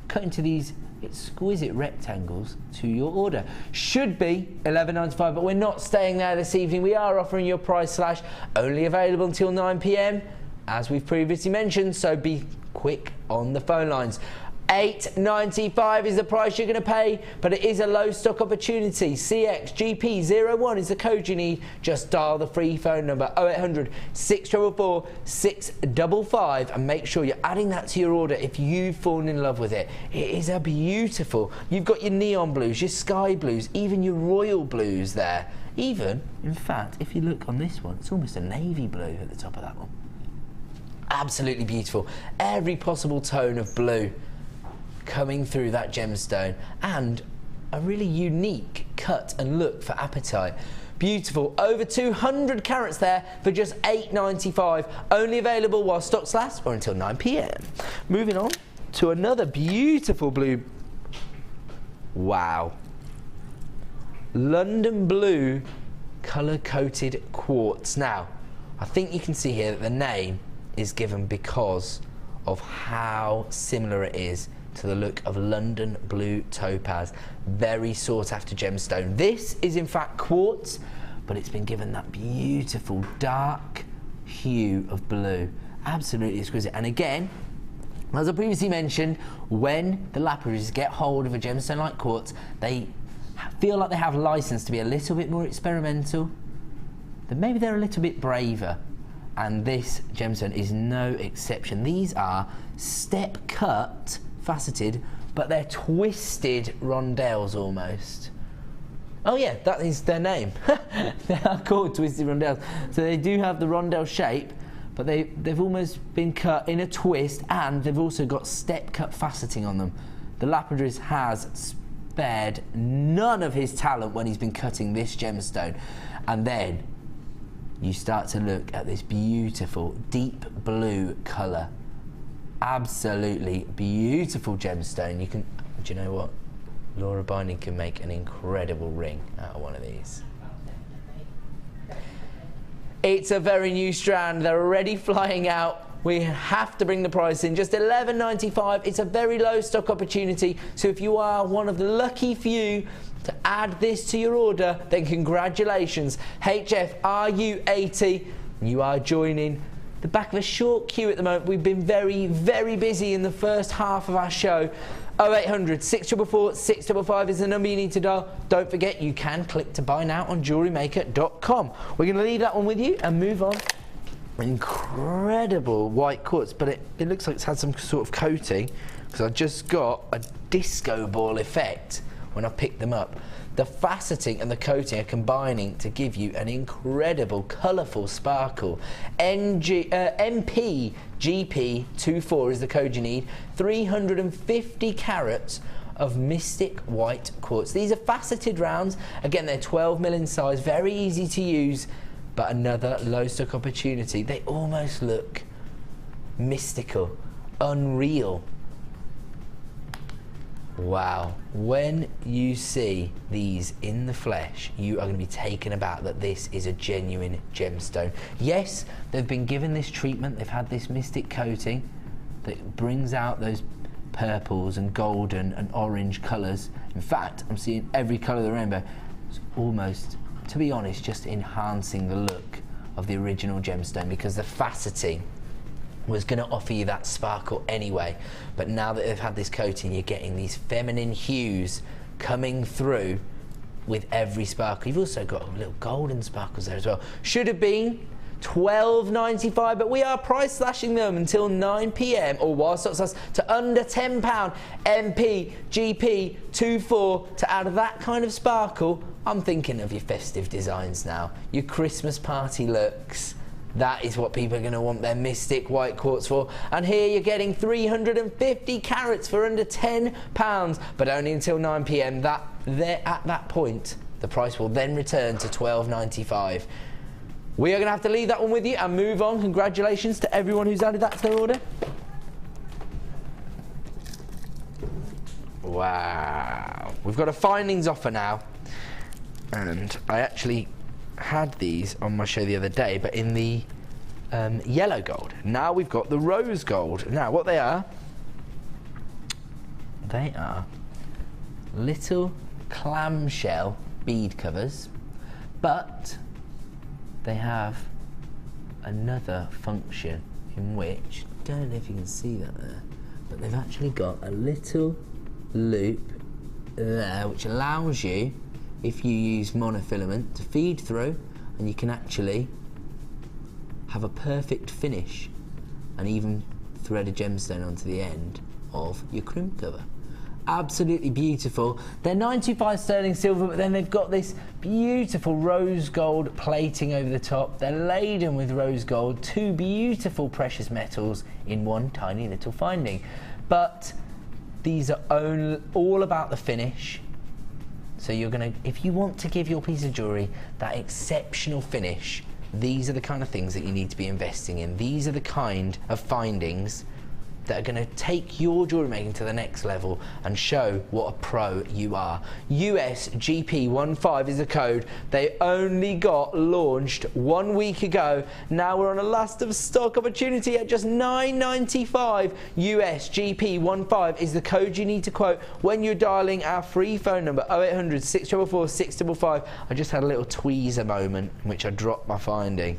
cut into these exquisite rectangles to your order. Should be $11.95, but we're not staying there this evening. We are offering your price slash, only available until 9 p.m. as we've previously mentioned, so be quick on the phone lines. $8.95 is the price you're going to pay, but it is a low stock opportunity. CXGP01 is the code you need. Just dial the free phone number 0800 644 655 and make sure you're adding that to your order if you've fallen in love with it. It is a beautiful. You've got your neon blues, your sky blues, even your royal blues there. Even, in fact, if you look on this one, it's almost a navy blue at the top of that one. Absolutely beautiful. Every possible tone of blue coming through that gemstone, and a really unique cut and look for apatite. Beautiful. Over 200 carats there for just $8.95. Only available while stocks last or until 9 p.m. Moving on to another beautiful blue. Wow. London blue colour-coated quartz. Now, I think you can see here that the name is given because of how similar it is to the look of London blue topaz. Very sought after gemstone. This is in fact quartz, but it's been given that beautiful dark hue of blue. Absolutely exquisite. And again, as I previously mentioned, when the lapidaries get hold of a gemstone like quartz, they feel like they have license to be a little bit more experimental, then maybe they're a little bit braver. And this gemstone is no exception. These are step cut, faceted, but they're twisted rondelles almost. Oh yeah, that is their name. They are called twisted rondelles. So they do have the rondelle shape, but they've almost been cut in a twist, and they've also got step cut faceting on them. The lapidarist has spared none of his talent when he's been cutting this gemstone. And then you start to look at this beautiful deep blue colour. Absolutely beautiful gemstone. You can, do you know what? Laura Binding can make an incredible ring out of one of these. It's a very new strand. They're already flying out. We have to bring the price in. Just $11.95. It's a very low stock opportunity. So if you are one of the lucky few to add this to your order, then congratulations. HFRU80. You are joining the back of a short queue at the moment. We've been very, very busy in the first half of our show. 0800 644 655 is the number you need to dial. Don't forget, you can click to buy now on JewelleryMaker.com. We're going to leave that one with you and move on. Incredible white quartz, but it looks like it's had some sort of coating, because I just got a disco ball effect when I picked them up. The faceting and the coating are combining to give you an incredible, colourful sparkle. MPGP24 is the code you need. 350 carats of mystic white quartz. These are faceted rounds. Again, they're 12mm in size, very easy to use, but another low stock opportunity. They almost look mystical, unreal. Wow, when you see these in the flesh, you are going to be taken aback that this is a genuine gemstone. Yes, they've been given this treatment, they've had this mystic coating that brings out those purples and golden and orange colours. In fact, I'm seeing every colour of the rainbow. It's almost, to be honest, just enhancing the look of the original gemstone, because the faceting was going to offer you that sparkle anyway, but now that they've had this coating, you're getting these feminine hues coming through with every sparkle. You've also got little golden sparkles there as well. Should have been $12.95, but we are price slashing them until 9 p.m. or while stocks last to under £10. MPGP24 to add that kind of sparkle. I'm thinking of your festive designs now, your Christmas party looks. That is what people are going to want their mystic white quartz for. And here you're getting 350 carats for under £10, but only until 9 p.m. At that point, the price will then return to $12.95. We are going to have to leave that one with you and move on. Congratulations to everyone who's added that to their order. Wow. We've got a findings offer now. And I actually had these on my show the other day, but in the yellow gold. Now we've got the rose gold. Now what they are little clamshell bead covers, but they have another function in which, don't know if you can see that there, but they've actually got a little loop there which allows you, if you use monofilament, to feed through, and you can actually have a perfect finish and even thread a gemstone onto the end of your crimp cover. Absolutely beautiful. They're 925 sterling silver, but then they've got this beautiful rose gold plating over the top. They're laden with rose gold, 2 beautiful precious metals in one tiny little finding. But these are all about the finish. So you're gonna, if you want to give your piece of jewellery that exceptional finish, these are the kind of things that you need to be investing in. These are the kind of findings that are going to take your jewellery making to the next level and show what a pro you are. USGP15 is the code. They only got launched 1 week ago. Now we're on a last of stock opportunity at just $9.95. USGP15 is the code you need to quote when you're dialing our free phone number 0800 644 655. I just had a little tweezer moment in which I dropped my finding.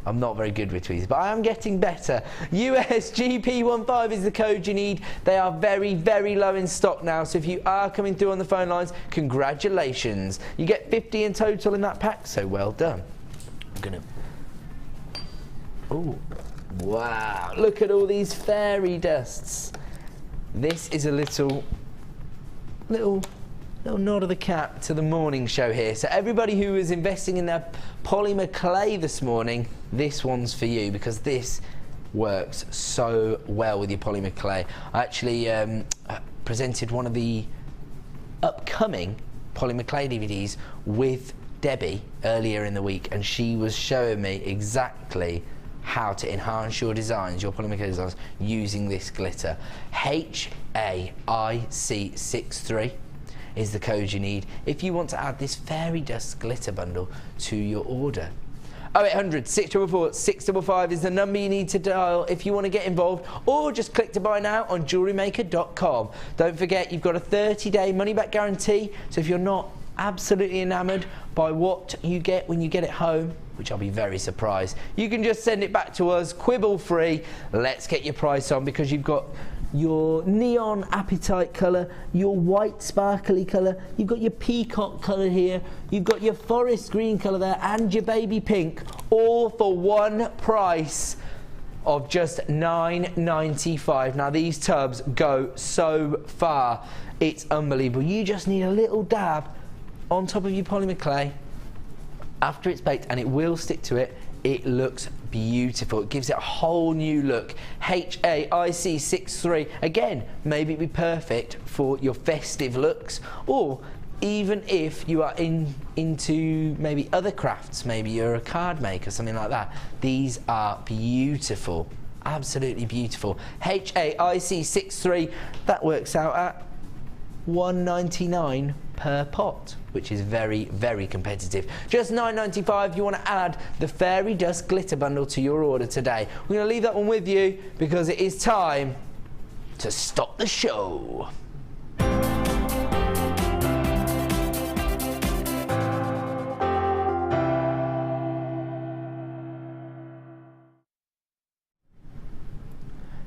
I'm not very good with tweezers, but I am getting better. USGP15 is the code you need. They are very, very low in stock now, so if you are coming through on the phone lines, congratulations. You get 50 in total in that pack, so well done. I'm gonna... Oh, wow. Look at all these fairy dusts. This is a little nod of the cap to the morning show here. So everybody who is investing in their polymer clay this morning, this one's for you, because this works so well with your polymer clay. I actually presented one of the upcoming polymer clay DVDs with Debbie earlier in the week, and she was showing me exactly how to enhance your designs, your polymer clay designs, using this glitter. HAIC63 is the code you need if you want to add this fairy dust glitter bundle to your order. 0800 644 655 is the number you need to dial if you want to get involved, or just click to buy now on JewelleryMaker.com. Don't forget, you've got a 30-day money-back guarantee, so if you're not absolutely enamoured by what you get when you get it home, which I'll be very surprised, you can just send it back to us, quibble free. Let's get your price on, because you've got your neon apatite colour, your white sparkly colour, you've got your peacock colour here, you've got your forest green colour there, and your baby pink, all for one price of just $9.95. Now these tubs go so far, it's unbelievable. You just need a little dab on top of your polymer clay after it's baked, and it will stick to it. It looks beautiful. It gives it a whole new look. HAIC63. Again, maybe it'd be perfect for your festive looks, or even if you are into maybe other crafts, maybe you're a card maker, something like that. These are beautiful, absolutely beautiful. HAIC63, that works out at $1.99 per pot, which is very, very competitive. Just $9.95. You want to add the fairy dust glitter bundle to your order today. We're going to leave that one with you because it is time to stop the show.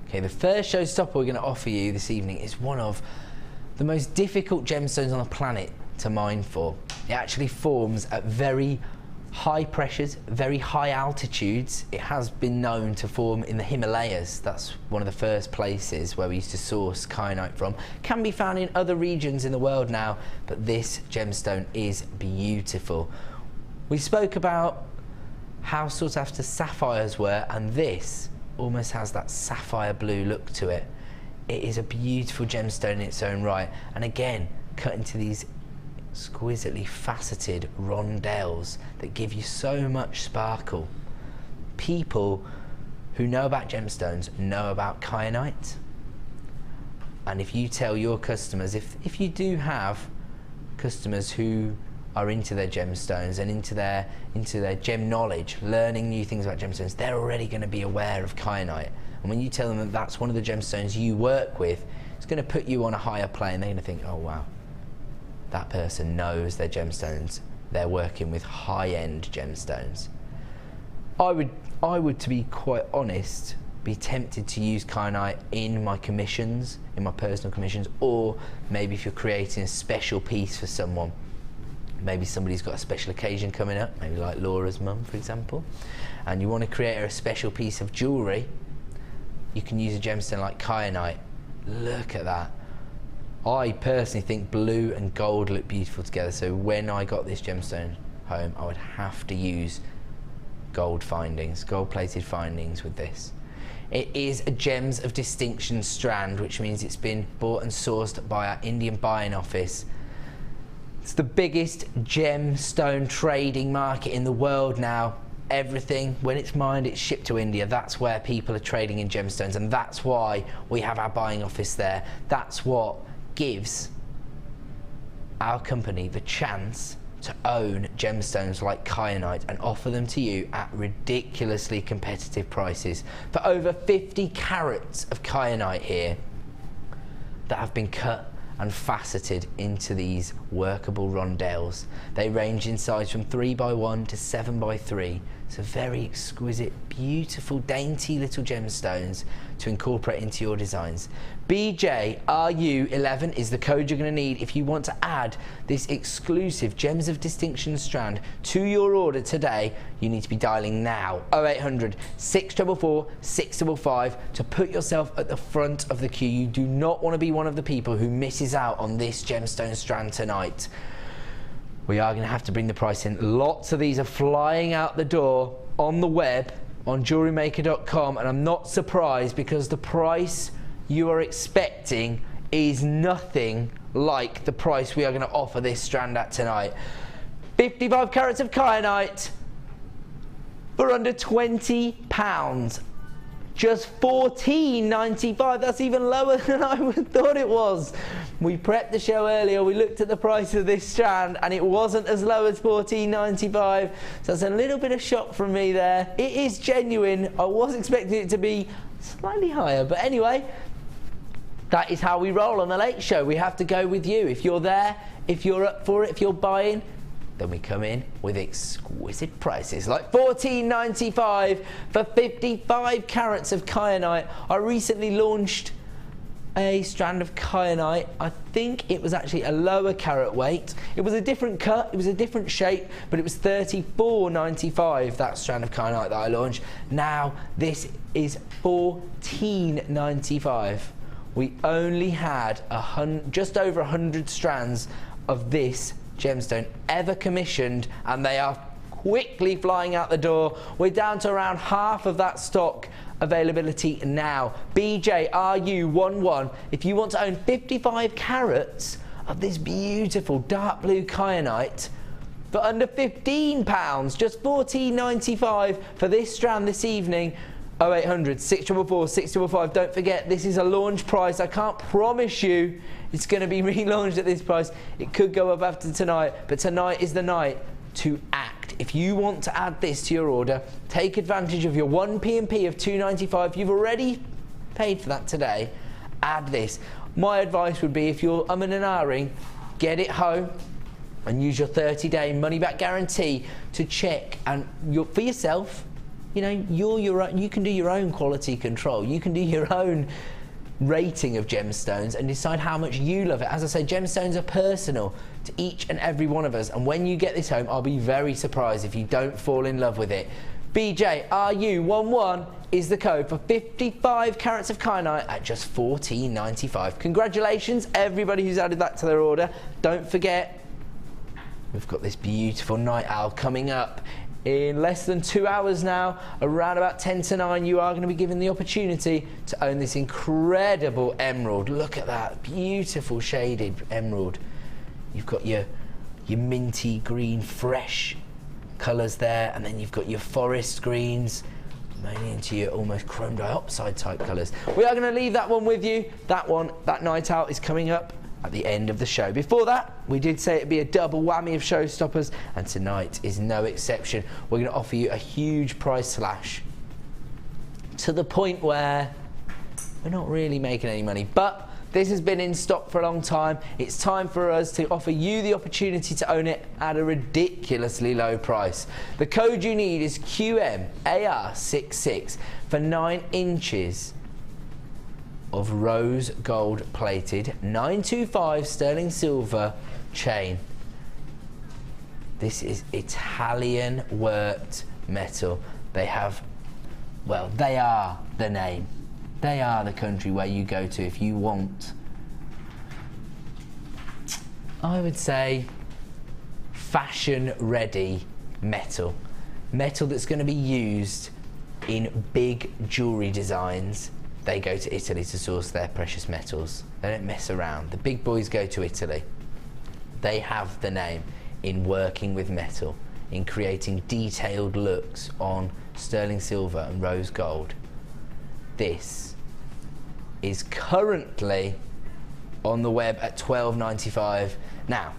Okay, the first showstopper we're going to offer you this evening is one of the most difficult gemstones on the planet to mine for. It actually forms at very high pressures, very high altitudes. It has been known to form in the Himalayas. That's one of the first places where we used to source kyanite from. Can be found in other regions in the world now, but this gemstone is beautiful. We spoke about how sought after sapphires were, and this almost has that sapphire blue look to it. It is a beautiful gemstone in its own right, and again, cut into these exquisitely faceted rondelles that give you so much sparkle. People who know about gemstones know about kyanite, and if you tell your customers, if you do have customers who are into their gemstones and into their gem knowledge, learning new things about gemstones, they're already going to be aware of kyanite. And when you tell them that that's one of the gemstones you work with, it's going to put you on a higher plane. They're going to think, oh wow, that person knows their gemstones. They're working with high-end gemstones. I would, to be quite honest, be tempted to use kyanite in my commissions, in my personal commissions, or maybe if you're creating a special piece for someone. Maybe somebody's got a special occasion coming up, maybe like Laura's mum, for example, and you want to create her a special piece of jewellery. You can use a gemstone like kyanite. Look at that. I personally think blue and gold look beautiful together, so when I got this gemstone home, I would have to use gold findings, gold-plated findings with this. It is a Gems of Distinction strand, which means it's been bought and sourced by our Indian buying office. It's the biggest gemstone trading market in the world now. Everything, when it's mined, it's shipped to India. That's where people are trading in gemstones, and that's why we have our buying office there. That's what gives our company the chance to own gemstones like kyanite and offer them to you at ridiculously competitive prices. For over 50 carats of kyanite here that have been cut and faceted into these workable rondelles. They range in size from 3x1 to 7x3. So very exquisite, beautiful, dainty little gemstones to incorporate into your designs. BJRU11 is the code you're going to need if you want to add this exclusive Gems of Distinction strand to your order today. You need to be dialing now 0800 644 655 to put yourself at the front of the queue. You do not want to be one of the people who misses out on this gemstone strand tonight. We are going to have to bring the price in. Lots of these are flying out the door on the web, on JewelleryMaker.com, and I'm not surprised because the price you are expecting is nothing like the price we are going to offer this strand at tonight. 55 carats of kyanite for under £20. Just $14.95. That's even lower than I thought it was. We prepped the show earlier, we looked at the price of this strand and it wasn't as low as $14.95. So that's a little bit of shock from me there. It is genuine. I was expecting it to be slightly higher, but anyway, that is how we roll on the Late Show. We have to go with you. If you're there, if you're up for it, if you're buying, then we come in with exquisite prices like $14.95 for 55 carats of kyanite. I recently launched a strand of kyanite. I think it was actually a lower carat weight. It was a different cut, it was a different shape, but it was $34.95, that strand of kyanite that I launched. Now this is $14.95. We only had just over 100 strands of this gemstone ever commissioned, and they are quickly flying out the door. We're down to around half of that stock availability now. BJRU11, if you want to own 55 carats of this beautiful dark blue kyanite for under £15, just $14.95 for this strand this evening. 0800 644 655. Don't forget, this is a launch price. I can't promise you it's going to be relaunched at this price. It could go up after tonight, but tonight is the night to act. If you want to add this to your order, take advantage of your 1 P&P of $2.95. You've already paid for that today. Add this. My advice would be, if you're umming and ahhing, get it home and use your 30-day money-back guarantee to check and for yourself. You know, you can do your own quality control. You can do your own rating of gemstones and decide how much you love it. As I say, gemstones are personal to each and every one of us, and when you get this home, I'll be very surprised if you don't fall in love with it. BJRU11 is the code for 55 carats of kyanite at just $14.95. Congratulations, everybody who's added that to their order. Don't forget, we've got this beautiful night owl coming up in less than 2 hours now. Around about 10 to 9, you are going to be given the opportunity to own this incredible emerald. Look at that, beautiful shaded emerald. You've got your minty green, fresh colours there, and then you've got your forest greens, mainly into your almost chrome dioxide type colours. We are going to leave that one with you. That night out is coming up at the end of the show. Before that, we did say it'd be a double whammy of showstoppers, and tonight is no exception. We're going to offer you a huge price slash to the point where we're not really making any money, but this has been in stock for a long time. It's time for us to offer you the opportunity to own it at a ridiculously low price. The code you need is QMAR66 for 9 inches of rose gold plated 925 sterling silver chain. This is Italian worked metal. They are the name. They are the country where you go to if you want, I would say, fashion ready metal. Metal that's going to be used in big jewellery designs. They go to Italy to source their precious metals. They don't mess around. The big boys go to Italy. They have the name in working with metal, in creating detailed looks on sterling silver and rose gold. This is currently on the web at $12.95. Now,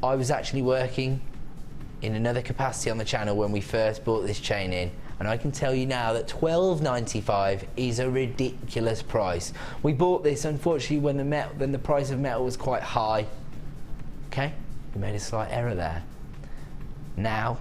I was actually working in another capacity on the channel when we first brought this chain in, and I can tell you now that $12.95 is a ridiculous price. We bought this, unfortunately, when the price of metal was quite high. Okay, we made a slight error there. Now,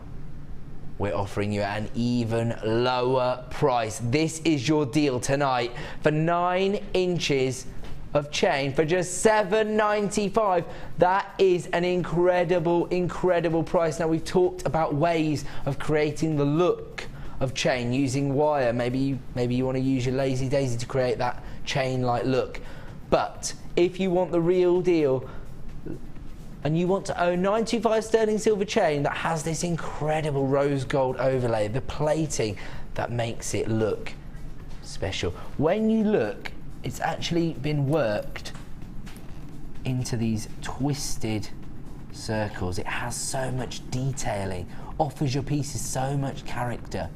we're offering you an even lower price. This is your deal tonight for 9 inches of chain for just $7.95. That is an incredible, incredible price. Now, we've talked about ways of creating the look of chain using wire. Maybe you want to use your lazy daisy to create that chain-like look. But if you want the real deal, and you want to own 925 sterling silver chain that has this incredible rose gold overlay, the plating that makes it look special. When you look, it's actually been worked into these twisted circles. It has so much detailing, offers your pieces so much character.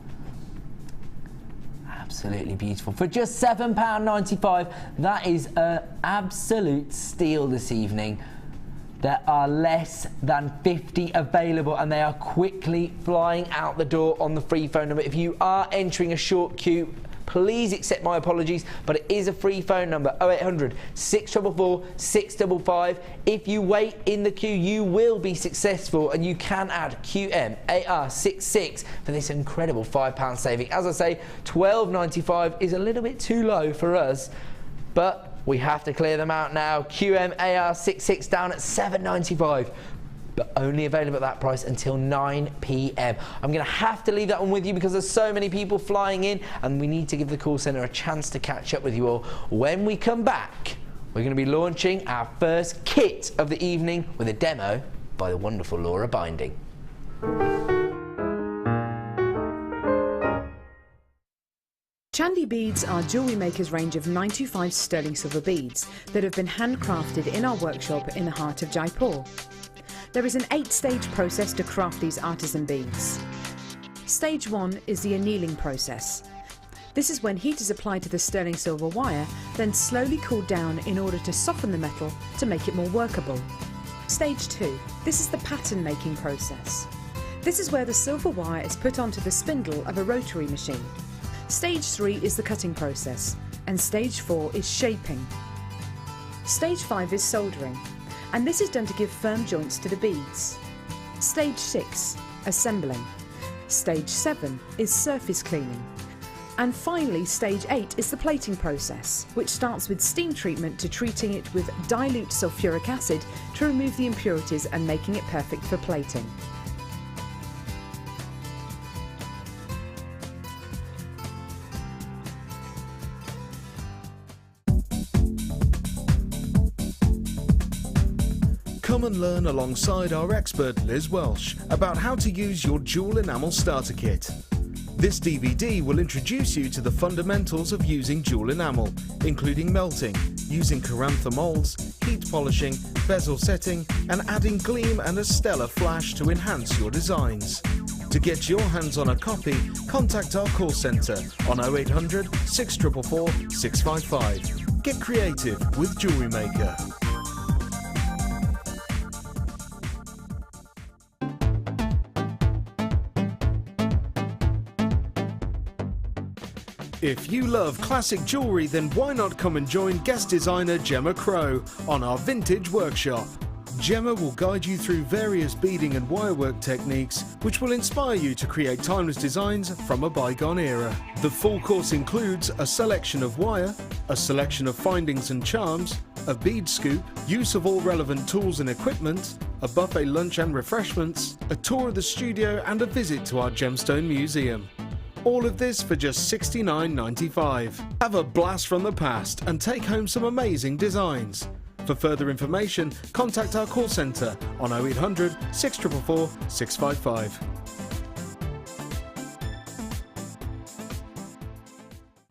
Absolutely beautiful. For just £7.95, that is an absolute steal this evening. There are less than 50 available, and they are quickly flying out the door on the free phone number. If you are entering a short queue, please accept my apologies, but it is a free phone number, 0800 644 655. If you wait in the queue, you will be successful, and you can add QMAR66 for this incredible £5 saving. As I say, $12.95 is a little bit too low for us, but we have to clear them out now. QMAR66 down at $7.95, but only available at that price until 9 p.m. I'm going to have to leave that one with you because there's so many people flying in, and we need to give the call centre a chance to catch up with you all. When we come back, we're going to be launching our first kit of the evening with a demo by the wonderful Laura Binding. Chandi beads are Jewellery Maker's range of 925 sterling silver beads that have been handcrafted in our workshop in the heart of Jaipur. There is an 8-stage process to craft these artisan beads. Stage 1 is the annealing process. This is when heat is applied to the sterling silver wire, then slowly cooled down in order to soften the metal to make it more workable. Stage 2. This is the pattern making process. This is where the silver wire is put onto the spindle of a rotary machine. Stage 3 is the cutting process, and Stage 4 is shaping. Stage 5 is soldering, and this is done to give firm joints to the beads. Stage 6, assembling. Stage 7 is surface cleaning. And finally, Stage 8 is the plating process, which starts with steam treatment to treating it with dilute sulfuric acid to remove the impurities and making it perfect for plating. Come and learn alongside our expert Liz Welsh about how to use your Jewel Enamel Starter Kit. This DVD will introduce you to the fundamentals of using jewel enamel, including melting, using Carantha molds, heat polishing, bezel setting, and adding gleam and a stellar flash to enhance your designs. To get your hands on a copy, contact our call centre on 0800 644 655. Get creative with Jewellery Maker. If you love classic jewellery, then why not come and join guest designer Gemma Crow on our vintage workshop. Gemma will guide you through various beading and wirework techniques which will inspire you to create timeless designs from a bygone era. The full course includes a selection of wire, a selection of findings and charms, a bead scoop, use of all relevant tools and equipment, a buffet lunch and refreshments, a tour of the studio and a visit to our gemstone museum. All of this for just $69.95. Have a blast from the past and take home some amazing designs. For further information, contact our call centre on 0800 644 655.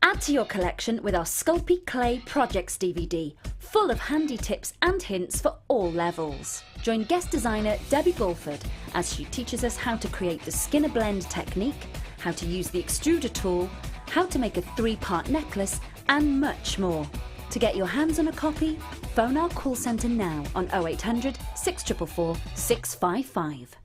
Add to your collection with our Sculpey Clay Projects DVD, full of handy tips and hints for all levels. Join guest designer Debbie Bulford as she teaches us how to create the Skinner Blend technique, how to use the extruder tool, how to make a 3-part necklace, and much more. To get your hands on a copy, phone our call centre now on 0800 644 655.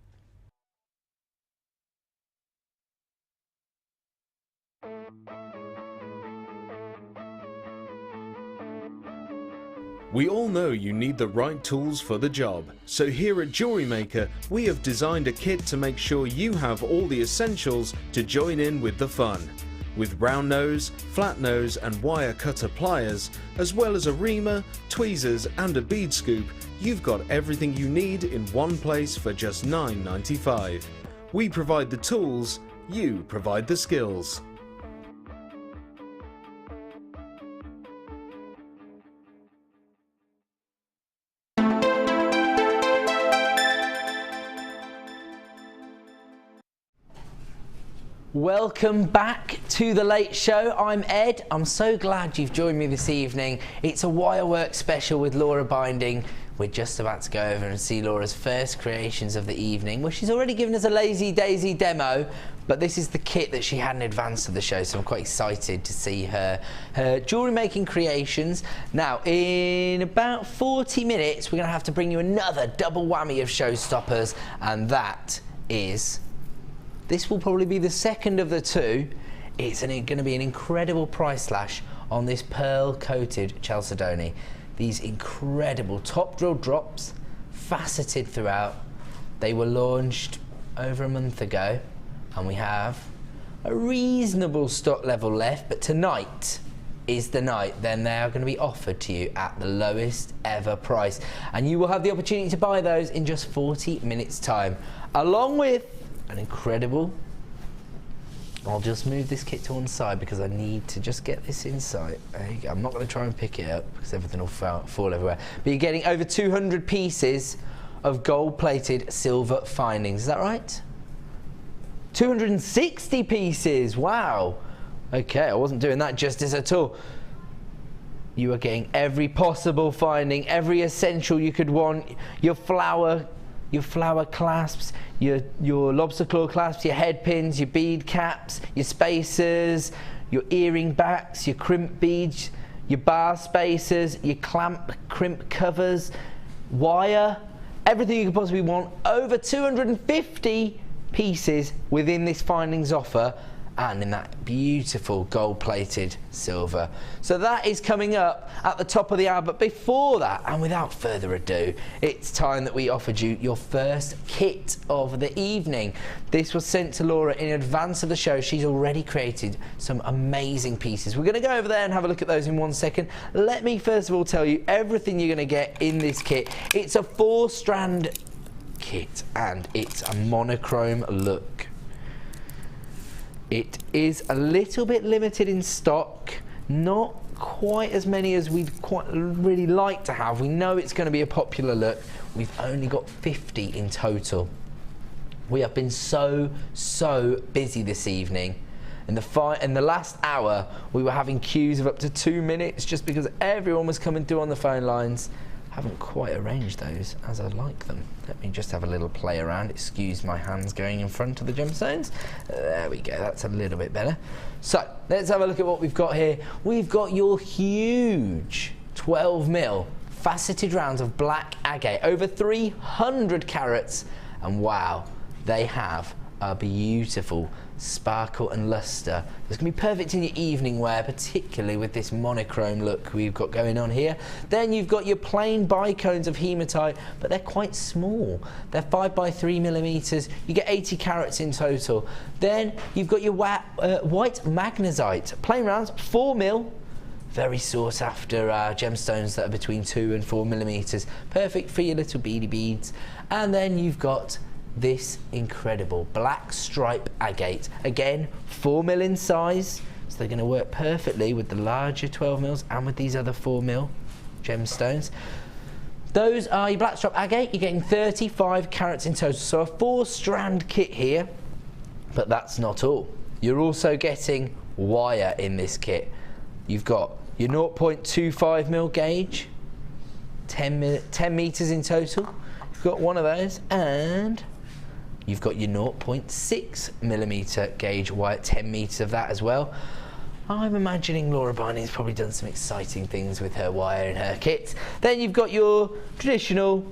We all know you need the right tools for the job, so here at Jewellery Maker we have designed a kit to make sure you have all the essentials to join in with the fun. With round nose, flat nose and wire cutter pliers, as well as a reamer, tweezers and a bead scoop, you've got everything you need in one place for just $9.95. We provide the tools, you provide the skills. Welcome back to The Late Show. I'm Ed. I'm so glad you've joined me this evening. It's a wirework special with Laura Binding. We're just about to go over and see Laura's first creations of the evening, where she's already given us a Lazy Daisy demo, but this is the kit that she had in advance of the show, so I'm quite excited to see her jewellery making creations. Now, in about 40 minutes, we're going to have to bring you another double whammy of showstoppers, and that is... this will probably be the second of the two. It's going to be an incredible price slash on this pearl-coated chalcedony. These incredible top drill drops, faceted throughout. They were launched over a month ago, and we have a reasonable stock level left, but tonight is the night. Then they are going to be offered to you at the lowest ever price, and you will have the opportunity to buy those in just 40 minutes time, along with an incredible... I'll just move this kit to one side because I need to just get this inside. There you go. I'm not going to try and pick it up because everything will fall everywhere. But you're getting over 200 pieces of gold-plated silver findings. Is that right? 260 pieces. Wow. Okay, I wasn't doing that justice at all. You are getting every possible finding, every essential you could want. Your flower clasps, your lobster claw clasps, your head pins, your bead caps, your spacers, your earring backs, your crimp beads, your bar spacers, your crimp covers, wire, everything you could possibly want. Over 250 pieces within this findings offer, and in that beautiful gold-plated silver. So that is coming up at the top of the hour, but before that, and without further ado, it's time that we offered you your first kit of the evening. This was sent to Laura in advance of the show. She's already created some amazing pieces. We're gonna go over there and have a look at those in 1 second. Let me first of all tell you everything you're gonna get in this kit. It's a 4-strand kit, and it's a monochrome look. It is a little bit limited in stock, not quite as many as we'd really like to have. We know it's going to be a popular look. We've only got 50 in total. We have been so busy this evening. In the last hour, we were having queues of up to 2 minutes just because everyone was coming through on the phone lines. Haven't quite arranged those as I like them. Let me just have a little play around. Excuse my hands going in front of the gemstones. There we go, that's a little bit better. So let's have a look at what we've got here. We've got your huge 12mm faceted rounds of black agate, over 300 carats, and wow, they have a beautiful sparkle and luster. It's going to be perfect in your evening wear, particularly with this monochrome look we've got going on here. Then you've got your plain bicones of hematite, but they're quite small. They're 5 by 3 millimeters. You get 80 carats in total. Then you've got your white magnesite, plain rounds, 4 mil. Very sought after gemstones that are between 2 and 4 millimeters. Perfect for your little beady beads. And then you've got this incredible black stripe agate. Again, 4 mil in size, so they're going to work perfectly with the larger 12 mils and with these other 4 mil gemstones. Those are your black stripe agate. You're getting 35 carats in total, so a 4-strand kit here. But that's not all. You're also getting wire in this kit. You've got your 0.25 mil gauge, 10 meters in total. You've got one of those, and you've got your 0.6 millimeter gauge wire, 10 meters of that as well. I'm imagining Laura Barney's probably done some exciting things with her wire in her kit. Then you've got your traditional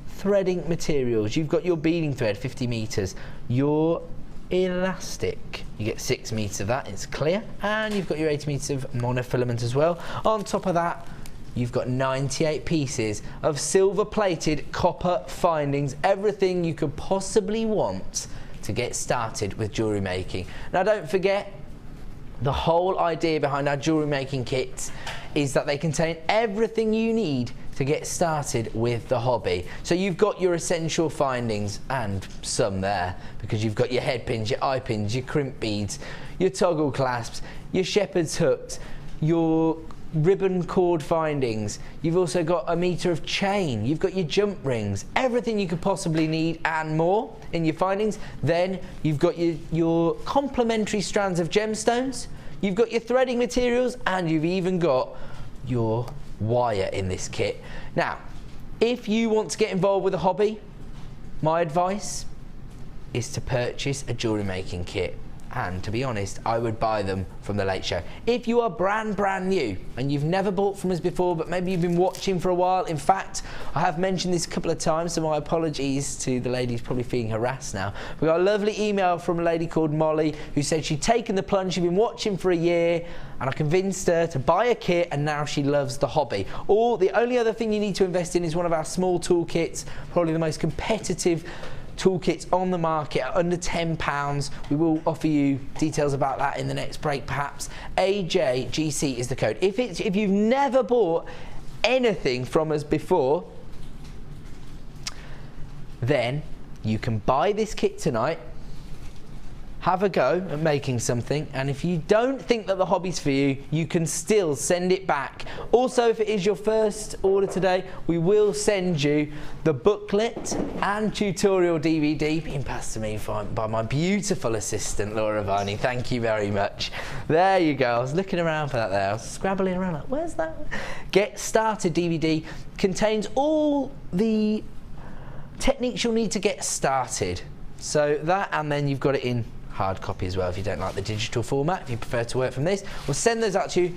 threading materials. You've got your beading thread, 50 meters. Your elastic, you get 6 meters of that, it's clear. And you've got your 80 meters of monofilament as well. On top of that, you've got 98 pieces of silver-plated copper findings, everything you could possibly want to get started with jewellery making. Now don't forget, the whole idea behind our jewellery making kits is that they contain everything you need to get started with the hobby. So you've got your essential findings, and some there, because you've got your head pins, your eye pins, your crimp beads, your toggle clasps, your shepherd's hooks, your ribbon cord findings. You've also got a meter of chain. You've got your jump rings, everything you could possibly need and more in your findings. Then you've got your complementary strands of gemstones. You've got your threading materials, and you've even got your wire in this kit. Now, if you want to get involved with a hobby, my advice is to purchase a jewellery making kit. And to be honest, I would buy them from the Late Show. If you are brand new and you've never bought from us before, but maybe you've been watching for a while, in fact, I have mentioned this a couple of times, so my apologies to the lady who's probably feeling harassed now. We got a lovely email from a lady called Molly who said she'd taken the plunge, she'd been watching for a year, and I convinced her to buy a kit, and now she loves the hobby. Or the only other thing you need to invest in is one of our small toolkits, probably the most competitive toolkits on the market at under £10. We will offer you details about that in the next break perhaps. AJGC is the code. If you've never bought anything from us before, then you can buy this kit tonight, have a go at making something, and if you don't think that the hobby's for you, you can still send it back. Also, if it is your first order today, we will send you the booklet and tutorial DVD being passed to me by my beautiful assistant Laura Varney. Thank you very much. There you go. I was looking around for that there. I was scrabbling around like, where's that? Get Started DVD contains all the techniques you'll need to get started. So that, and then you've got it in hard copy as well if you don't like the digital format, if you prefer to work from this. We'll send those out to you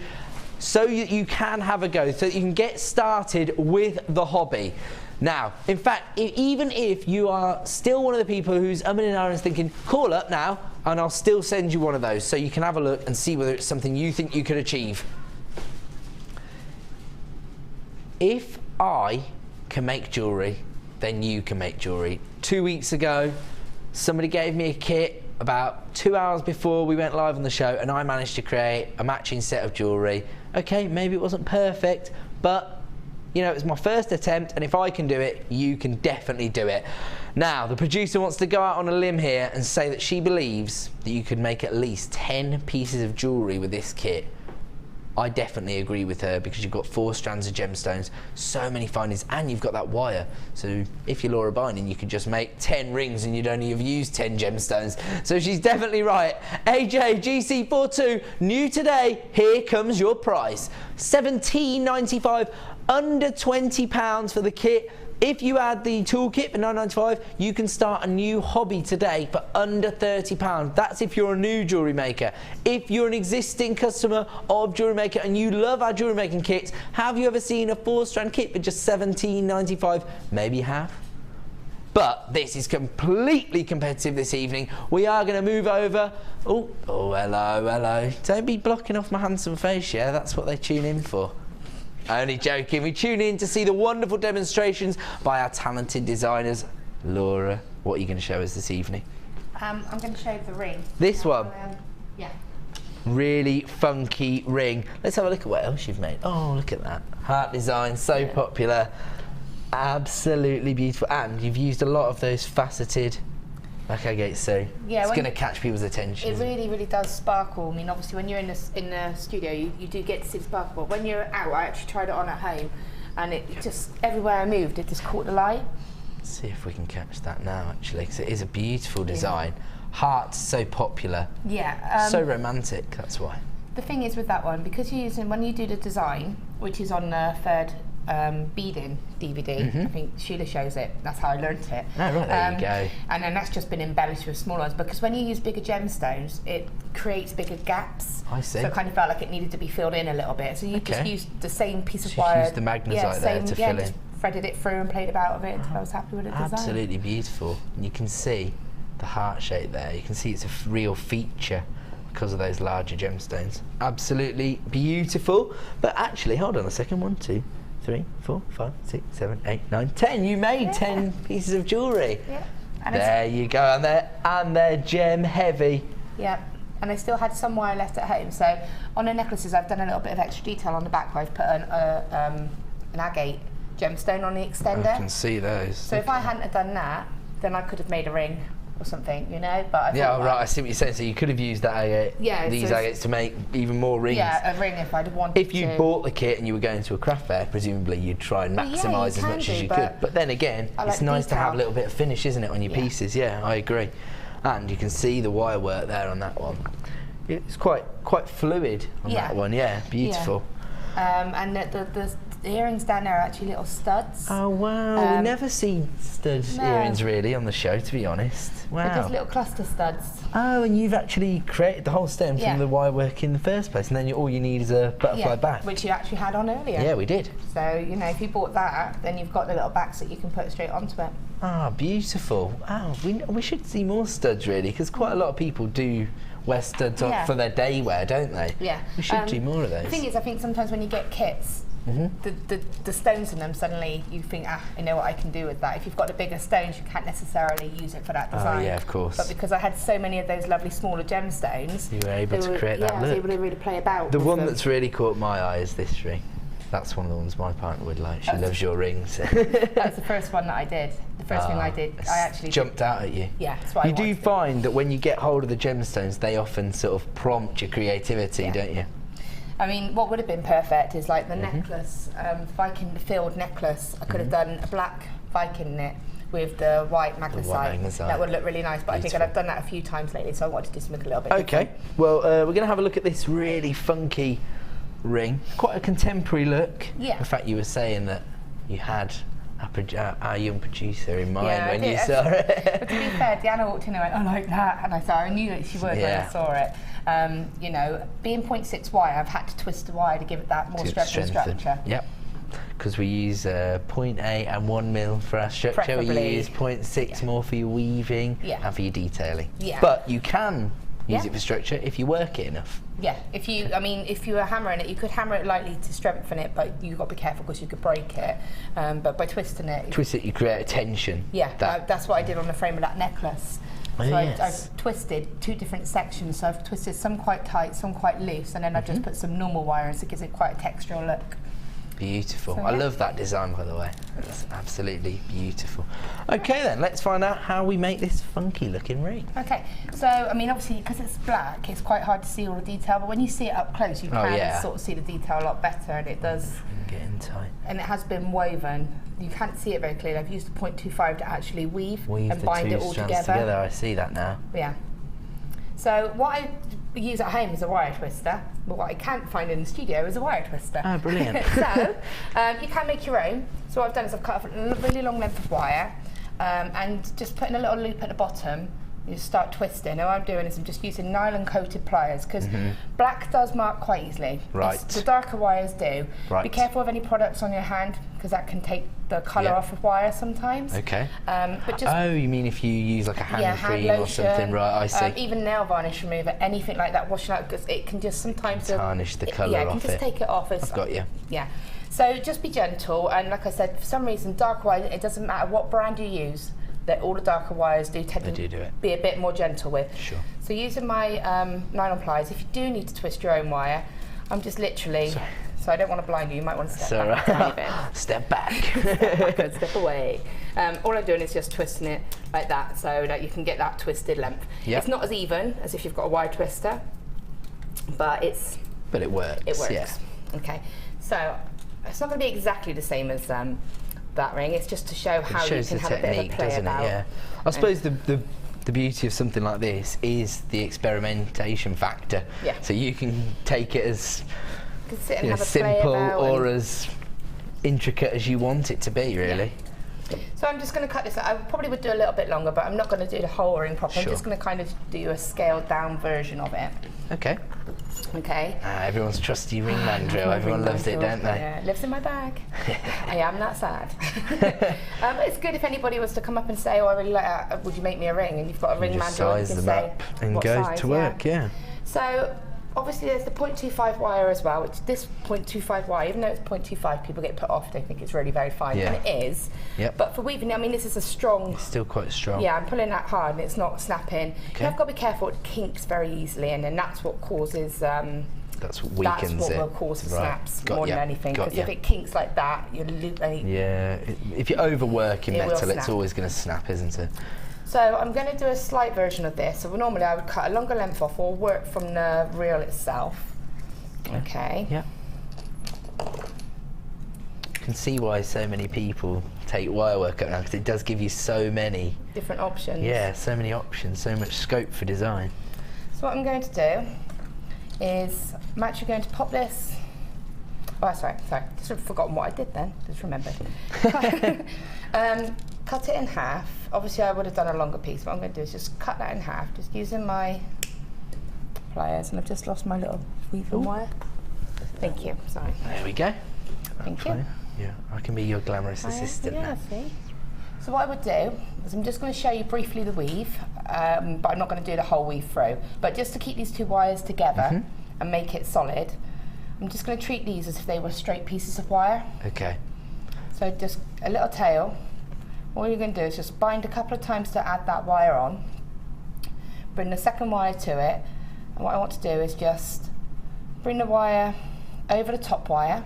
so that you can have a go, so that you can get started with the hobby. Now, in fact, even if you are still one of the people who's umming and ahhing thinking, call up now and I'll still send you one of those so you can have a look and see whether it's something you think you could achieve. If I can make jewellery, then you can make jewellery. 2 weeks ago, somebody gave me a kit about 2 hours before we went live on the show, and I managed to create a matching set of jewellery. Okay, maybe it wasn't perfect, but you know, it was my first attempt, and if I can do it, you can definitely do it. Now, the producer wants to go out on a limb here and say that she believes that you could make at least 10 pieces of jewellery with this kit. I definitely agree with her, because you've got 4 strands of gemstones, so many findings, and you've got that wire. So if you're Laura Binding, you could just make 10 rings and you'd only have used 10 gemstones. So she's definitely right. AJGC42, new today, here comes your price. £17.95, under £20 for the kit. If you add the toolkit for £9.95, you can start a new hobby today for under £30. That's if you're a new jewellery maker. If you're an existing customer of Jewellery Maker and you love our jewellery making kits, have you ever seen a 4-strand kit for just £17.95? Maybe you have. But this is completely competitive this evening. We are going to move over. Oh, hello. Don't be blocking off my handsome face, yeah? That's what they tune in for. Only joking. We tune in to see the wonderful demonstrations by our talented designers. Laura, what are you going to show us this evening? I'm going to show the ring. This one? Yeah. Really funky ring. Let's have a look at what else you've made. Oh, look at that. Heart design, so popular. Absolutely beautiful. And you've used a lot of those faceted agates, so it's going to catch people's attention. It really, really does sparkle. I mean, obviously, when you're in the studio, you do get to see the sparkle. But when you're out, I actually tried it on at home, and it just, everywhere I moved, it just caught the light. Let's see if we can catch that now, actually, because it is a beautiful design. Heart's so popular. Yeah. So romantic, that's why. The thing is with that one, because you're using, when you do the design, which is on the third beading DVD, I think Sheila shows it, that's how I learnt it. Oh, right, there you go. And then that's just been embellished with smaller ones, because when you use bigger gemstones, it creates bigger gaps. I see. So it kind of felt like it needed to be filled in a little bit. So you just used the same piece of wire. Used the magnesite there to fill in. Threaded it through and played about with it until I was happy with the design. Absolutely beautiful. And you can see the heart shape there. You can see it's a real feature because of those larger gemstones. Absolutely beautiful. But actually, hold on a second. 1, 2, 3, 4, 5, 6, 7, 8, 9, 10. You made 10 pieces of jewellery. Yeah. And there you go. And they're gem heavy. Yeah. And I still had some wire left at home. So on the necklaces, I've done a little bit of extra detail on the back where I've put an agate gemstone on the extender. I can see those. So if I hadn't have done that, then I could have made a ring or something, you know. But I see what you're saying. So you could have used that agate, these agates to make even more rings. Yeah, a ring if I'd have wanted to. If you bought the kit and you were going to a craft fair, presumably you'd try and maximise as much as you could. But then again, it's nice to have a little bit of finish, isn't it, on your pieces? Yeah, I agree. And you can see the wire work there on that one. It's quite fluid on that one. Yeah, beautiful. Yeah. And the earrings down there are actually little studs. Oh wow, we never see stud earrings really on the show, to be honest. Wow. They're just little cluster studs. Oh, and you've actually created the whole stem from the wire work in the first place, and then all you need is a butterfly back. Which you actually had on earlier. Yeah, we did. So, you know, if you bought that, then you've got the little backs that you can put straight onto it. Ah, beautiful. Oh, we should see more studs really, because quite a lot of people do wear studs for their day wear, don't they? Yeah. We should do more of those. The thing is, I think sometimes when you get kits, the stones in them, suddenly you think, I know what I can do with that. If you've got the bigger stones, you can't necessarily use it for that design. Oh yeah, of course. But because I had so many of those lovely smaller gemstones, you were able to create that look. I was able to really play about. The one that's really caught my eye is this ring. That's one of the ones my partner would like. She loves your rings. That's the first one that I did. The first ring I did, I actually jumped out at you. Yeah, that's what you do find that when you get hold of the gemstones, they often sort of prompt your creativity, don't you? I mean, what would have been perfect is like the necklace, Viking filled necklace. I could have done a black Viking knit with the white magnesite. That would look really nice, but I think I've done that a few times lately, so I wanted to do something a little bit different. Well, we're going to have a look at this really funky ring. Quite a contemporary look. Yeah. In fact, you were saying that you had our young producer in mind when you saw it. But to be fair, Deanna walked in and went, I like that, and I knew that she would when I saw it. You know, being 0.6 wire, I've had to twist the wire to give it that more strength and structure. Yep. Because we use 0.8 and 1 mil for our structure. Preferably. We use 0.6 more for your weaving and for your detailing. Yeah. But you can use it for structure if you work it enough. Yeah, if you were hammering it, you could hammer it lightly to strengthen it, but you've got to be careful because you could break it. But by twisting it... Twist it, you create a tension. Yeah, that's what I did on the frame of that necklace. So I've twisted 2 different sections, so I've twisted some quite tight, some quite loose, and then I've just put some normal wire, so it gives it quite a textural look. Beautiful. So, I love that design, by the way. It's absolutely beautiful. Okay then, let's find out how we make this funky looking ring. Okay, so I mean obviously because it's black, it's quite hard to see all the detail, but when you see it up close, you can sort of see the detail a lot better, and it does. Getting tight. And it has been woven. You can't see it very clearly. I've used the 0.25 to actually weave and bind it all together. I see that now. Yeah. So what I use at home is a wire twister, but what I can't find in the studio is a wire twister. Oh, brilliant. So you can make your own. So what I've done is I've cut off a really long length of wire and just put in a little loop at the bottom You just start twisting. Now what I'm doing is I'm just using nylon coated pliers because black does mark quite easily. Right. The darker wires do. Right. Be careful of any products on your hand because that can take the colour off of wire sometimes. Okay. But just you mean if you use like a hand cream lotion, or something, right? I see. Even nail varnish remover, anything like that, washing out, because it can just sometimes tarnish the colour off it can just take it off. I've got you. Yeah. So just be gentle, and like I said, for some reason, dark wire, it doesn't matter what brand you use, that all the darker wires do tend to be a bit more gentle with. Sure. So using my nylon pliers, if you do need to twist your own wire, I'm just literally, so I don't want to blind you, you might want to step back a tiny bit. Step back. Step back and step away. All I'm doing is just twisting it like that so that you can get that twisted length. Yep. It's not as even as if you've got a wire twister, but it works. It works. Yeah. Okay. So it's not going to be exactly the same as that ring. It's just to show how you can have a bit of a play about. Yeah. I suppose the beauty of something like this is the experimentation factor. Yeah. So you can take it as have a simple or as intricate as you want it to be, really. Yeah. So I'm just going to cut this out. I probably would do a little bit longer, but I'm not going to do the whole ring properly. I'm just going to kind of do a scaled down version of it. Okay. Okay. Everyone's trusty ring mandrel. Everyone loves it, don't they? Yeah, it lives in my bag. I am that sad. It's good if anybody was to come up and say, "Oh, I really like that. Would you make me a ring?" And you've got a ring mandrel, you can say and what go size, to work. Yeah. So obviously there's the 0.25 wire as well, which this 0.25 wire, even though it's 0.25, people get put off, they think it's really very fine, and it is. Yep. But for weaving, I mean, this is a strong... It's still quite strong. Yeah, I'm pulling that hard and it's not snapping. Okay. You've got to be careful, it kinks very easily, and then that's what causes... that's what weakens it. That's what will cause snaps more than anything, because if it kinks like that, you'll lose... if you're overworking metal, it's always going to snap, isn't it? So I'm going to do a slight version of this. So normally I would cut a longer length off or work from the reel itself. Okay. Yeah. You can see why so many people take wire work up now, because it does give you so many different options. Yeah, so many options, so much scope for design. So what I'm going to do is I'm actually going to pop this. Oh, sorry. Just forgotten what I did then. Just remembered. Cut it in half. Obviously I would have done a longer piece. What I'm going to do is just cut that in half, just using my pliers, and I've just lost my little weaving wire. Thank you. Sorry. There we go. Thank you. Yeah, I can be your glamorous assistant now. See. So what I would do is I'm just going to show you briefly the weave, but I'm not going to do the whole weave through. But just to keep these two wires together and make it solid, I'm just going to treat these as if they were straight pieces of wire. Okay. So just a little tail. All you're going to do is just bind a couple of times to add that wire on, bring the second wire to it, and what I want to do is just bring the wire over the top wire,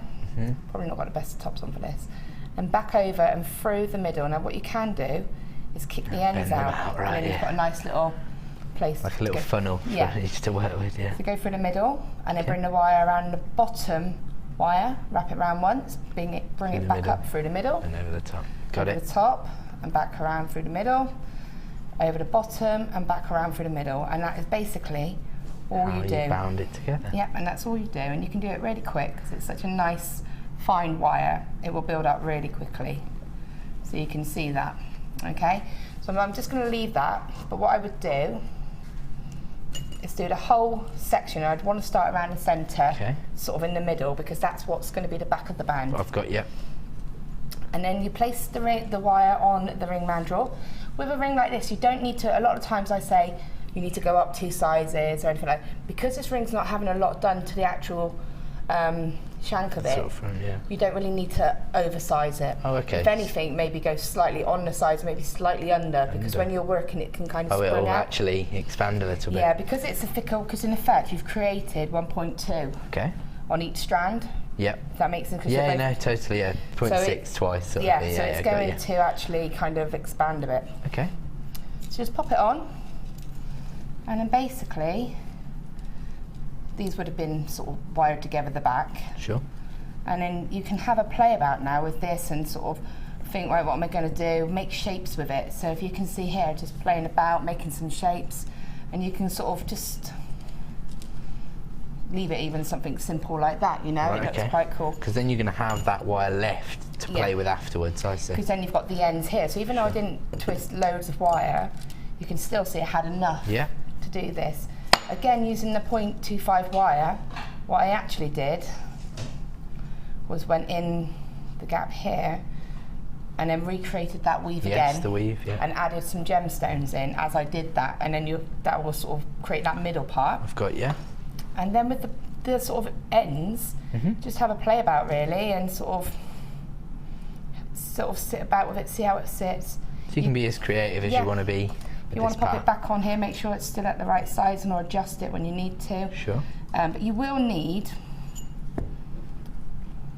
probably not got the best tops on for this, and back over and through the middle. Now what you can do is kick the ends out, and then you've got a nice little place. Like a little funnel for each to work with, So go through the middle, and then bring the wire around the bottom wire, wrap it around once, bring it back up through the middle. And over the top. Got over the top and back around through the middle, over the bottom and back around through the middle, and that is basically all you do. You bound it together. Yep, and that's all you do, and you can do it really quick because it's such a nice fine wire. It will build up really quickly, so you can see that. Okay, so I'm just going to leave that, but what I would do is do the whole section. I'd want to start around the centre, sort of in the middle, because that's what's going to be the back of the band. I've got you. And then you place the wire on the ring mandrel. With a ring like this, you don't need to, a lot of times I say, you need to go up 2 sizes or anything like that. Because this ring's not having a lot done to the actual shank of it, you don't really need to oversize it. Oh, okay. If anything, maybe go slightly on the sides, maybe slightly under, because when you're working it can kind of spring out. It'll actually expand a little bit. Yeah, because it's a thicker, because in effect you've created 1.2 on each strand. Yep. If that makes sense. Yeah, no, totally, 0.6 twice. So it's going to actually kind of expand a bit. Okay. So just pop it on, and then basically these would have been sort of wired together the back. Sure. And then you can have a play about now with this and sort of think, right, what am I going to do? Make shapes with it. So if you can see here, just playing about, making some shapes, and you can sort of just leave it even something simple like that, you know, it looks quite cool. Because then you're going to have that wire left to play with afterwards, I see. Because then you've got the ends here. So even though I didn't twist loads of wire, you can still see I had enough to do this. Again, using the 0.25 wire, what I actually did was went in the gap here and then recreated that weave again. The weave, and added some gemstones in as I did that, and then that will sort of create that middle part. I've got you. And then with the sort of ends, just have a play about really, and sort of sit about with it, see how it sits. So you can be as creative as you want to be. You want to pop it back on here, make sure it's still at the right size, and or adjust it when you need to. Sure. But you will need.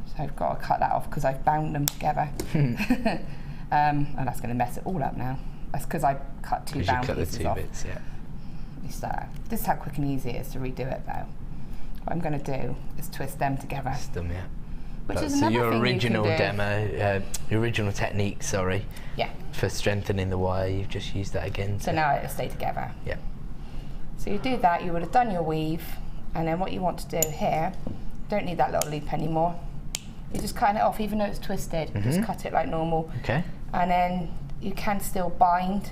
So I've got to cut that off because I've bound them together. And that's going to mess it all up now. That's because I cut two bound pieces off. Bits, yeah. Let me start. This is how quick and easy it is to redo it though. What I'm going to do is twist them together. Twist them, yeah. Which is so your thing original you can do. demo, your original technique, sorry. Yeah. For strengthening the wire, you've just used that again. So now it'll stay together. Yeah. So you do that, you would have done your weave, and then what you want to do here, don't need that little loop anymore. You just cut it off, even though it's twisted. Just cut it like normal. Okay. And then you can still bind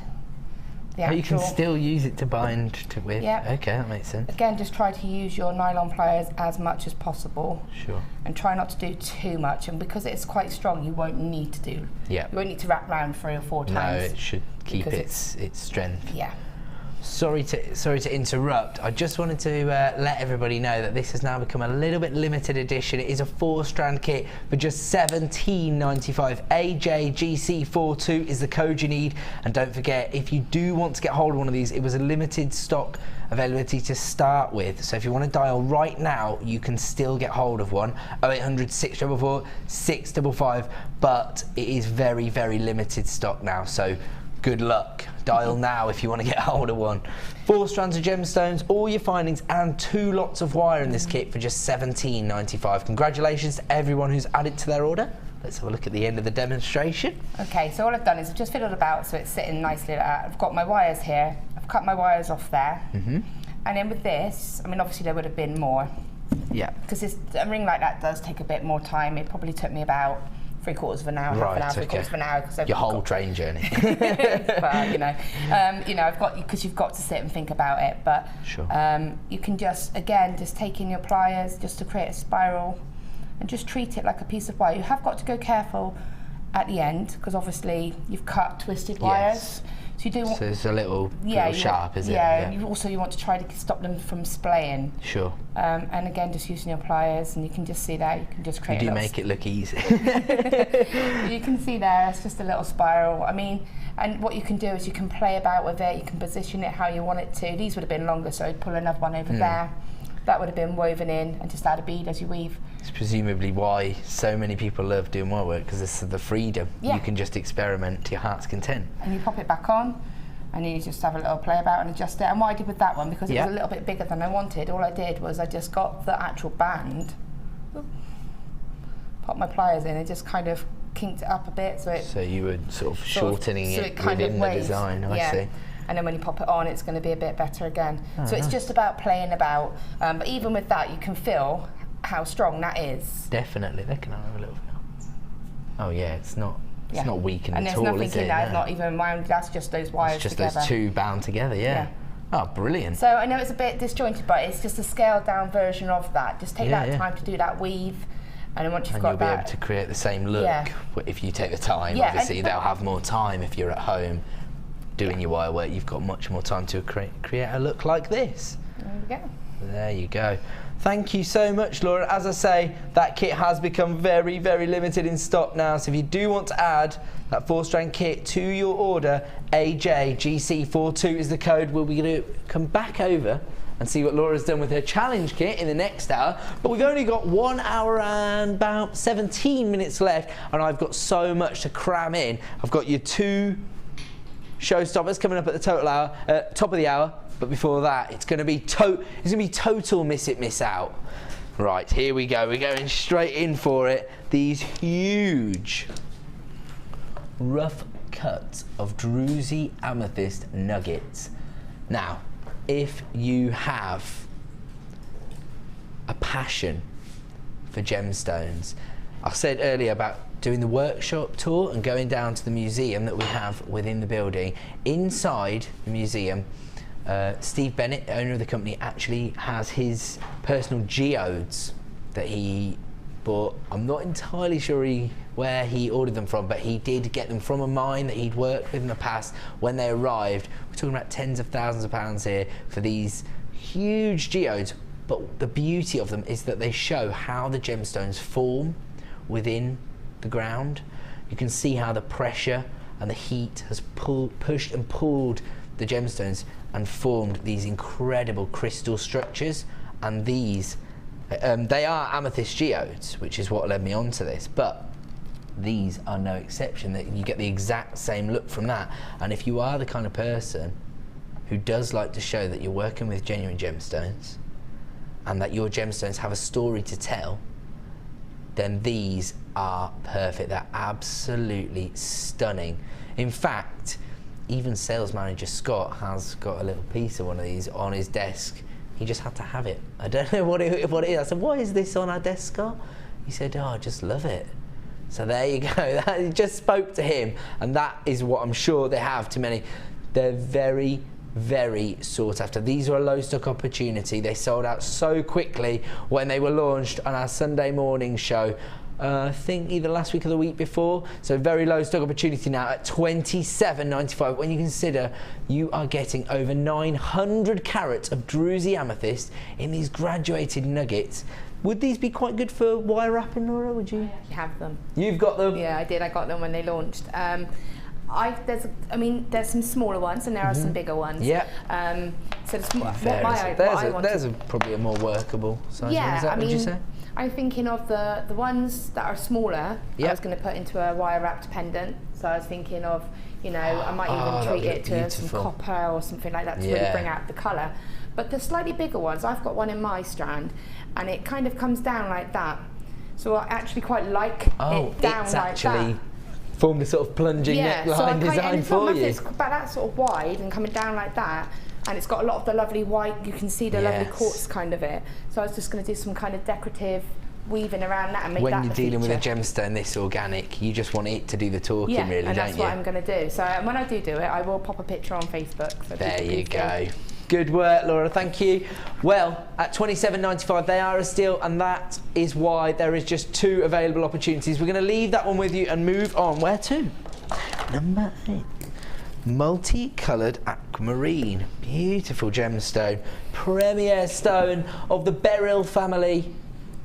the actual. You can still use it to bind to with. Yeah. Okay, that makes sense. Again, just try to use your nylon pliers as much as possible. Sure. And try not to do too much. And because it's quite strong, you won't need to do. Yeah. You won't need to wrap around 3 or 4 times. No, it should keep its strength. Yeah. Sorry to interrupt. I just wanted to let everybody know that this has now become a little bit limited edition. It is a 4-strand kit for just $17.95. AJGC42 is the code you need. And don't forget, if you do want to get hold of one of these, it was a limited stock availability to start with. So if you want to dial right now, you can still get hold of one. 0800 644 655. But it is very, very limited stock now. So good luck. Dial now if you want to get hold of one. 4 strands of gemstones, all your findings, and 2 lots of wire in this kit for just $17.95. Congratulations to everyone who's added to their order. Let's have a look at the end of the demonstration. Okay, so all I've done is I've just fiddled about so it's sitting nicely like that. I've got my wires here. I've cut my wires off there. And then with this, I mean, obviously there would have been more. Yeah. Because a ring like that does take a bit more time. It probably took me about 3/4 of an hour, half an hour, 3/4 of an hour. Your whole train journey. Well, you know, I've got, because you've got to sit and think about it. But sure. You can just, again, just take in your pliers just to create a spiral, and just treat it like a piece of wire. You have got to go careful at the end because obviously you've cut twisted wires. So you do. So it's a little sharp, is it? Yeah. You want to try to stop them from splaying. Sure. And again, just using your pliers, and you can just see that you can just create. You do make it look easy. You can see there, it's just a little spiral. I mean, and what you can do is you can play about with it. You can position it how you want it to. These would have been longer, so I'd pull another one over there. That would have been woven in, and just add a bead as you weave. It's presumably why so many people love doing wire work, because it's the freedom. Yeah. You can just experiment to your heart's content. And you pop it back on, and you just have a little play about and adjust it. And what I did with that one, because it was a little bit bigger than I wanted, all I did was I just got the actual band, popped my pliers in, and just kind of kinked it up a bit. So you were sort of shortening it kind within of the design, I see. And then when you pop it on, it's going to be a bit better again. So it's just about playing about. But even with that, you can feel how strong that is. Definitely. They can have a little feel. Oh yeah, it's not weakened and at all, there's nothing is it? in there. It's not even wound. That's just those wires together. together. It's just those 2 bound together, yeah. Oh, brilliant. So I know it's a bit disjointed, but it's just a scaled down version of that. Just take that time to do that weave. And then once you've got that, you'll be able to create the same look if you take the time. Obviously, they'll have more time if you're at home doing your wire work. You've got much more time to create a look like this. There you go. There you go. Thank you so much, Laura. As I say, that kit has become very, very limited in stock now. So if you do want to add that 4-strand kit to your order, AJGC42 is the code. We'll be going to come back over and see what Laura's done with her challenge kit in the next hour. But we've only got 1 hour and about 17 minutes left, and I've got so much to cram in. I've got your 2 showstoppers coming up at the top of the hour. But before that, it's going to be total miss it, miss out. Right, here we go. We're going straight in for it. These huge rough cuts of druzy amethyst nuggets. Now, if you have a passion for gemstones, I said earlier about doing the workshop tour and going down to the museum that we have within the building. Inside the museum, Steve Bennett, owner of the company, actually has his personal geodes that he bought. I'm not entirely sure where he ordered them from, but he did get them from a mine that he'd worked with in the past. When they arrived, we're talking about tens of thousands of pounds here for these huge geodes. But the beauty of them is that they show how the gemstones form within the ground. You can see how the pressure and the heat has pushed and pulled the gemstones and formed these incredible crystal structures. And these, they are amethyst geodes, which is what led me on to this, but these are no exception. That you get the exact same look from that. And if you are the kind of person who does like to show that you're working with genuine gemstones and that your gemstones have a story to tell, then these are perfect. They're absolutely stunning. In fact, even sales manager Scott has got a little piece of one of these on his desk. He just had to have it. I don't know what it is. I said, why is this on our desk, Scott? He said, oh, I just love it. So there you go. That just spoke to him, and that is what I'm sure they have too many. They're very, very sought after. These are a low stock opportunity. They sold out so quickly when they were launched on our Sunday morning show. I think either last week or the week before. So very low stock opportunity now at $27.95. When you consider you are getting over 900 carats of druzy amethyst in these graduated nuggets. Would these be quite good for wire wrapping, Laura? Would you? I have them. You've got them? Yeah, I did. I got them when they launched. There's some smaller ones and there are some bigger ones. Yeah. So there's probably a more workable size one. Is that, would you say? I'm thinking of the ones that are smaller. Yep. I was going to put into a wire wrapped pendant. So I was thinking of, you know, I might even treat it to some copper or something like that to really bring out the colour. But the slightly bigger ones, I've got one in my strand, and it kind of comes down like that. So I actually quite like it down like that. It's actually formed a sort of plunging neckline design for you. It's about that sort of wide and coming down like that. And it's got a lot of the lovely white, you can see the lovely quartz kind of it. So I was just going to do some kind of decorative weaving around that and make that When you're dealing with a gemstone this organic, you just want it to do the talking, really, don't you? and that's what I'm going to do. So when I do it, I will pop a picture on Facebook. So there you go. Good work, Laura, thank you. Well, at $27.95 they are a steal, and that is why there is just 2 available opportunities. We're going to leave that one with you and move on. Where to? Number 8. Multicoloured aquamarine. Beautiful gemstone. Premier stone of the beryl family.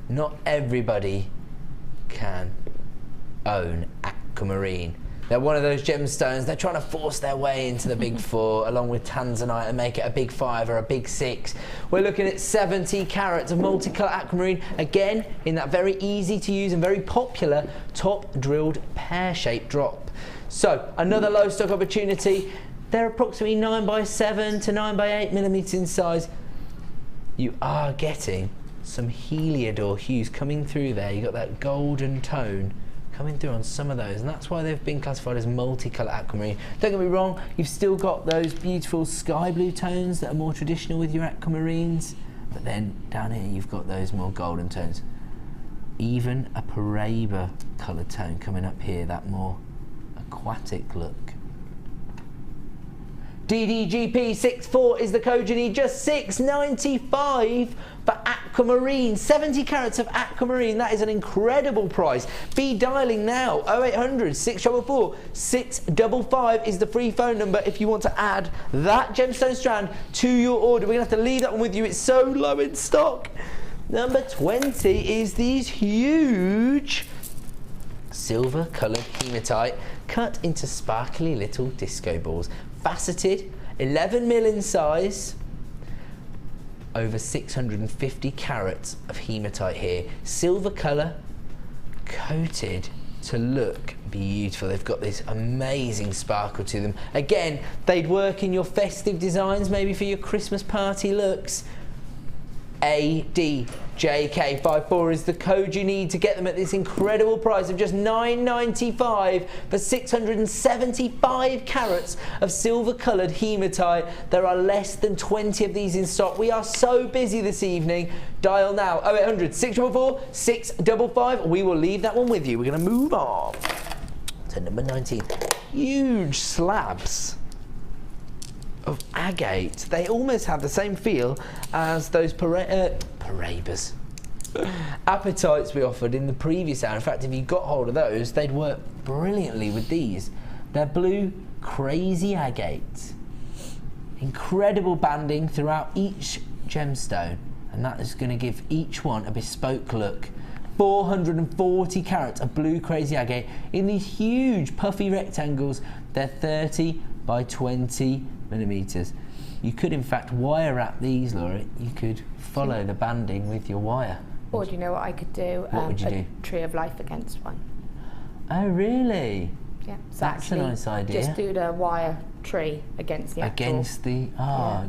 Not everybody can own aquamarine. They're one of those gemstones, they're trying to force their way into the big 4 along with tanzanite and make it a big 5 or a big 6. We're looking at 70 carats of multicolour aquamarine, again in that very easy to use and very popular top drilled pear-shaped drop. So another low stock opportunity. They're approximately 9x7 to 9x8mm in size. You are getting some heliodor hues coming through there. You got that golden tone coming through on some of those, and that's why they've been classified as multicolour aquamarine. Don't get me wrong, you've still got those beautiful sky blue tones that are more traditional with your aquamarines, but then down here you've got those more golden tones. Even a Paraiba colour tone coming up here, that more aquatic look. DDGP64 is the code you need, just $6.95 for aquamarine. 70 carats of aquamarine, that is an incredible price. Be dialing now, 0800 644 655 is the free phone number if you want to add that gemstone strand to your order. We're going to have to leave that one with you, it's so low in stock. Number 20 is these huge silver coloured hematite cut into sparkly little disco balls. Faceted, 11mm in size, over 650 carats of hematite here. Silver colour, coated to look beautiful. They've got this amazing sparkle to them. Again, they'd work in your festive designs, maybe for your Christmas party looks. ADJK54 is the code you need to get them at this incredible price of just $9.95 for 675 carats of silver coloured hematite. There are less than 20 of these in stock. We are so busy this evening. Dial now 0800 644 655. We will leave that one with you. We're going to move on to number 19. Huge slabs of agate. They almost have the same feel as those Parabas. Apatites we offered in the previous hour. In fact, if you got hold of those, they'd work brilliantly with these. They're blue crazy agates. Incredible banding throughout each gemstone, and that is going to give each one a bespoke look. 440 carats of blue crazy agate in these huge puffy rectangles. They're 30 by 20 millimeters. You could in fact wire wrap these, Laura. You could follow the banding with your wire. Or do you know what I could do? What would you do? Tree of life against one. Oh really? Yeah. So that's a nice idea. Just do the wire tree against the against the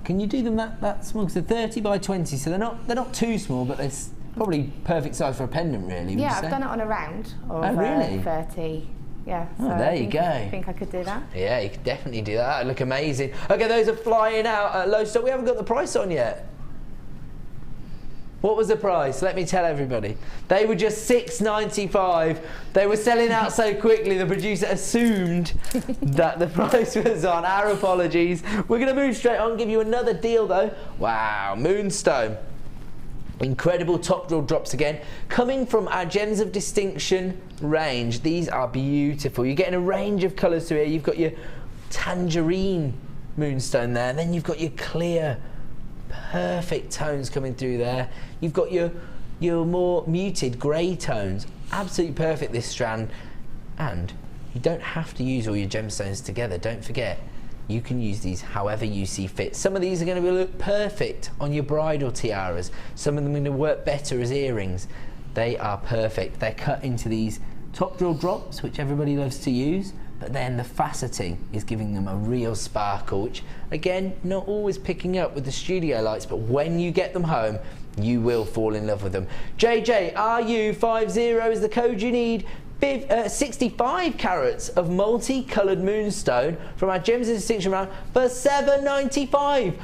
Can you do them that small? So 30 by 20. So they're not too small, but they're probably perfect size for a pendant, really. Yeah, I've done it on a round of really? 30. Yeah. Oh, so there you go. I think I could do that. Yeah, you could definitely do that. That'd look amazing. Okay, those are flying out at low stock. We haven't got the price on yet. What was the price? Let me tell everybody. They were just $6.95. They were selling out so quickly, the producer assumed that the price was on. Our apologies. We're going to move straight on, give you another deal though. Wow, moonstone. Incredible top drill drops again, coming from our Gems of Distinction range. These are beautiful. You're getting a range of colours through here. You've got your tangerine moonstone there, then you've got your clear, perfect tones coming through there. You've got your more muted grey tones. Absolutely perfect, this strand. And you don't have to use all your gemstones together. Don't forget, you can use these however you see fit. Some of these are going to look perfect on your bridal tiaras. Some of them are going to work better as earrings. They are perfect. They're cut into these top drill drops, which everybody loves to use, but then the faceting is giving them a real sparkle, which again, not always picking up with the studio lights, but when you get them home, you will fall in love with them. JJRU50 is the code you need. 65 carats of multi-coloured moonstone from our Gems of Distinction round for $7.95.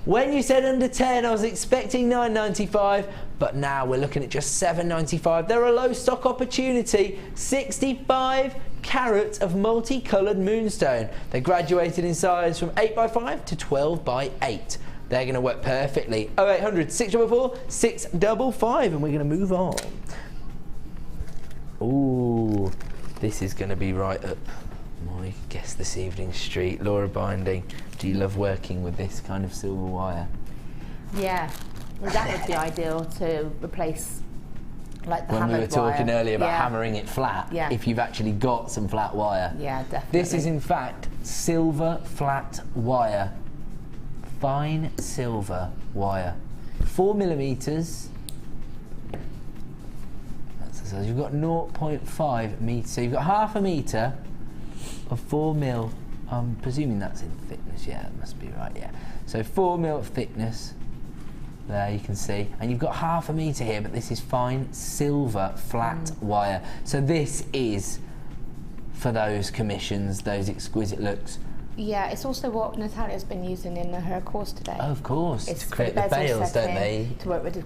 When you said under 10, I was expecting $9.95, but now we're looking at just $7.95. They're a low stock opportunity. 65 carats of multi-coloured moonstone. They graduated in size from 8x5 to 12x8. They're going to work perfectly. 0800 644 655, and we're going to move on. Ooh, this is going to be right up my guess this evening's street. Laura Binding, do you love working with this kind of silver wire? Yeah, well, that would be ideal to replace like the hammered wire. When we were talking earlier about hammering it flat, if you've actually got some flat wire. Yeah, definitely. This is in fact silver flat wire. Fine silver wire. 4 millimeters. So you've got 0.5 metres, so you've got half a metre of 4 mil. I'm presuming that's in thickness, yeah, that must be right, yeah. So 4 mil of thickness, there you can see, and you've got half a metre here, but this is fine silver flat wire. So this is for those commissions, those exquisite looks. Yeah, it's also what Natalia's been using in her course today. Oh, of course, it's to create the bales, don't they? To work with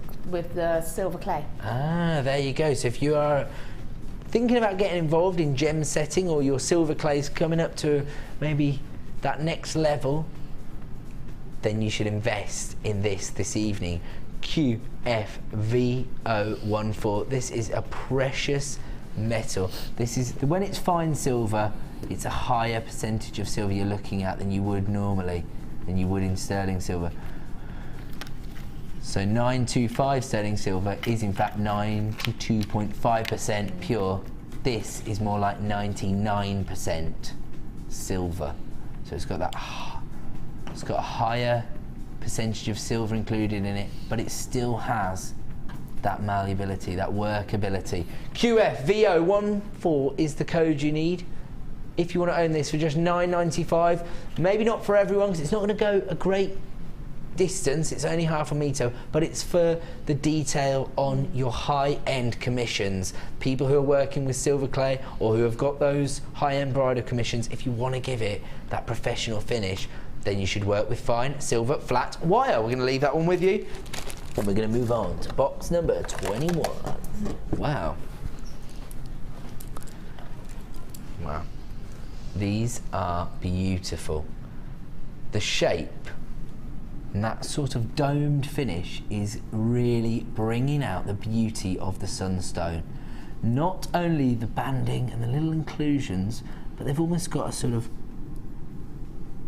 the silver clay. Ah, there you go. So if you are thinking about getting involved in gem setting, or your silver clay's coming up to maybe that next level, then you should invest in this evening. QFV014. This is a precious metal. This is, when it's fine silver, it's a higher percentage of silver you're looking at than you would normally, than you would in sterling silver. So 925 sterling silver is in fact 92.5% pure. This is more like 99% silver. So it's got that, it's got a higher percentage of silver included in it, but it still has that malleability, that workability. QFV014 is the code you need if you want to own this for just $9.95. Maybe not for everyone, because it's not going to go a great distance, it's only 1/2 metre, but it's for the detail on your high-end commissions. People who are working with silver clay or who have got those high-end bridal commissions, if you want to give it that professional finish, then you should work with fine silver flat wire. We're going to leave that one with you, and we're going to move on to box number 21. Wow. Wow. These are beautiful. The shape and that sort of domed finish is really bringing out the beauty of the sunstone. Not only the banding and the little inclusions, but they've almost got a sort of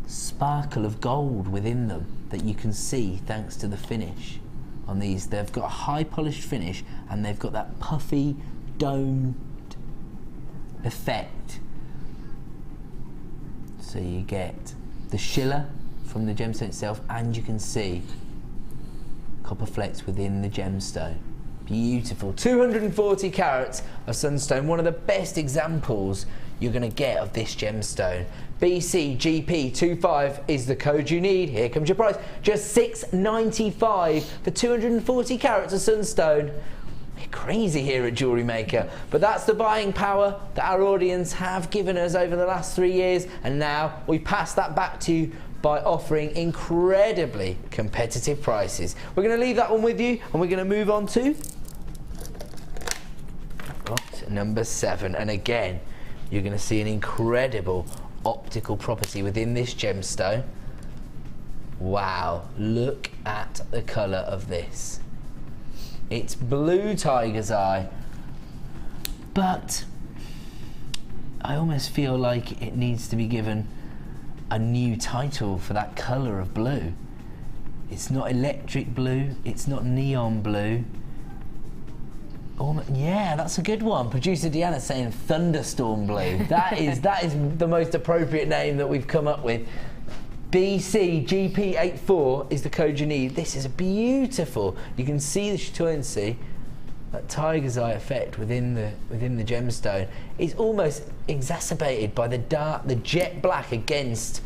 sparkle of gold within them that you can see thanks to the finish on these. They've got a high polished finish and they've got that puffy domed effect. So you get the schiller from the gemstone itself, and you can see copper flecks within the gemstone. Beautiful. 240 carats of sunstone, one of the best examples you're going to get of this gemstone. BCGP25 is the code you need. Here comes your price. Just $6.95 for 240 carats of sunstone. We're crazy here at Jewellery Maker, but that's the buying power that our audience have given us over the last 3 years, and now we pass that back to you by offering incredibly competitive prices. We're going to leave that one with you, and we're going to move on to box number 7. And again, you're going to see an incredible optical property within this gemstone. Wow, look at the colour of this. It's blue tiger's eye, but I almost feel like it needs to be given a new title for that colour of blue. It's not electric blue, it's not neon blue. Yeah, that's a good one. Producer Deanna's saying thunderstorm blue. That is the most appropriate name that we've come up with. BCGP84 is the code you need. This is beautiful. You can see the chatoyancy, that tiger's eye effect within the gemstone. It's almost exacerbated by the jet black against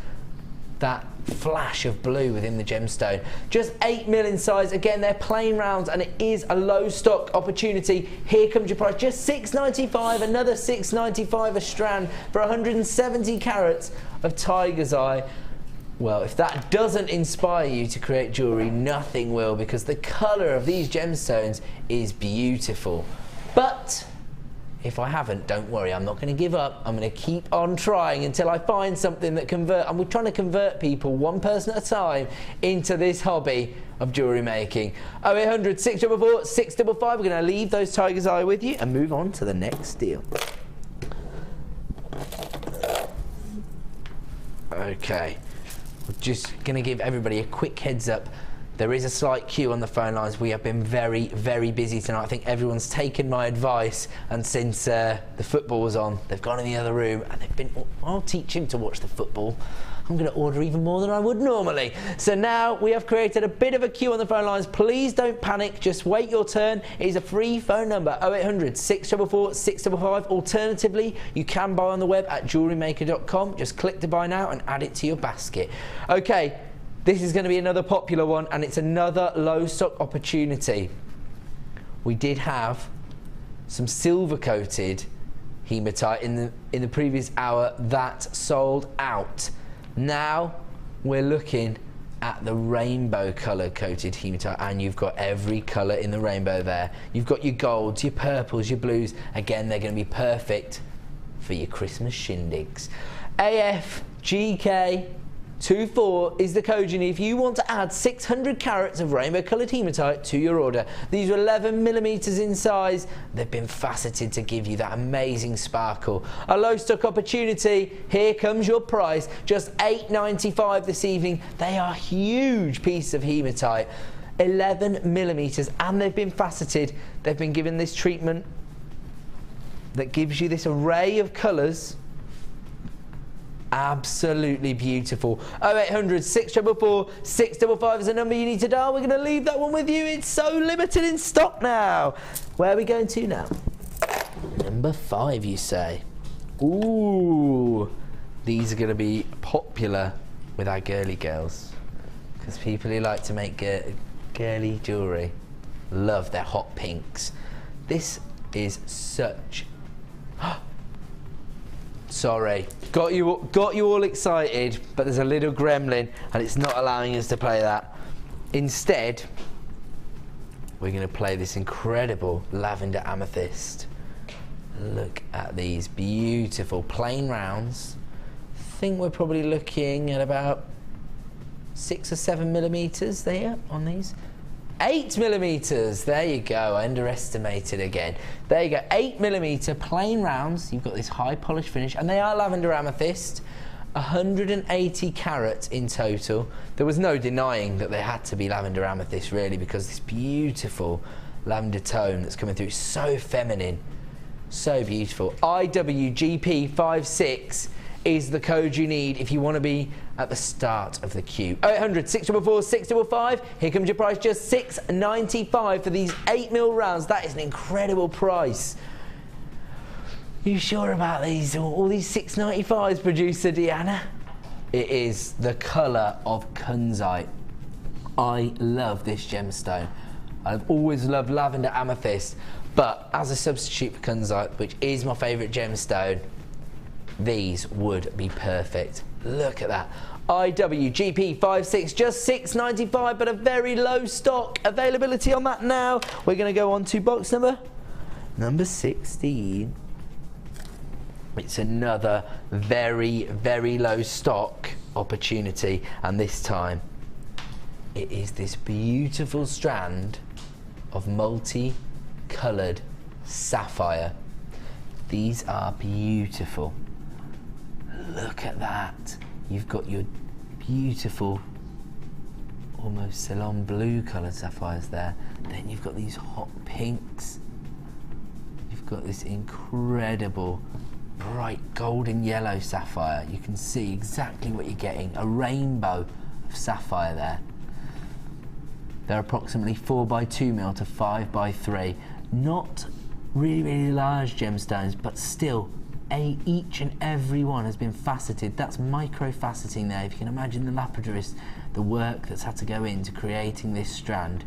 that flash of blue within the gemstone. Just 8mm in size. Again, they're plain rounds and it is a low stock opportunity. Here comes your price. Just $6.95, another $6.95 a strand for 170 carats of tiger's eye. Well, if that doesn't inspire you to create jewellery, nothing will, because the colour of these gemstones is beautiful. But if I haven't, don't worry, I'm not going to give up. I'm going to keep on trying until I find something that converts. And we're trying to convert people, one person at a time, into this hobby of jewellery making. 0800 644 655. We're going to leave those tiger's eye with you and move on to the next deal. Okay. We're just going to give everybody a quick heads up. There is a slight queue on the phone lines. We have been very, very busy tonight. I think everyone's taken my advice, and since the football was on, they've gone in the other room and they've been, I'll teach him to watch the football. I'm going to order even more than I would normally. So now we have created a bit of a queue on the phone lines. Please don't panic, just wait your turn. It is a free phone number, 0800 644 655. Alternatively, you can buy on the web at jewellerymaker.com. Just click to buy now and add it to your basket. Okay, this is going to be another popular one, and it's another low stock opportunity. We did have some silver coated hematite in the previous hour that sold out. Now we're looking at the rainbow colour coated hematite, and you've got every colour in the rainbow there. You've got your golds, your purples, your blues. Again, they're going to be perfect for your Christmas shindigs. AFGK24 is the code you need if you want to add 600 carats of rainbow coloured hematite to your order. These are 11mm in size. They've been faceted to give you that amazing sparkle. A low stock opportunity. Here comes your price. Just $8.95 this evening. They are a huge piece of hematite. 11mm, and they've been faceted. They've been given this treatment that gives you this array of colours. Absolutely beautiful. 0800 644 655 is the number you need to dial. We're going to leave that one with you. It's so limited in stock now. Where are we going to now? Number 5, you say. Ooh, these are going to be popular with our girly girls, because people who like to make girly jewellery love their hot pinks. This is such... Sorry, got you all excited, but there's a little gremlin and it's not allowing us to play that. Instead, we're going to play this incredible lavender amethyst. Look at these beautiful plain rounds. I think we're probably looking at about 6 or 7 millimeters there on these. 8 millimeters, there you go, I underestimated again. There you go, 8 millimeter plain rounds. You've got this high polished finish, and they are lavender amethyst. 180 carats in total. There was no denying that they had to be lavender amethyst, really, because this beautiful lavender tone that's coming through is so feminine, so beautiful. IWGP56 is the code you need if you want to be at the start of the queue. 0800 644 655. Here comes your price, just $6.95 for these 8mm rounds. That is an incredible price. You sure about these? All these $6.95s, producer Deanna? It is the colour of kunzite. I love this gemstone. I've always loved lavender amethyst, but as a substitute for kunzite, which is my favourite gemstone, these would be perfect. Look at that. IWGP56, just $6.95, but a very low stock availability on that now. We're going to go on to box number 16. It's another very, very low stock opportunity, and this time it is this beautiful strand of multi-coloured sapphire. These are beautiful. Look at that. You've got your beautiful, almost Ceylon blue coloured sapphires there. Then you've got these hot pinks. You've got this incredible bright golden yellow sapphire. You can see exactly what you're getting, a rainbow of sapphire there. They're approximately 4x2mm to 5x3. Not really, really large gemstones, but still each and every one has been faceted. That's micro faceting there. If you can imagine the lapidary, the work that's had to go into creating this strand.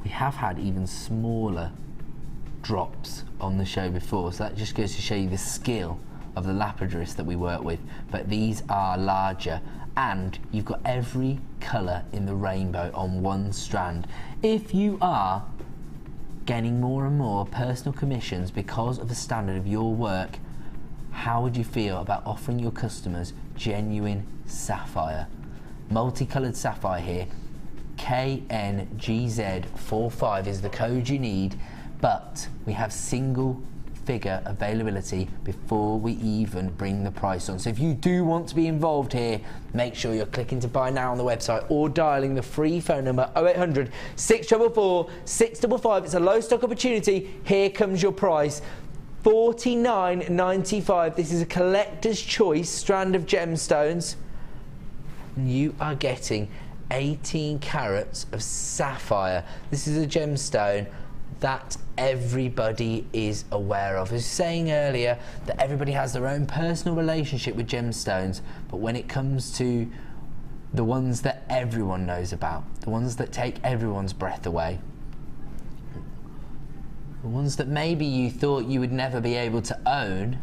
We have had even smaller drops on the show before, so that just goes to show you the skill of the lapidarists that we work with. But these are larger, and you've got every colour in the rainbow on one strand. If you are getting more and more personal commissions because of the standard of your work, how would you feel about offering your customers genuine sapphire? Multicoloured sapphire here. KNGZ45 is the code you need, but we have single figure availability before we even bring the price on. So if you do want to be involved here, make sure you're clicking to buy now on the website or dialing the free phone number 0800 644 655. It's a low stock opportunity. Here comes your price, $49.95. This is a collector's choice strand of gemstones. You are getting 18 carats of sapphire. This is a gemstone that everybody is aware of. I was saying earlier that everybody has their own personal relationship with gemstones, but when it comes to the ones that everyone knows about, the ones that take everyone's breath away, the ones that maybe you thought you would never be able to own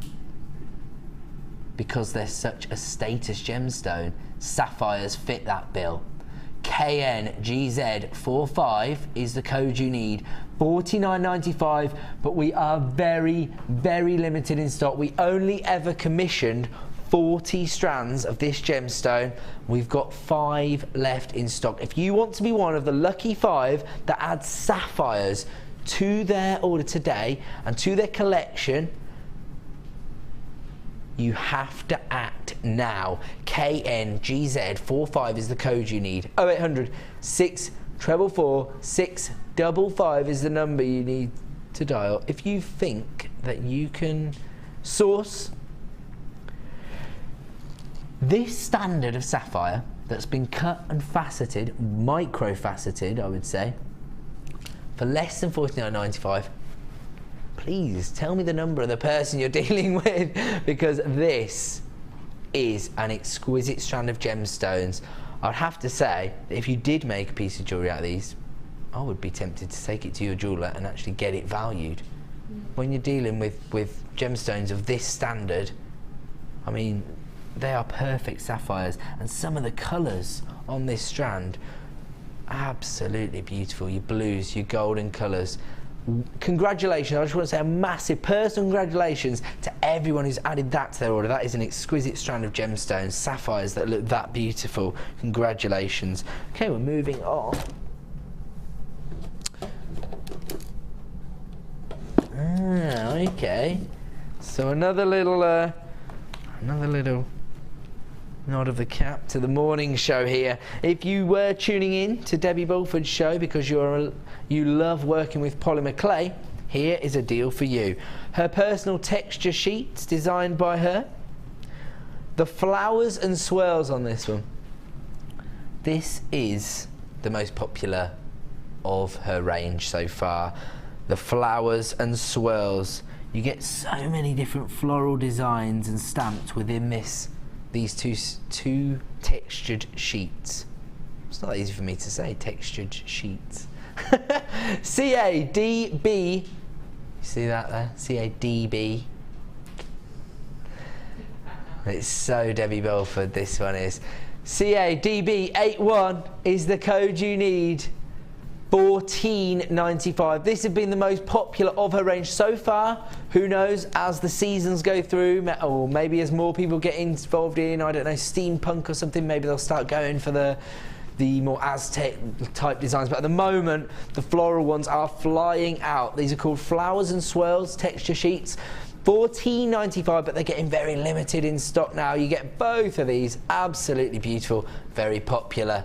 because they're such a status gemstone, sapphires fit that bill. KNGZ45 is the code you need. $49.95, but we are very, very limited in stock. We only ever commissioned 40 strands of this gemstone. We've got 5 left in stock. If you want to be one of the lucky 5 that add sapphires to their order today and to their collection, you have to act now. KNGZ45 is the code you need. 0800 644 655 is the number you need to dial if you think that you can source this standard of sapphire that's been cut and faceted, micro faceted I would say, for less than $49.95. Please tell me the number of the person you're dealing with, because this is an exquisite strand of gemstones. I'd have to say that if you did make a piece of jewellery out of these, I would be tempted to take it to your jeweller and actually get it valued. When you're dealing with gemstones of this standard, I mean, they are perfect sapphires, and some of the colours on this strand, absolutely beautiful. Your blues, your golden colours. Congratulations, I just want to say a massive personal congratulations to everyone who's added that to their order. That is an exquisite strand of gemstones, sapphires that look that beautiful. Congratulations. Okay, we're moving on. Okay. So another little nod of the cap to the morning show here. If you were tuning in to Debbie Bulford's show because you love working with polymer clay, here is a deal for you. Her personal texture sheets designed by her. The flowers and swirls on this one. This is the most popular of her range so far. The flowers and swirls. You get so many different floral designs and stamps within these two textured sheets. It's not easy for me to say, textured sheets. CADB, you see that there? CADB. It's so Debbie Bulford, this one is. CADB81 is the code you need. $14.95. This has been the most popular of her range so far. Who knows, as the seasons go through, or maybe as more people get involved in, I don't know, steampunk or something, maybe they'll start going for the more Aztec type designs. But at the moment, the floral ones are flying out. These are called Flowers and Swirls texture sheets. $14.95, but they're getting very limited in stock now. You get both of these, absolutely beautiful, very popular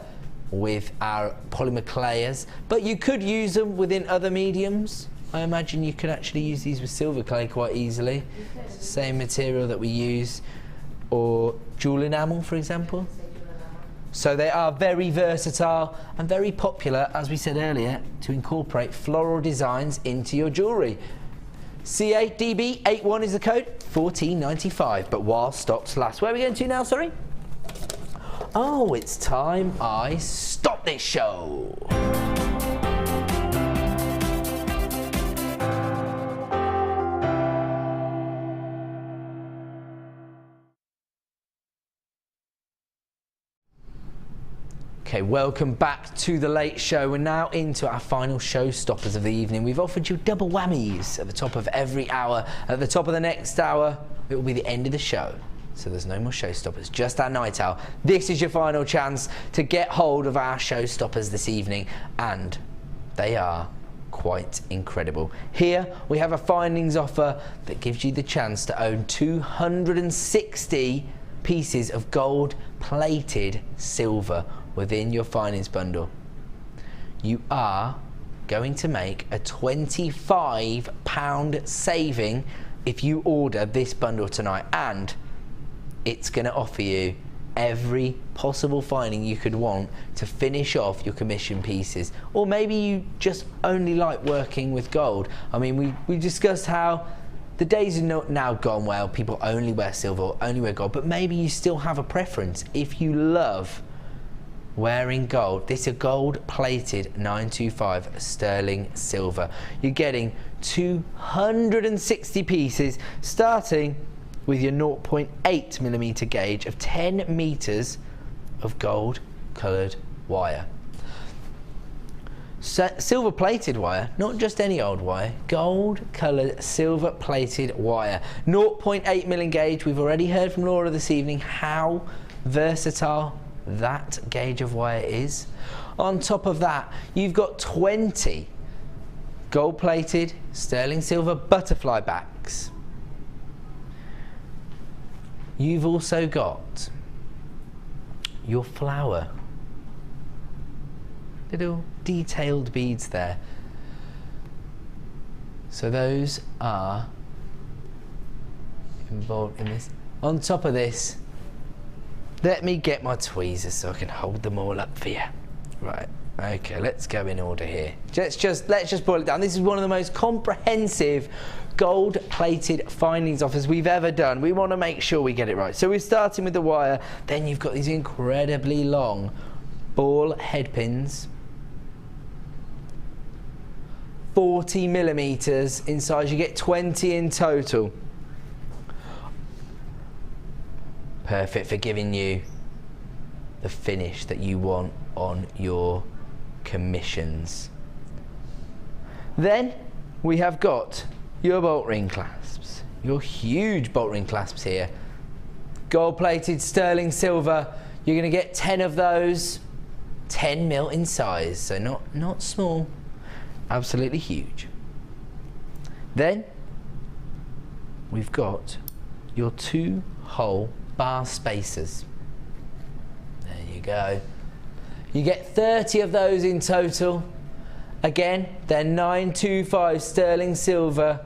with our polymer clayers, but you could use them within other mediums. I imagine you could actually use these with silver clay quite easily. Same material that we use, or jewel enamel, for example. So they are very versatile and very popular, as we said earlier, to incorporate floral designs into your jewellery. CADB81 is the code, $14.95, but while stocks last. Where are we going to now, sorry? Oh, it's time I stop this show. Okay, welcome back to the Late Show. We're now into our final showstoppers of the evening. We've offered you double whammies at the top of every hour. At the top of the next hour, it will be the end of the show. So there's no more showstoppers, just our night owl. This is your final chance to get hold of our showstoppers this evening, and they are quite incredible. Here we have a findings offer that gives you the chance to own 260 pieces of gold-plated silver within your findings bundle. You are going to make a £25 saving if you order this bundle tonight, and it's going to offer you every possible finding you could want to finish off your commission pieces. Or maybe you just only like working with gold. I mean, we discussed how the days are now gone where people only wear silver or only wear gold, but maybe you still have a preference. If you love wearing gold, this is a gold-plated 925 sterling silver. You're getting 260 pieces, starting with your 0.8mm gauge of 10 meters of gold-coloured wire. Silver-plated wire, not just any old wire, gold-coloured silver-plated wire. 0.8mm gauge. We've already heard from Laura this evening how versatile that gauge of wire is. On top of that, you've got 20 gold-plated sterling silver butterfly backs. You've also got your flower, little detailed beads there. So those are involved in this. On top of this, let me get my tweezers so I can hold them all up for you. Right, Okay, let's go in order here. Let's just boil it down. This is one of the most comprehensive gold-plated findings offers we've ever done. We want to make sure we get it right. So we're starting with the wire. Then you've got these incredibly long ball head pins, 40 millimeters in size. You get 20 in total. Perfect for giving you the finish that you want on your commissions. Then we have got your bolt ring clasps, your huge bolt ring clasps here. Gold plated sterling silver. You're going to get 10 of those, 10 mil in size, so not small, absolutely huge. Then we've got your 2-hole bar spacers. There you go. You get 30 of those in total. Again, they're 925 sterling silver.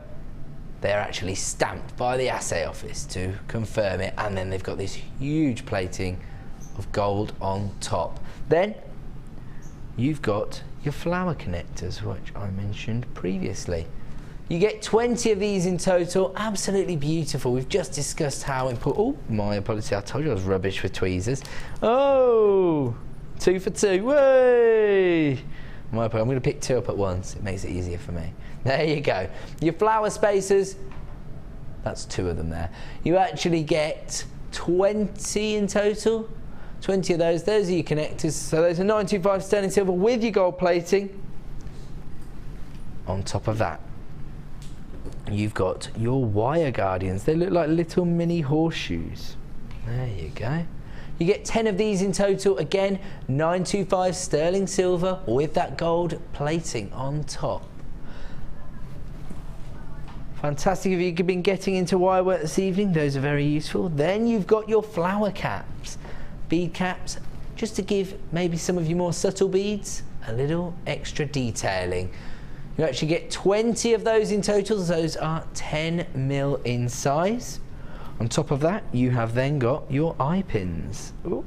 They're actually stamped by the assay office to confirm it, and then they've got this huge plating of gold on top. Then you've got your flower connectors, which I mentioned previously. You get 20 of these in total. Absolutely beautiful. We've just discussed how important. Oh, my apologies. I told you I was rubbish with tweezers. Oh, 2 for 2. Way! My apologies. I'm going to pick 2 up at once. It makes it easier for me. There you go. Your flower spacers. That's 2 of them there. You actually get 20 in total. 20 of those. Those are your connectors. So those are 925 sterling silver with your gold plating. On top of that, you've got your wire guardians. They look like little mini horseshoes. There you go. You get 10 of these in total. Again, 925 sterling silver with that gold plating on top. Fantastic if you've been getting into wire work this evening. Those are very useful. Then you've got your flower caps, bead caps, just to give maybe some of your more subtle beads a little extra detailing. You actually get 20 of those in total. Those are 10 mil in size. On top of that, you have then got your eye pins. Ooh.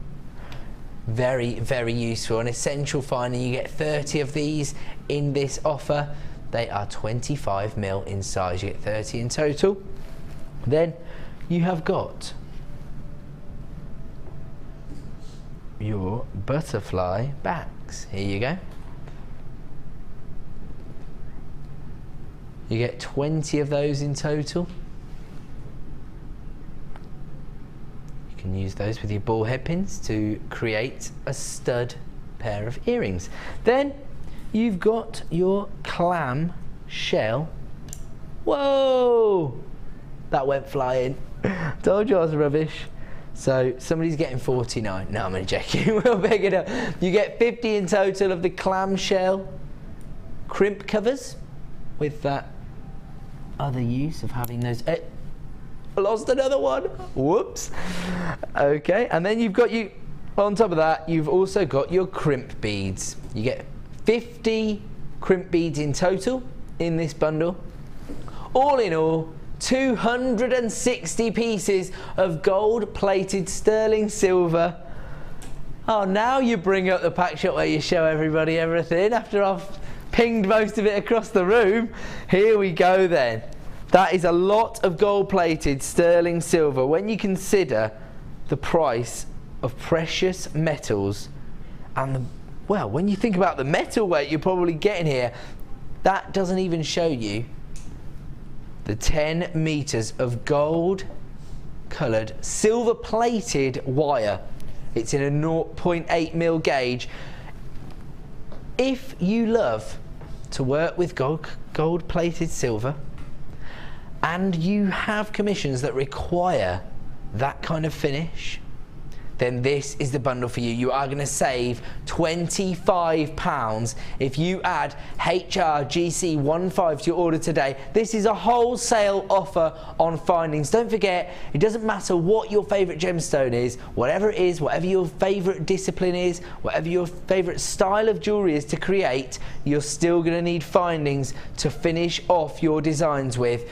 Very, very useful. An essential finding. You get 30 of these in this offer. They are 25 mil in size. You get 30 in total. Then you have got your butterfly backs. Here you go. You get 20 of those in total. You can use those with your ball head pins to create a stud pair of earrings. Then you've got your clam shell. Whoa! That went flying. Told you I was rubbish. So somebody's getting 49. No, I'm only joking. We'll pick it up. You get 50 in total of the clamshell crimp covers with that other use of having those. I lost another one. Whoops. Okay, and then you've got on top of that, you've also got your crimp beads. You get 50 crimp beads in total in this bundle. All in all, 260 pieces of gold-plated sterling silver. Oh, now you bring up the pack shot where you show everybody everything after I've pinged most of it across the room. Here we go then. That is a lot of gold-plated sterling silver. When you consider the price of precious metals and well, when you think about the metal weight you're probably getting here, that doesn't even show you the 10 meters of gold-coloured, silver-plated wire. It's in a 0.8 mil gauge. If you love to work with gold-plated silver and you have commissions that require that kind of finish, then this is the bundle for you. You are going to save £25 if you add HRGC15 to your order today. This is a wholesale offer on findings. Don't forget, it doesn't matter what your favourite gemstone is, whatever it is, whatever your favourite discipline is, whatever your favourite style of jewellery is to create, you're still going to need findings to finish off your designs with.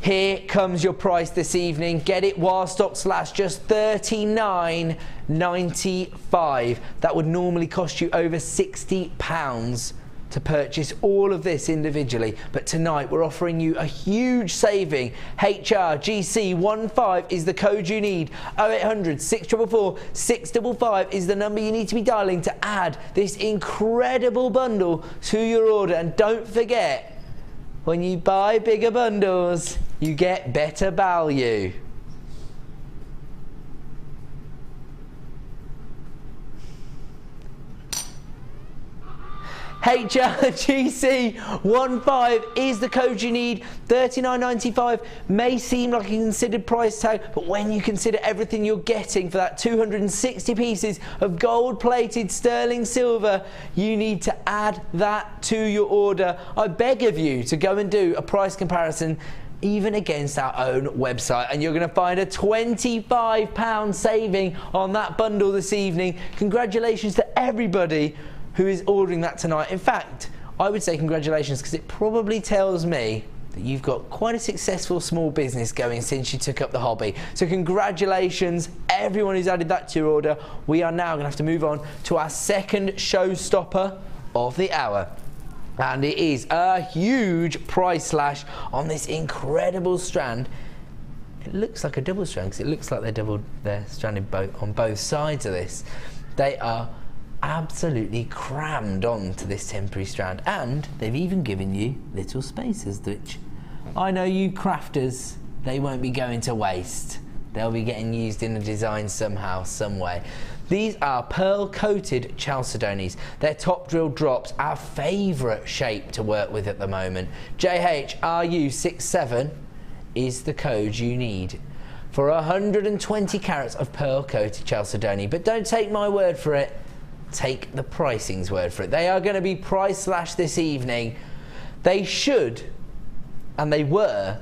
Here comes your price this evening. Get it while stocks last, just $39.95. That would normally cost you over £60 to purchase all of this individually, but tonight we're offering you a huge saving. HRGC15 is the code you need. 0800 644 655 is the number you need to be dialing to add this incredible bundle to your order. And don't forget, when you buy bigger bundles, you get better value. HRGC15 is the code you need. $39.95 may seem like a considered price tag, but when you consider everything you're getting for that 260 pieces of gold-plated sterling silver, you need to add that to your order. I beg of you to go and do a price comparison even against our own website, and you're going to find a £25 saving on that bundle this evening. Congratulations to everybody who is ordering that tonight. In fact, I would say congratulations, because it probably tells me that you've got quite a successful small business going since you took up the hobby. So congratulations everyone who's added that to your order. We are now going to have to move on to our second showstopper of the hour, and it is a huge price slash on this incredible strand. It looks like a double strand because it looks like they're stranded on both sides of this. They are absolutely crammed onto this temporary strand, and they've even given you little spaces, which I know you crafters, they won't be going to waste. They'll be getting used in a design somehow, some way. These are pearl coated chalcedonis. They're top drill drops, our favourite shape to work with at the moment. JHRU67 is the code you need for 120 carats of pearl coated chalcedony. But don't take my word for it, take the pricing's word for it. They are going to be price slashed this evening. They should, and they were,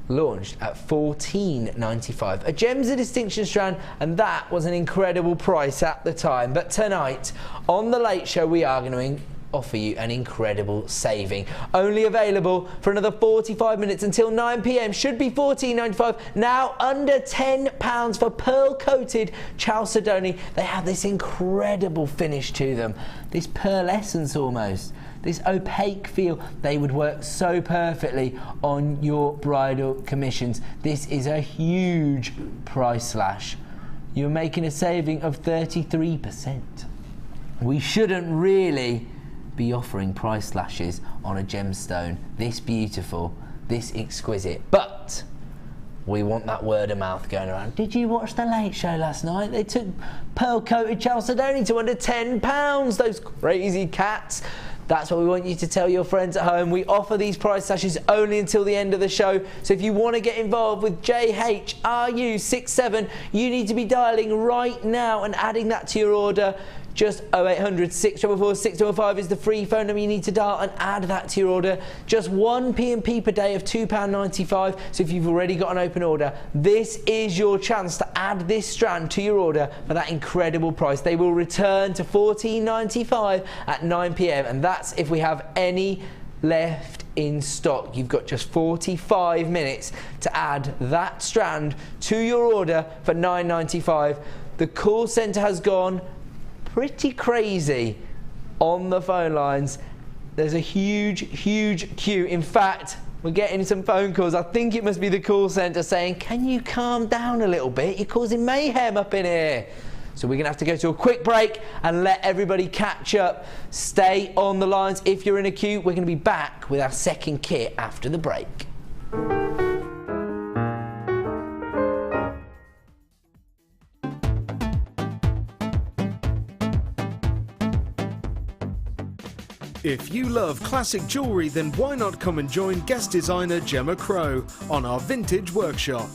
launched at $14.95. A Gems of Distinction strand, and that was an incredible price at the time. But tonight on the Late Show, we are going to offer you an incredible saving. Only available for another 45 minutes until 9 p.m. Should be $14.95. Now under £10 for pearl coated chalcedony. They have this incredible finish to them, this pearlescence almost, this opaque feel. They would work so perfectly on your bridal commissions. This is a huge price slash. You're making a saving of 33%. We shouldn't really be offering price slashes on a gemstone this beautiful, this exquisite, but we want that word of mouth going around. Did you watch the Late Show last night? They took pearl coated chalcedony to under £10, those crazy cats. That's what we want you to tell your friends at home. We offer these price slashes only until the end of the show. So if you want to get involved with JHRU67, you need to be dialing right now and adding that to your order. Just 0800 644 655 is the free phone number you need to dial and add that to your order. Just one P&P per day of £2.95. So if you've already got an open order, this is your chance to add this strand to your order for that incredible price. They will return to $14.95 at 9 p.m. and that's if we have any left in stock. You've got just 45 minutes to add that strand to your order for $9.95. The call centre has gone pretty crazy on the phone lines. There's a huge queue. In fact, we're getting some phone calls. I think it must be the call centre saying, can you calm down a little bit? You're causing mayhem up in here. So we're going to have to go to a quick break and let everybody catch up. Stay on the lines if you're in a queue. We're going to be back with our second kit after the break. If you love classic jewellery, then why not come and join guest designer Gemma Crow on our vintage workshop.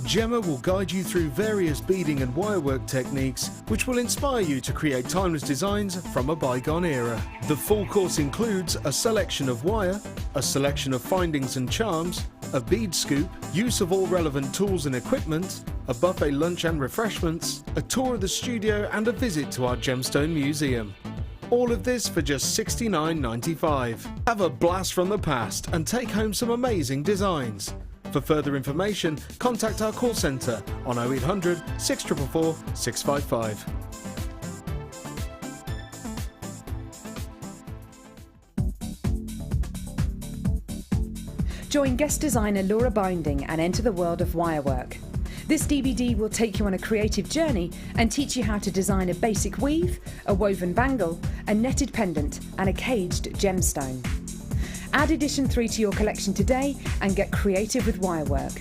Gemma will guide you through various beading and wirework techniques which will inspire you to create timeless designs from a bygone era. The full course includes a selection of wire, a selection of findings and charms, a bead scoop, use of all relevant tools and equipment, a buffet lunch and refreshments, a tour of the studio and a visit to our gemstone museum. All of this for just $69.95. Have a blast from the past and take home some amazing designs. For further information, contact our call centre on 0800 644 655. Join guest designer Laura Binding and enter the world of wirework. This DVD will take you on a creative journey and teach you how to design a basic weave, a woven bangle, a netted pendant and a caged gemstone. Add edition 3 to your collection today and get creative with wirework.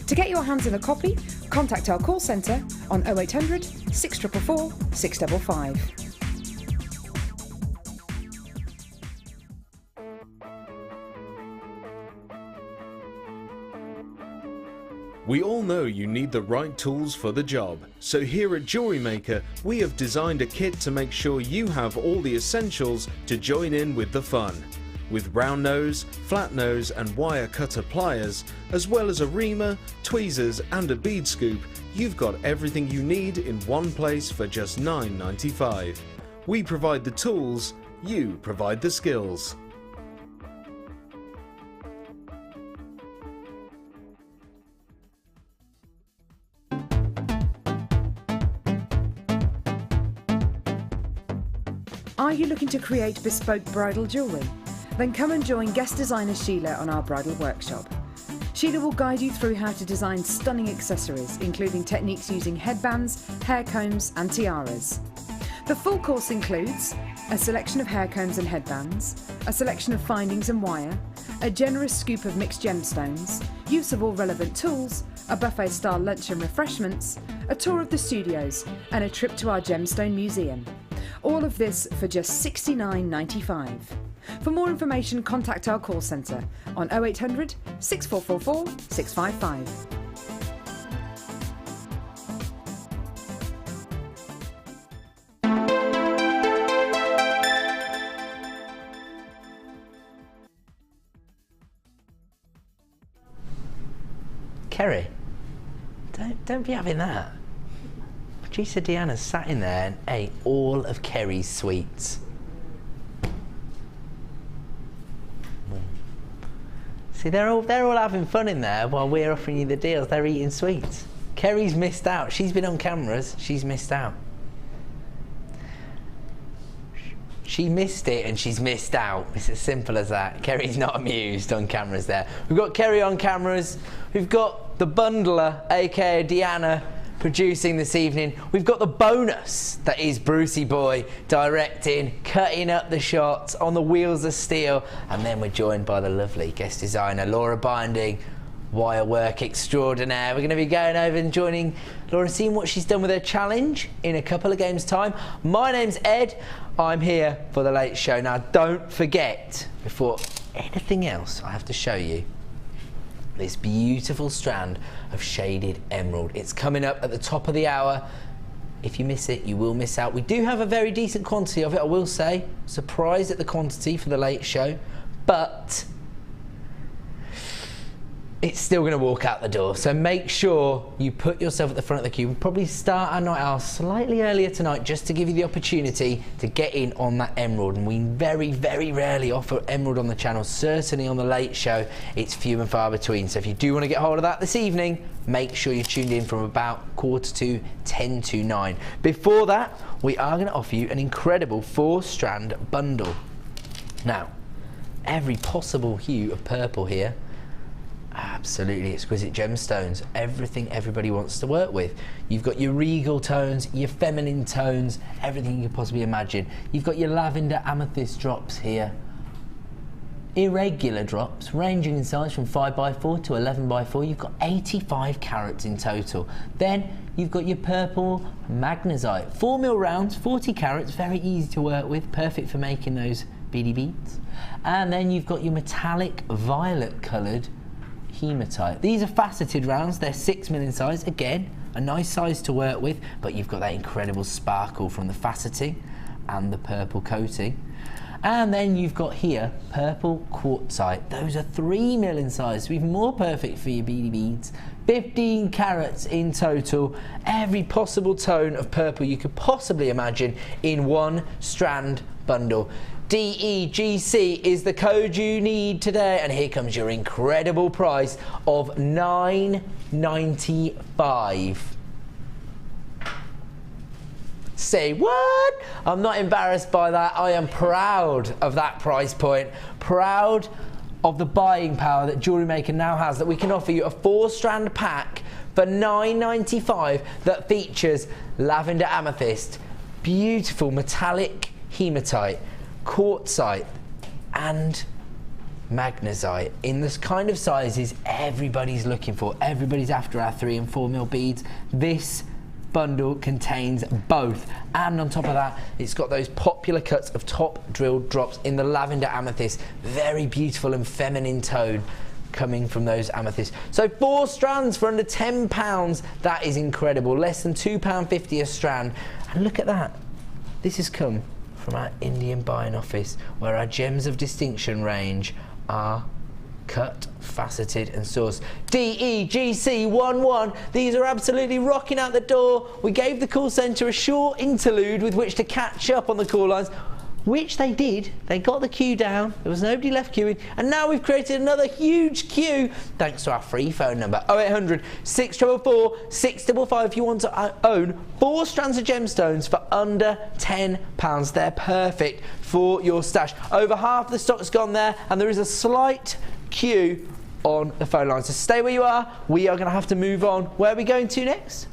To get your hands on a copy, contact our call centre on 0800 644 655. We all know you need the right tools for the job, so here at Jewellery Maker we have designed a kit to make sure you have all the essentials to join in with the fun. With round nose, flat nose and wire cutter pliers, as well as a reamer, tweezers and a bead scoop, you've got everything you need in one place for just $9.95. We provide the tools, you provide the skills. Are you looking to create bespoke bridal jewellery? Then come and join guest designer Sheila on our bridal workshop. Sheila will guide you through how to design stunning accessories, including techniques using headbands, hair combs and tiaras. The full course includes a selection of hair combs and headbands, a selection of findings and wire, a generous scoop of mixed gemstones, use of all relevant tools, a buffet-style lunch and refreshments, a tour of the studios and a trip to our gemstone museum. All of this for just $69.95. For more information, contact our call centre on 0800 6444 655. Kerry, don't be having that. Producer Deanna sat in there and ate all of Kerry's sweets. See, they're all having fun in there while we're offering you the deals. They're eating sweets. Kerry's missed out. She's been on cameras. She's missed out. She missed it and she's missed out. It's as simple as that. Kerry's not amused on cameras there. We've got Kerry on cameras. We've got the bundler, aka Deanna, producing this evening. We've got the bonus that is Brucey Boy directing, cutting up the shots on the wheels of steel, and then we're joined by the lovely guest designer Laura Binding, wire work extraordinaire. We're going to be going over and joining Laura, seeing what she's done with her challenge in a couple of games time. My name's Ed, I'm here for the Late Show. Now don't forget, before anything else, I have to show you this beautiful strand of shaded emerald. It's coming up at the top of the hour. If you miss it, you will miss out. We do have a very decent quantity of it, I will say. Surprised at the quantity for the Late Show, but it's still going to walk out the door. So make sure you put yourself at the front of the queue. We'll probably start our night out slightly earlier tonight just to give you the opportunity to get in on that emerald. And we very, very rarely offer emerald on the channel. Certainly on the Late Show, it's few and far between. So if you do want to get hold of that this evening, make sure you're tuned in from about 8:45 to 9:10. Before that, we are going to offer you an incredible 4-strand bundle. Now, every possible hue of purple here. Absolutely exquisite gemstones, everything everybody wants to work with. You've got your regal tones, your feminine tones, everything you could possibly imagine. You've got your lavender amethyst drops here. Irregular drops, ranging in size from 5x4 to 11x4. You've got 85 carats in total. Then you've got your purple magnesite, 4mm rounds, 40 carats, very easy to work with, perfect for making those beady beads. And then you've got your metallic violet coloured hematite. These are faceted rounds, they're 6mm in size. Again, a nice size to work with, but you've got that incredible sparkle from the faceting and the purple coating. And then you've got here purple quartzite. Those are 3mm in size, so even more perfect for your beady beads. 15 carats in total, every possible tone of purple you could possibly imagine in one strand bundle. DEGC is the code you need today, and here comes your incredible price of $9.95. Say what? I'm not embarrassed by that. I am proud of that price point. Proud of the buying power that Jewellery Maker now has, that we can offer you a 4-strand pack for $9.95 that features lavender amethyst, beautiful metallic hematite, quartzite and magnesite in this kind of sizes everybody's looking for. Everybody's after our 3 and 4 mil beads. This bundle contains both, and on top of that it's got those popular cuts of top drilled drops in the lavender amethyst. Very beautiful and feminine tone coming from those amethysts. So 4 strands for under £10, that is incredible. Less than £2.50 a strand. And look at that, this has come from our Indian buying office, where our gems of distinction range are cut, faceted and sourced. DEGC11, these are absolutely rocking out the door. We gave the call centre a short interlude with which to catch up on the call lines, which they did. They got the queue down, there was nobody left queuing, and now we've created another huge queue thanks to our free phone number 0800 644 655 if you want to own 4 strands of gemstones for under £10. They're perfect for your stash. Over half the stock's gone there, and there is a slight queue on the phone line, so stay where you are. We are going to have to move on. Where are we going to next?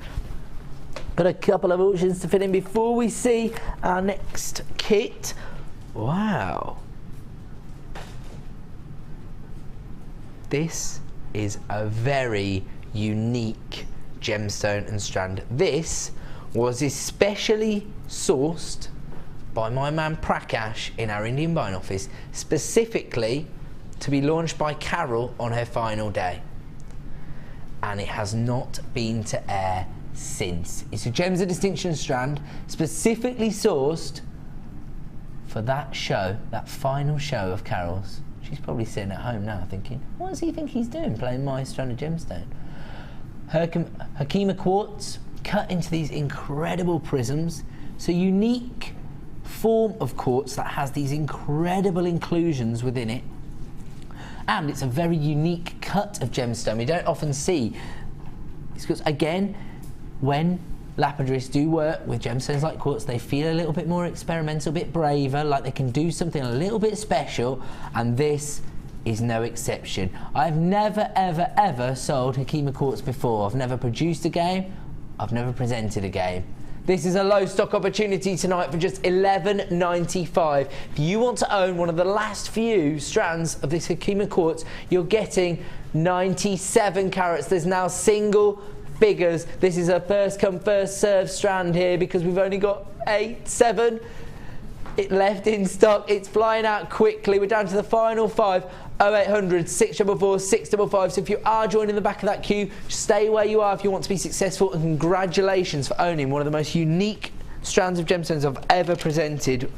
Got a couple of auctions to fit in before we see our next kit. Wow. This is a very unique gemstone and strand. This was especially sourced by my man Prakash in our Indian buying office, specifically to be launched by Carol on her final day. And it has not been to air since. It's a Gems of Distinction strand specifically sourced for that show, that final show of Carol's. She's probably sitting at home now thinking, what does he think he's doing playing my strand of gemstone? Hakima quartz cut into these incredible prisms. It's a unique form of quartz that has these incredible inclusions within it, and it's a very unique cut of gemstone. We don't often see. It's because, again, when lapidarists do work with gemstones like quartz, they feel a little bit more experimental, a bit braver, like they can do something a little bit special, and this is no exception. I've never, ever, ever sold Hakima quartz before. I've never produced a game. I've never presented a game. This is a low stock opportunity tonight for just $11.95. If you want to own one of the last few strands of this Hakima quartz, you're getting 97 carats. There's now single figures. This is a first come first serve strand here because we've only got 7 left in stock. It's flying out quickly. We're down to the final 5. 0800 644 655. So if you are joining the back of that queue, stay where you are if you want to be successful, and congratulations for owning one of the most unique strands of gemstones I've ever presented.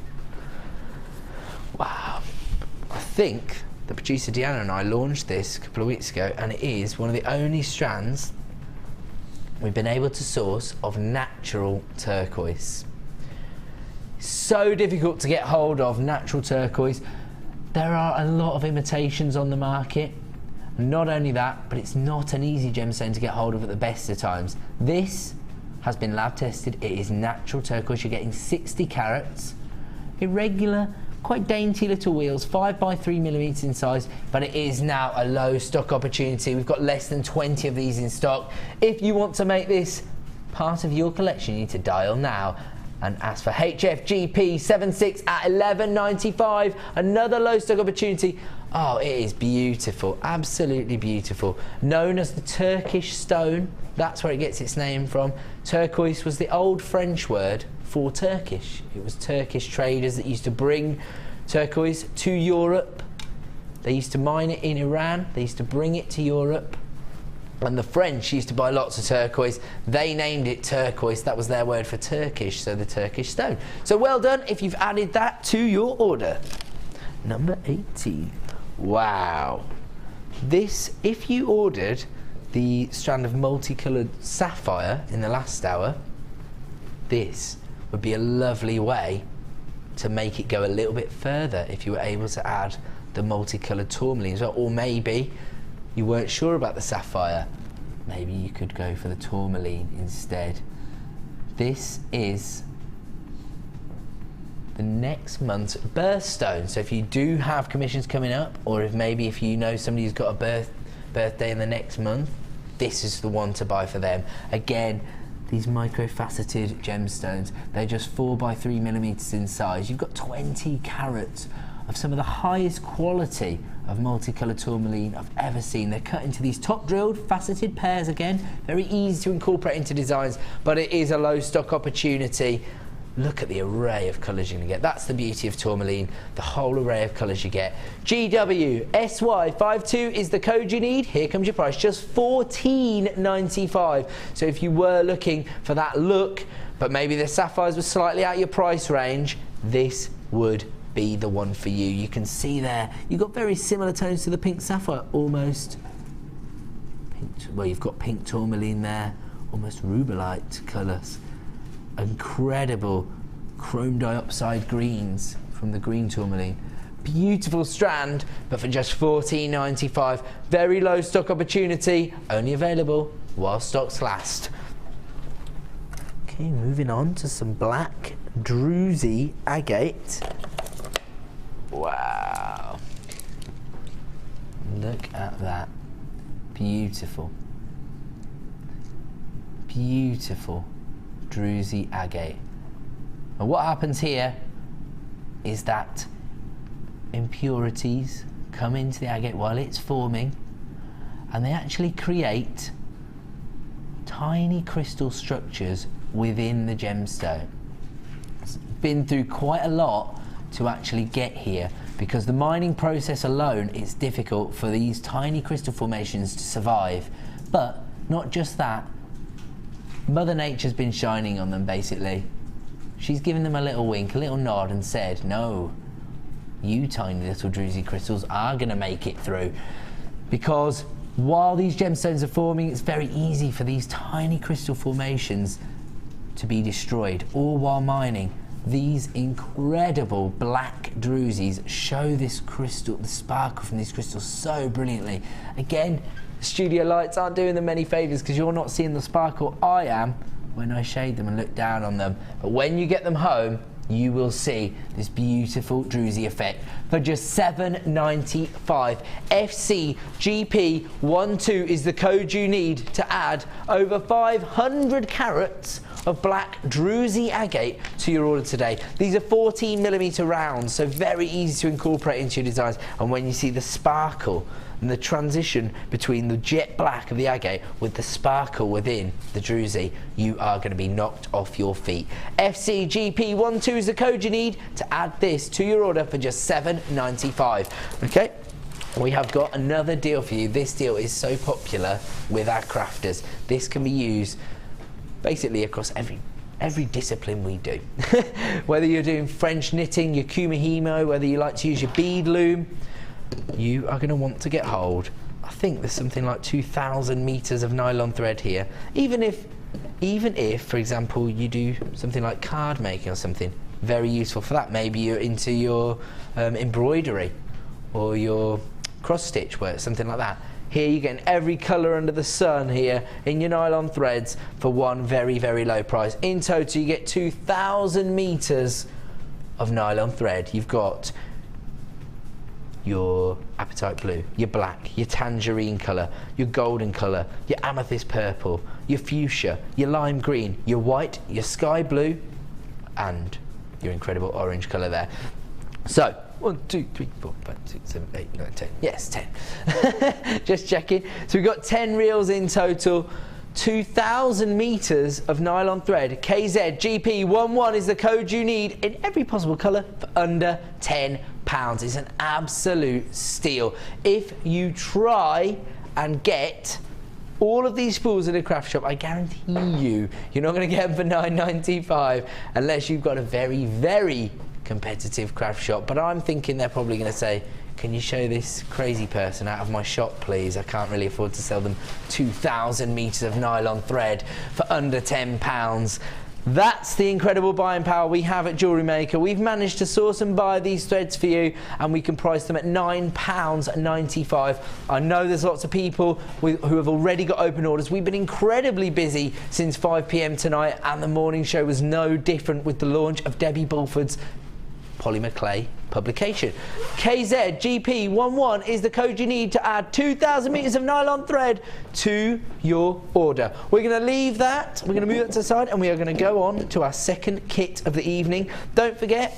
Wow. I think the producer Deanna and I launched this a couple of weeks ago, and it is one of the only strands we've been able to source of natural turquoise. So difficult to get hold of natural turquoise. There are a lot of imitations on the market. Not only that, but it's not an easy gemstone to get hold of at the best of times. This has been lab tested. It is natural turquoise. You're getting 60 carats, irregular, quite dainty little wheels, 5 by 3 millimeters in size, but it is now a low stock opportunity. We've got less than 20 of these in stock. If you want to make this part of your collection, you need to dial now and ask for HFGP76 at $11.95. Another low stock opportunity. Oh, it is beautiful, absolutely beautiful. Known as the Turkish stone, that's where it gets its name from. Turquoise was the old French word for Turkish. It was Turkish traders that used to bring turquoise to Europe. They used to mine it in Iran, they used to bring it to Europe. And the French used to buy lots of turquoise. They named it turquoise. That was their word for Turkish, so the Turkish stone. So well done if you've added that to your order. Number 18. Wow. This, if you ordered the strand of multicoloured sapphire in the last hour, this would be a lovely way to make it go a little bit further if you were able to add the multicoloured tourmaline as well. Or maybe you weren't sure about the sapphire. Maybe you could go for the tourmaline instead. This is the next month's birthstone. So if you do have commissions coming up, or if you know somebody who's got a birthday in the next month, this is the one to buy for them. Again, these micro-faceted gemstones, they're just 4 by 3 millimeters in size. You've got 20 carats of some of the highest quality of multicoloured tourmaline I've ever seen. They're cut into these top drilled faceted pairs again, very easy to incorporate into designs, but it is a low stock opportunity. Look at the array of colours you're going to get. That's the beauty of tourmaline, the whole array of colours you get. GWSY52 is the code you need. Here comes your price, just $14.95. So if you were looking for that look, but maybe the sapphires were slightly out your price range, this would be the one for you. You can see there, you've got very similar tones to the pink sapphire, almost pink. Well, you've got pink tourmaline there, almost rubellite colours. Incredible chrome dioxide greens from the green tourmaline. Beautiful strand, but for just $14.95. Very low stock opportunity, only available while stocks last. Okay, moving on to some black druzy agate. Wow. Look at that. Beautiful. Beautiful druzy agate. And what happens here is that impurities come into the agate while it's forming, and they actually create tiny crystal structures within the gemstone. It's been through quite a lot to actually get here, because the mining process alone, it's difficult for these tiny crystal formations to survive. But not just that, Mother Nature's been shining on them, basically. She's given them a little wink, a little nod, and said, no, you tiny little druzy crystals are going to make it through. Because while these gemstones are forming, it's very easy for these tiny crystal formations to be destroyed, all while mining. These incredible black druzes show this crystal, the sparkle from these crystals, so brilliantly. Again, studio lights aren't doing them many favours, because you're not seeing the sparkle I am when I shade them and look down on them. But when you get them home, you will see this beautiful druzy effect for just $7.95. FCGP12 is the code you need to add over 500 carats of black druzy agate to your order today. These are 14mm rounds, so very easy to incorporate into your designs. And when you see the sparkle and the transition between the jet black of the agate with the sparkle within the druzy, you are going to be knocked off your feet. FCGP12 is the code you need to add this to your order for just $7.95. Okay, we have got another deal for you. This deal is so popular with our crafters. This can be used basically across every discipline we do. Whether you're doing French knitting, your kumihimo, whether you like to use your bead loom, you are going to want to get hold. I think there's something like 2,000 meters of nylon thread here. Even if, for example, you do something like card making or something, very useful for that. Maybe you're into your embroidery or your cross stitch work, something like that. Here you're getting every colour under the sun here in your nylon threads for one very, very low price. In total, you get 2,000 meters of nylon thread. You've got your apatite blue, your black, your tangerine colour, your golden colour, your amethyst purple, your fuchsia, your lime green, your white, your sky blue, and your incredible orange colour there. So, 1, 2, 3, 4, 5, 6, 7, 8, 9, 10. Yes, 10. Just checking. So we've got 10 reels in total. 2,000 meters of nylon thread. KZGP11 is the code you need in every possible colour for under £10. It's an absolute steal. If you try and get all of these spools in a craft shop, I guarantee you're not going to get them for $9.95 unless you've got a very, very competitive craft shop. But I'm thinking they're probably going to say, can you show this crazy person out of my shop, please? I can't really afford to sell them 2,000 meters of nylon thread for under £10. That's the incredible buying power we have at Jewellery Maker. We've managed to source and buy these threads for you, and we can price them at £9.95. I know there's lots of people who have already got open orders. We've been incredibly busy since 5 p.m. tonight, and the morning show was no different with the launch of Debbie Bulford's polymer clay publication. KZGP11 is the code you need to add 2,000 metres of nylon thread to your order. We're going to leave that, we're going to move that to the side, and we are going to go on to our second kit of the evening. Don't forget,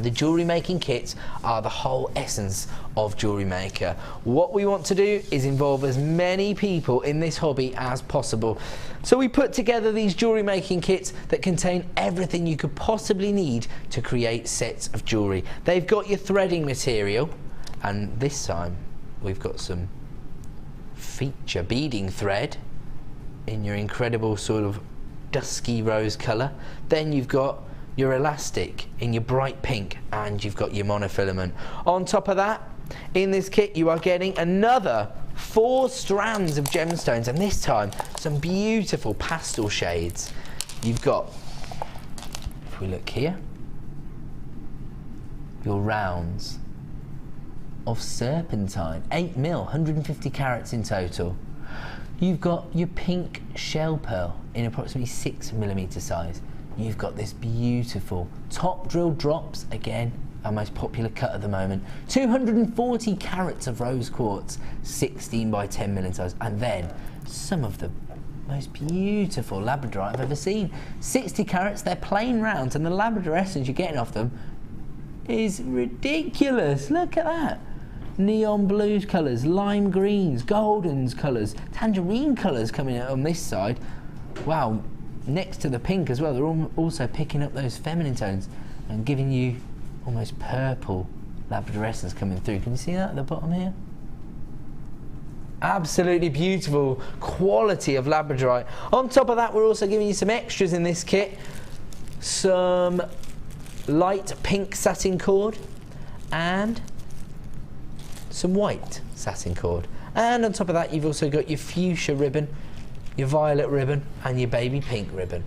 the jewellery making kits are the whole essence of Jewellery Maker. What we want to do is involve as many people in this hobby as possible. So we put together these jewellery making kits that contain everything you could possibly need to create sets of jewellery. They've got your threading material, and this time we've got some feature beading thread in your incredible sort of dusky rose colour. Then you've got your elastic in your bright pink, and you've got your monofilament. On top of that, in this kit you are getting another 4 strands of gemstones, and this time some beautiful pastel shades. You've got, if we look here, your rounds of serpentine, 8mm, 150 carats in total. You've got your pink shell pearl in approximately 6mm size. You've got this beautiful top drill drops, again, our most popular cut at the moment. 240 carats of rose quartz, 16 by 10mm size. And then some of the most beautiful labradorite I've ever seen. 60 carats, they're plain rounds, and the labrador essence you're getting off them is ridiculous. Look at that. Neon blue colours, lime greens, goldens colours, tangerine colours coming out on this side. Wow. Next to the pink as well, they're also picking up those feminine tones and giving you almost purple labrador essence coming through. Can you see that at the bottom here? Absolutely beautiful quality of labradorite. On top of that, we're also giving you some extras in this kit. Some light pink satin cord and some white satin cord. And on top of that, you've also got your fuchsia ribbon, your violet ribbon, and your baby pink ribbon.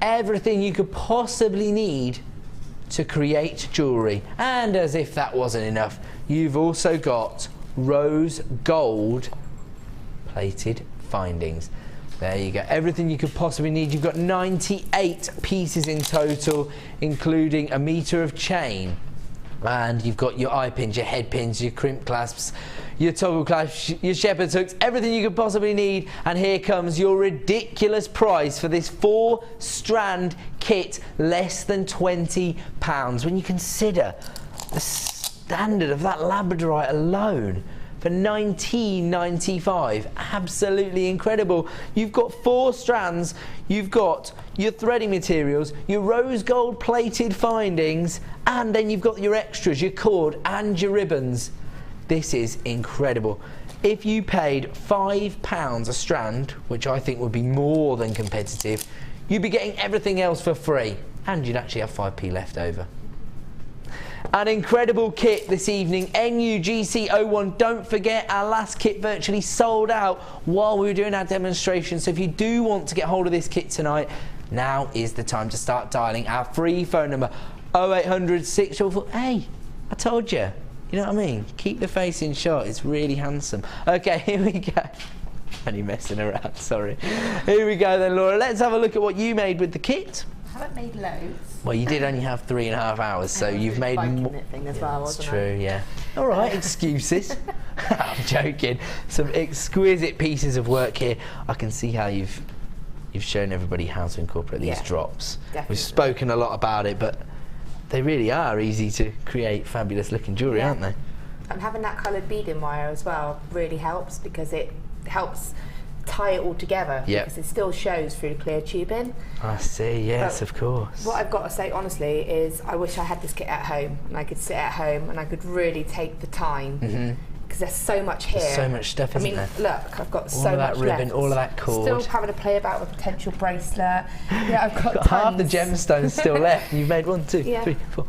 Everything you could possibly need to create jewellery. And as if that wasn't enough, you've also got rose gold plated findings. There you go, everything you could possibly need. You've got 98 pieces in total, including a metre of chain. And you've got your eye pins, your head pins, your crimp clasps, your toggle clasps, your shepherd's hooks, everything you could possibly need. And here comes your ridiculous price for this 4-strand kit, less than £20. When you consider the standard of that labradorite alone, for £19.95, absolutely incredible. You've got 4 strands, you've got your threading materials, your rose gold plated findings, and then you've got your extras, your cord and your ribbons. This is incredible. If you paid £5 a strand, which I think would be more than competitive, you'd be getting everything else for free, and you'd actually have 5p left over. An incredible kit this evening, NUGC01. Don't forget, our last kit virtually sold out while we were doing our demonstration. So if you do want to get hold of this kit tonight, now is the time to start dialing our free phone number, 0800 644. Hey, I told you. You know what I mean? Keep the face in shot. It's really handsome. Okay, here we go. Only messing around, sorry. Here we go then, Laura. Let's have a look at what you made with the kit. I haven't made loads. Well, you did only have 3.5 hours, so you've made more. Thing as well, That's true, yeah. All right, excuses. I'm joking. Some exquisite pieces of work here. I can see how you've shown everybody how to incorporate these drops. Definitely. We've spoken a lot about it, but they really are easy to create fabulous looking jewellery, aren't they? And having that coloured beading wire as well really helps, because it helps tie it all together, because it still shows through the clear tubing. I see, yes, of course. What I've got to say honestly is I wish I had this kit at home, and I could sit at home and I could really take the time, because there's so much here. There's so much stuff, isn't there? Look, I've got all so of that much ribbon, left. all of that cord. Still having to play about with a potential bracelet. Yeah, I've got half the gemstones still left. You've made 1, 2, 3, 4,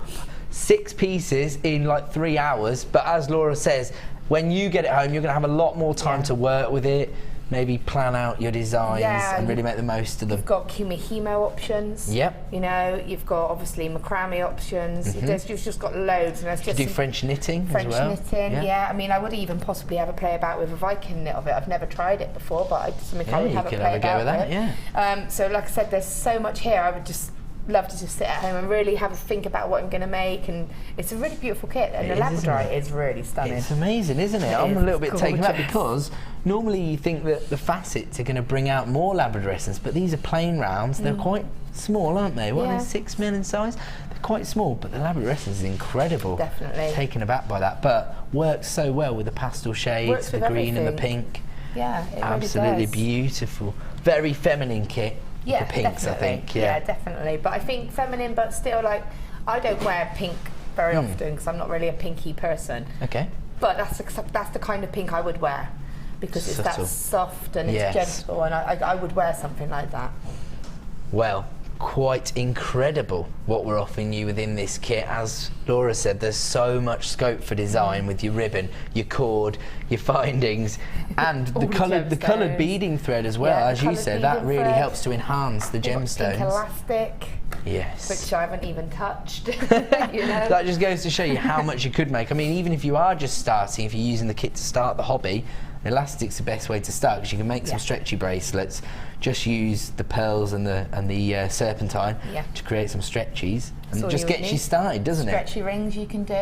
6 pieces in like 3 hours, but as Laura says, when you get it home, you're going to have a lot more time to work with it, maybe plan out your designs and really make the most of them. You've got kumihimo options. Yep. You know, you've got obviously macrame options. You've just got loads. And there's just you do French knitting French as well? knitting, yeah. I mean, I would even possibly have a play about with a Viking knit of it. I've never tried it before, but it's something I would have a play about with. Yeah. So like I said, there's so much here. I would just love to just sit at home and really have a think about what I'm going to make, and it's a really beautiful kit, and the labradorite is really stunning. It's amazing, isn't it? I'm a little bit taken aback because normally you think that the facets are going to bring out more labradorescence, but these are plain rounds. They're quite small, aren't they? What are they, 6 mm in size? They're quite small, but the labradorescence is incredible. Definitely. Taken aback by that, but works so well with the pastel shades, the green and the pink. Yeah, it absolutely really does. Beautiful. Very feminine kit. Yeah, the pinks, definitely. I think. Yeah, definitely. But I think feminine, but still, like, I don't wear pink very often because I'm not really a pinky person. Okay. But that's the kind of pink I would wear because it's that soft and it's gentle, and I would wear something like that. Well, quite incredible what we're offering you within this kit. As Laura said, there's so much scope for design with your ribbon, your cord, your findings, and the coloured beading thread as well. As you said, that really helps to enhance the gemstones. Pink elastic. Yes. Which I haven't even touched. You know? That just goes to show you how much you could make. I mean, even if you are just starting, if you're using the kit to start the hobby, elastic's the best way to start because you can make some stretchy bracelets. Just use the pearls and the serpentine to create some stretchies, and it just gets you started, doesn't it? Stretchy rings you can do.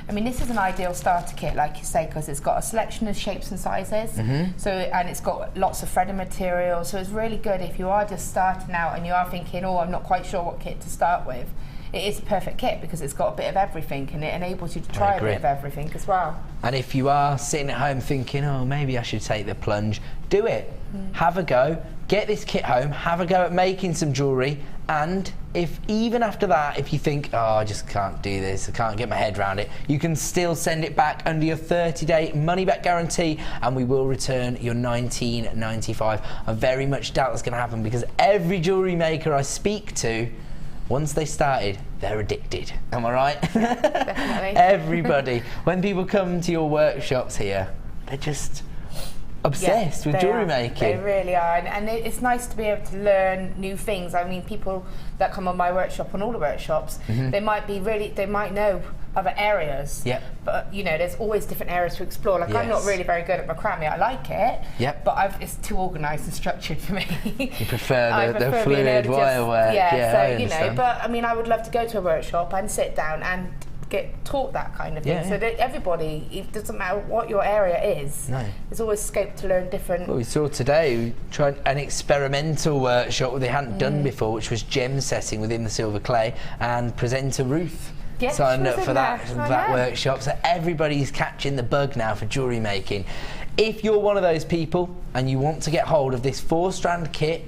I mean, this is an ideal starter kit, like you say, because it's got a selection of shapes and sizes. So, and it's got lots of threaded material. So it's really good if you are just starting out and you are thinking, oh, I'm not quite sure what kit to start with. It is a perfect kit because it's got a bit of everything, and it enables you to try a bit of everything as well. And if you are sitting at home thinking, oh, maybe I should take the plunge, do it. Have a go. Get this kit home, have a go at making some jewellery, and if even after that, if you think, oh, I just can't do this, I can't get my head around it, you can still send it back under your 30-day money-back guarantee, and we will return your $19.95. I very much doubt that's going to happen because every jewellery maker I speak to, once they started, they're addicted. Am I right? Definitely. Everybody. When people come to your workshops here, they're just obsessed with jewellery making. They really are, and it's nice to be able to learn new things. I mean, people that come on my workshop, on all the workshops, they might know other areas, but you know, there's always different areas to explore. Like I'm not really very good at macrame. I like it, but it's too organised and structured for me. You prefer the fluid wire work. So you know, but I mean, I would love to go to a workshop and sit down and get taught that kind of thing, so that everybody, it doesn't matter what your area is, there's always scope to learn different. Well, we saw today, we tried an experimental workshop that they hadn't done before, which was gem setting within the silver clay, and presenter Ruth signed up for that workshop, so everybody's catching the bug now for jewellery making. If you're one of those people and you want to get hold of this 4-strand kit,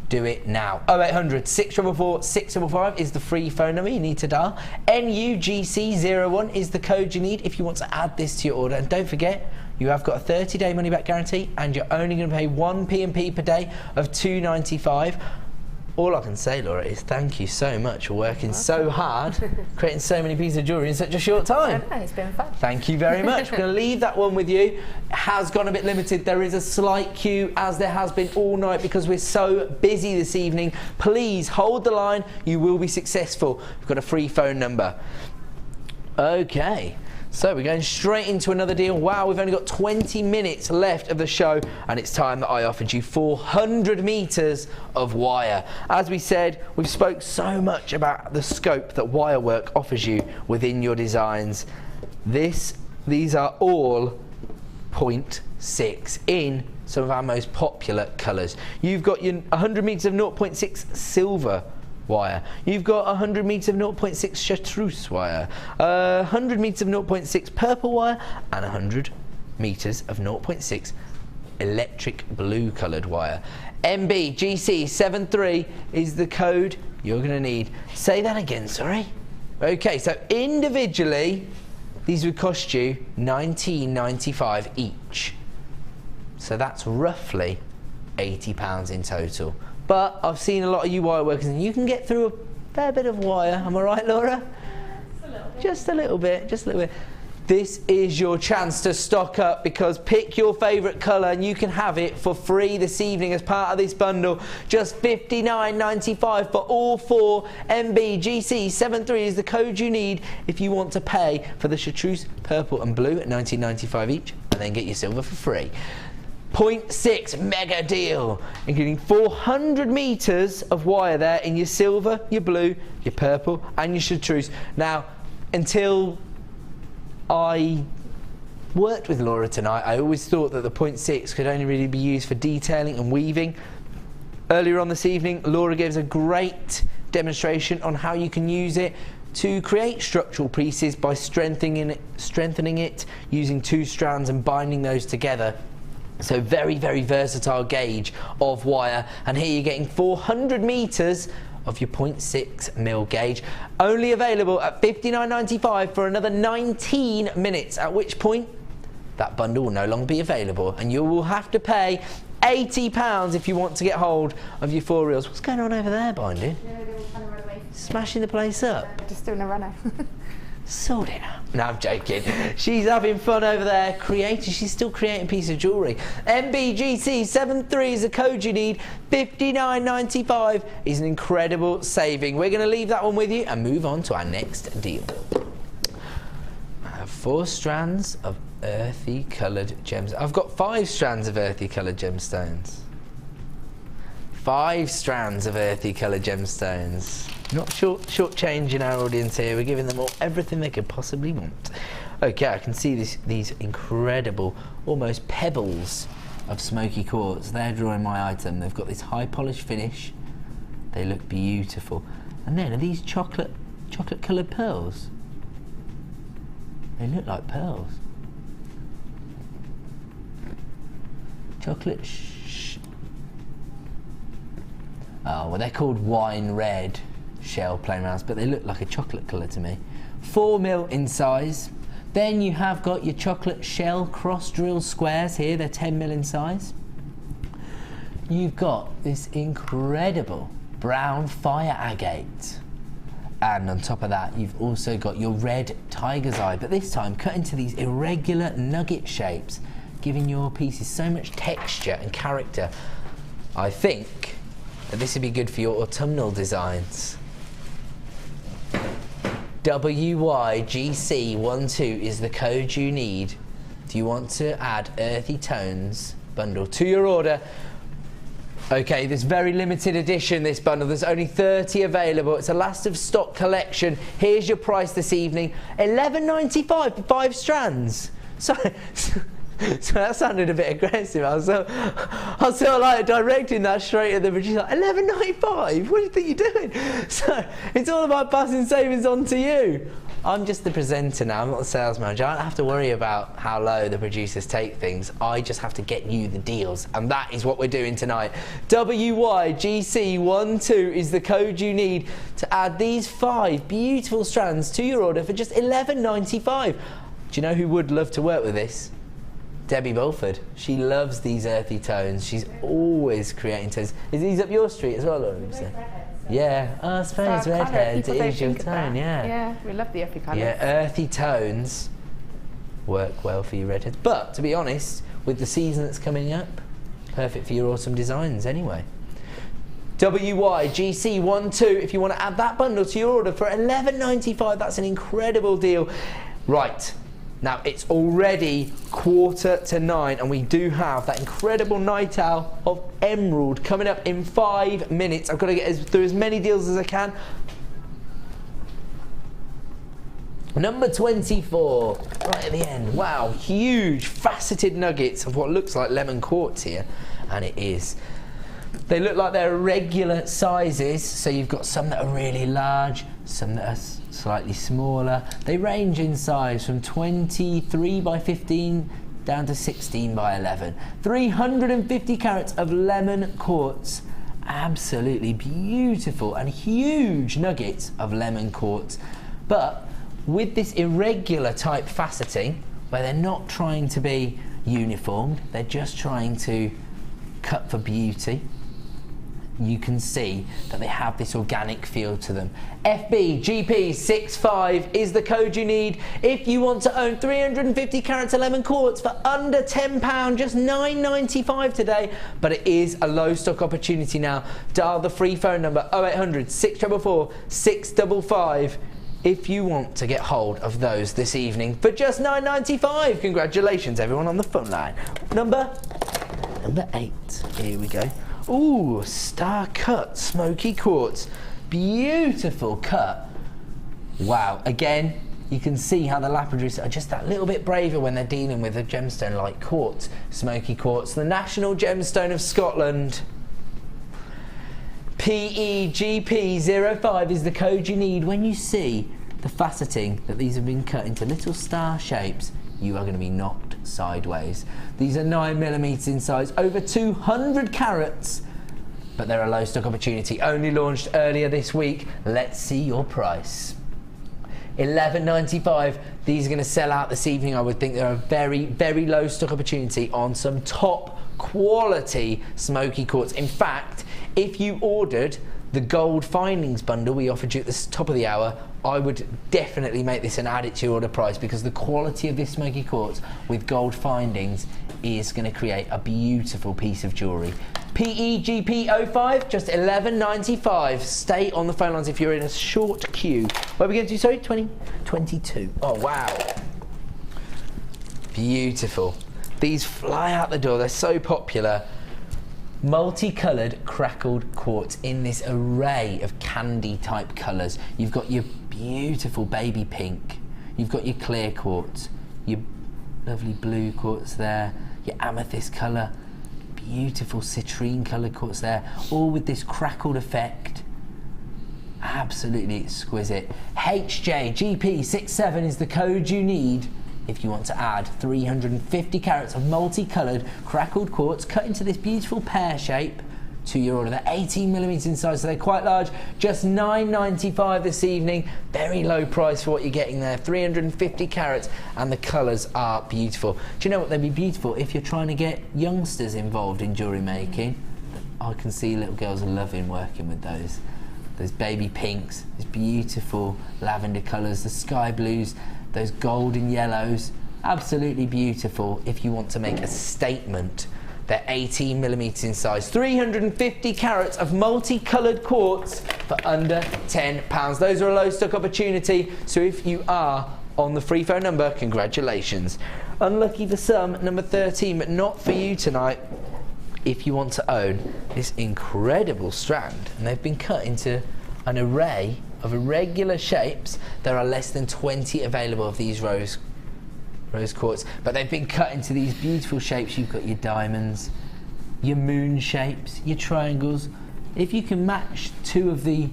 do it now. 0800 644 655 is the free phone number you need to dial. NUGC01 is the code you need if you want to add this to your order. And don't forget, you have got a 30-day money-back guarantee, and you're only going to pay 1 P&P per day of $2.95. All I can say, Laura, is thank you so much for working so hard, creating so many pieces of jewellery in such a short time. I know, it's been fun. Thank you very much. We're going to leave that one with you. It has gone a bit limited. There is a slight queue, as there has been all night, because we're so busy this evening. Please hold the line. You will be successful. We've got a free phone number. Okay. So we're going straight into another deal. Wow, we've only got 20 minutes left of the show, and it's time that I offered you 400 metres of wire. As we said, we've spoke so much about the scope that wire work offers you within your designs. These are all 0.6 in some of our most popular colours. You've got your 100 metres of 0.6 silver wire. You've got 100 metres of 0.6 chartreuse wire, 100 metres of 0.6 purple wire, and 100 metres of 0.6 electric blue coloured wire. MBGC73 is the code you're going to need. Say that again, sorry. Okay, so individually, these would cost you $19.95 each. So that's roughly £80 in total. But I've seen a lot of you wire workers, and you can get through a fair bit of wire. Am I right, Laura? Just a little bit. Just a little bit. This is your chance to stock up, because pick your favourite colour and you can have it for free this evening as part of this bundle. Just $59.95 for all 4 MBGC73 is the code you need if you want to pay for the chartreuse purple and blue at $19.95 each, and then get your silver for free. 0.6 mega deal, including 400 metres of wire there in your silver, your blue, your purple and your chartreuse. Now, until I worked with Laura tonight, I always thought that the 0.6 could only really be used for detailing and weaving. Earlier on this evening, Laura gave us a great demonstration on how you can use it to create structural pieces by strengthening it using 2 strands and binding those together. So very, very versatile gauge of wire, and here you're getting 400 metres of your 0.6 mil gauge, only available at $59.95 for another 19 minutes, at which point that bundle will no longer be available and you will have to pay £80 if you want to get hold of your 4 reels. What's going on over there, Binding? Yeah, they were trying to run away. Smashing the place up. Just doing a runner. Sort it out. No, I'm joking. She's having fun over there, she's still creating a piece of jewellery. MBGC73 is the code you need. $59.95 is an incredible saving. We're going to leave that one with you and move on to our next deal. I have 4 strands of earthy coloured gems. I've got 5 strands of earthy coloured gemstones. 5 strands of earthy coloured gemstones. Not short-changing our audience here. We're giving them all everything they could possibly want. Okay, I can see these incredible, almost pebbles of smoky quartz. They're drawing my item. They've got this high polish finish. They look beautiful. And then are these chocolate-coloured pearls? They look like pearls. Chocolate. Oh, well, they're called wine red shell plain rounds, but they look like a chocolate colour to me. 4 mil in size. Then you have got your chocolate shell cross drill squares here. They're 10 mil in size. You've got this incredible brown fire agate, and on top of that you've also got your red tiger's eye, but this time cut into these irregular nugget shapes, giving your pieces so much texture and character. I think that this would be good for your autumnal designs. WYGC12 is the code you need. Do you want to add earthy tones bundle to your order? Okay, this very limited edition, this bundle, there's only 30 available. It's a last of stock collection. Here's your price this evening, $11.95 for 5 strands. Sorry. So that sounded a bit aggressive. I was sort of like directing that straight at the producer. Like, $11.95? What do you think you're doing? So it's all about passing savings on to you. I'm just the presenter now. I'm not the sales manager. I don't have to worry about how low the producers take things. I just have to get you the deals, and that is what we're doing tonight. WYGC12 is the code you need to add these 5 beautiful strands to your order for just $11.95. Do you know who would love to work with this? Debbie Bulford. She loves these earthy tones. She's always creating tones. Is these up your street as well, Laura? Yeah, I suppose redheads is your tone, yeah. Yeah, we love the earthy colours. Yeah, earthy tones work well for you redheads. But to be honest, with the season that's coming up, perfect for your autumn designs anyway. WYGC12, if you want to add that bundle to your order for $11.95, that's an incredible deal. Right. Now, it's already 8:45 and we do have that incredible night owl of emerald coming up in 5 minutes. I've got to get through as many deals as I can. Number 24, right at the end. Wow, huge faceted nuggets of what looks like lemon quartz here, and it is. They look like they're irregular sizes, so you've got some that are really large, some that are slightly smaller. They range in size from 23 by 15 down to 16 by 11. 350 carats of lemon quartz. Absolutely beautiful and huge nuggets of lemon quartz. But with this irregular type faceting, where they're not trying to be uniformed, they're just trying to cut for beauty. you can see that they have this organic feel to them. FBGP65 is the code you need if you want to own 350 carats 11 quartz for under £10, just £9.95 today. But it is a low stock opportunity now. Dial the free phone number 0800 644 655 if you want to get hold of those this evening for just £9.95. Congratulations everyone on the phone line. Number 8, here we go. Ooh, star cut smoky quartz, beautiful cut. Wow, again, you can see how the lapidaries are just that little bit braver when they're dealing with a gemstone like quartz, smoky quartz, the national gemstone of Scotland. PEGP05 is the code you need. When you see the faceting that these have been cut into little star shapes, you are going to be knocked sideways. These are 9mm in size, over 200 carats, but they're a low stock opportunity, only launched earlier this week. Let's see your price. £11.95. These are going to sell out this evening. I would think they're a very, very low stock opportunity on some top quality smoky quartz. In fact, if you ordered the gold findings bundle we offered you at the top of the hour, I would definitely make this and add it to your order price, because the quality of this smoky quartz with gold findings is going to create a beautiful piece of jewellery. PEGP05, just £11.95. Stay on the phone lines if you're in a short queue. Where are we going to? Sorry, 22. Oh, wow. Beautiful. These fly out the door. They're so popular. Multicoloured crackled quartz in this array of candy type colours. You've got your beautiful baby pink, you've got your clear quartz, your lovely blue quartz there, your amethyst colour, beautiful citrine coloured quartz there, all with this crackled effect. Absolutely exquisite. HJGP67 is the code you need if you want to add 350 carats of multicoloured crackled quartz cut into this beautiful pear shape to your order. They're 18mm in size, so they're quite large. Just £9.95 this evening. Very low price for what you're getting there. 350 carats, and the colours are beautiful. Do you know what? They'd be beautiful if you're trying to get youngsters involved in jewellery making. I can see little girls are loving working with those. Those baby pinks, those beautiful lavender colours, the sky blues, those golden yellows. Absolutely beautiful if you want to make a statement. They're 18mm in size. 350 carats of multicoloured quartz for under £10. Those are a low stock opportunity, so if you are on the free phone number, congratulations. Unlucky for some, number 13, but not for you tonight. If you want to own this incredible strand, and they've been cut into an array of irregular shapes. There are less than 20 available of these rose quartz, but they've been cut into these beautiful shapes. You've got your diamonds, your moon shapes, your triangles. If you can match two of the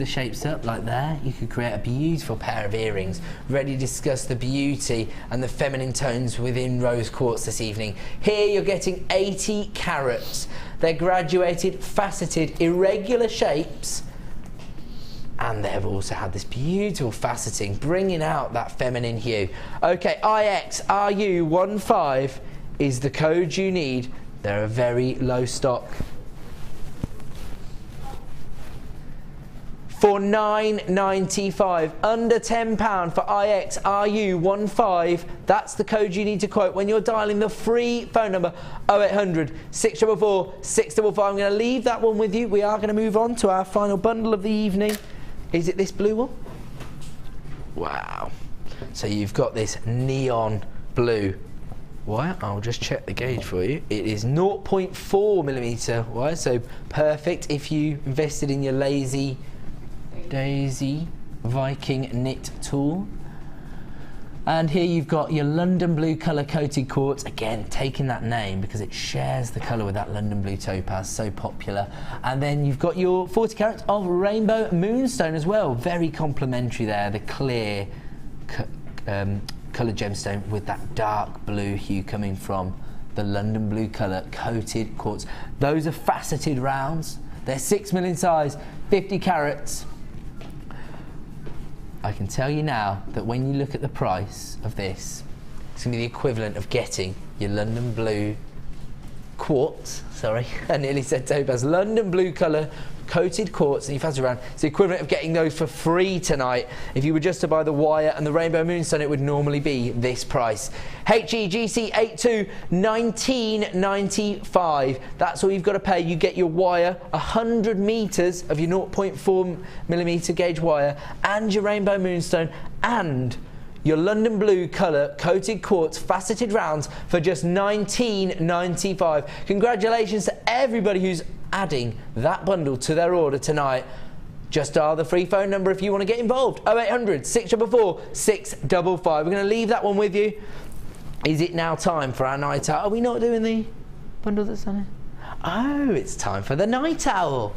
shapes up like there, you could create a beautiful pair of earrings. Ready to discuss the beauty and the feminine tones within rose quartz this evening. Here you're getting 80 carats. They're graduated, faceted, irregular shapes, and they've also had this beautiful faceting, bringing out that feminine hue. Okay, IXRU15 is the code you need. They're a very low stock. For £9.95, under £10 for IXRU15. That's the code you need to quote when you're dialing the free phone number 0800 644 655. I'm going to leave that one with you. We are going to move on to our final bundle of the evening. Is it this blue one? Wow. So you've got this neon blue wire. I'll just check the gauge for you. It is 0.4mm wire, so perfect if you invested in your Lazy Daisy Viking knit tool. And here you've got your London blue colour coated quartz, again taking that name because it shares the colour with that London blue topaz, so popular. And then you've got your 40 carats of rainbow moonstone as well, very complementary there, the clear coloured gemstone with that dark blue hue coming from the London blue colour coated quartz. Those are faceted rounds, they're 6mm in size, 50 carats. I can tell you now that when you look at the price of this, it's going to be the equivalent of getting your London blue quartz, sorry, I nearly said topaz, London blue colour coated quartz, and you fancy around, it's the equivalent of getting those for free tonight. If you were just to buy the wire and the rainbow moonstone, it would normally be this price. HEGC82 19.95. That's all you've got to pay. You get your wire, 100 metres of your 0.4mm gauge wire, and your rainbow moonstone, and your London blue colour coated quartz faceted rounds for just $19.95. Congratulations to everybody who's adding that bundle to their order tonight. Just dial the free phone number if you want to get involved. 0800 644 655. We're going to leave that one with you. Is it now time for our night owl? Are we not doing the bundle that's on it? Oh, it's time for the night owl.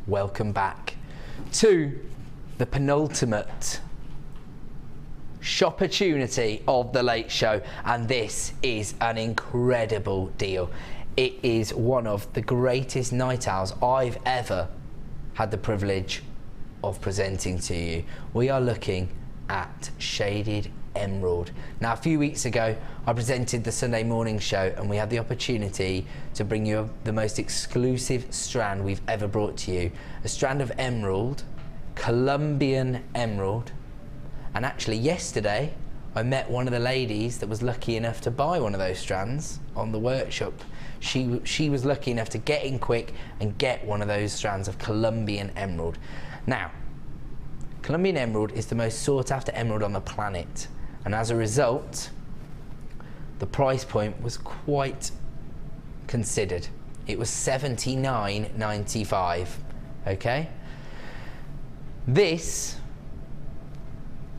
Welcome back to the penultimate shop-opportunity of the late show, and this is an incredible deal. It is one of the greatest night owls I've ever had the privilege of presenting to you. We are looking at shaded emerald. Now, a few weeks ago I presented the Sunday morning show, and we had the opportunity to bring you the most exclusive strand we've ever brought to you. A strand of emerald, Colombian emerald. And actually yesterday I met one of the ladies that was lucky enough to buy one of those strands on the workshop. She was lucky enough to get in quick and get one of those strands of Colombian emerald. Now, Colombian emerald is the most sought after emerald on the planet, and as a result the price point was quite considered. It was $79.95. okay, this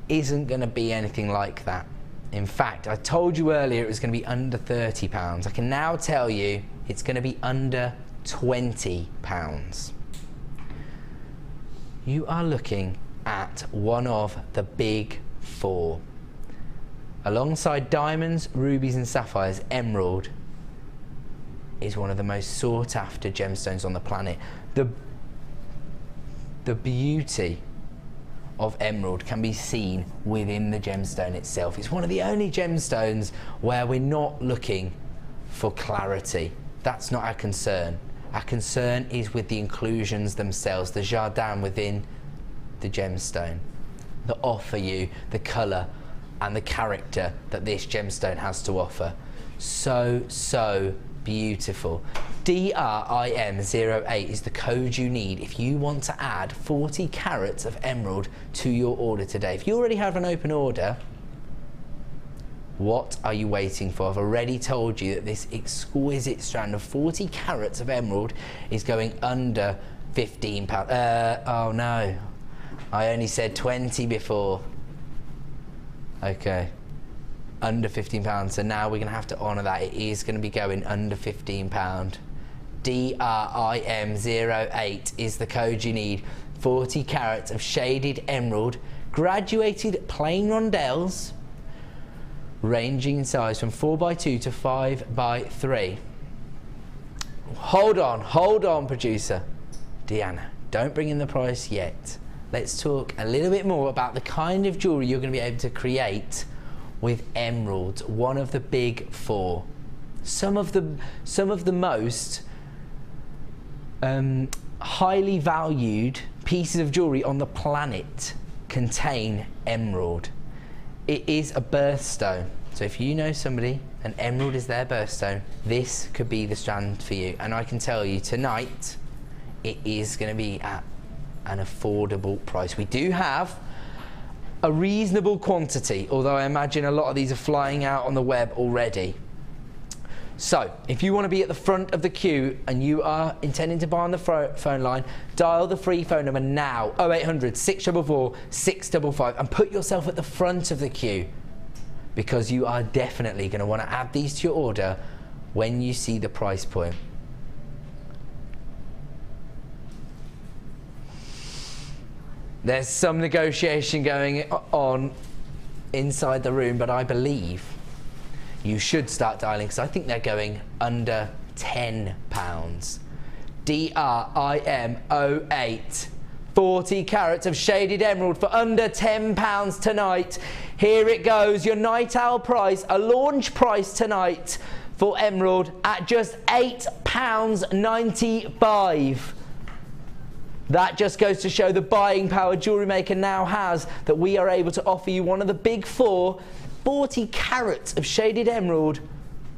isn't going to be anything like that. In fact, I told you earlier it was going to be under £30. I can now tell you it's going to be under £20. You are looking at one of the big four. Alongside diamonds, rubies and sapphires, emerald is one of the most sought after gemstones on the planet. The beauty of emerald can be seen within the gemstone itself. It's one of the only gemstones where we're not looking for clarity. That's not our concern. Our concern is with the inclusions themselves, the jardin within the gemstone, that offer you the colour and the character that this gemstone has to offer. So beautiful. DRIM08 is the code you need if you want to add 40 carats of emerald to your order today. If you already have an open order, what are you waiting for? I've already told you that this exquisite strand of 40 carats of emerald is going under £15. Oh no, I only said 20 before. Okay, under £15, so now we're going to have to honour that. It is going to be going under £15. DRIM08 is the code you need. 40 carats of shaded emerald, graduated plain rondelles, ranging in size from 4x2 to 5x3. Hold on, producer. Deanna, don't bring in the price yet. Let's talk a little bit more about the kind of jewellery you're going to be able to create with emeralds, one of the big four. Some of the most highly valued pieces of jewellery on the planet contain emerald. It is a birthstone. So if you know somebody, an emerald is their birthstone, this could be the strand for you. And I can tell you tonight, it is going to be at an affordable price. We do have a reasonable quantity, although I imagine a lot of these are flying out on the web already. So if you want to be at the front of the queue and you are intending to buy on the phone line, dial the free phone number now, 0800 644 655, and put yourself at the front of the queue, because you are definitely going to want to add these to your order when you see the price point. There's some negotiation going on inside the room, but I believe you should start dialing, because I think they're going under £10. DRIM08. 40 carats of shaded emerald for under £10 tonight. Here it goes, your night owl price, a launch price tonight for emerald at just £8.95. That just goes to show the buying power Jewellery Maker now has, that we are able to offer you one of the big four, 40 carats of shaded emerald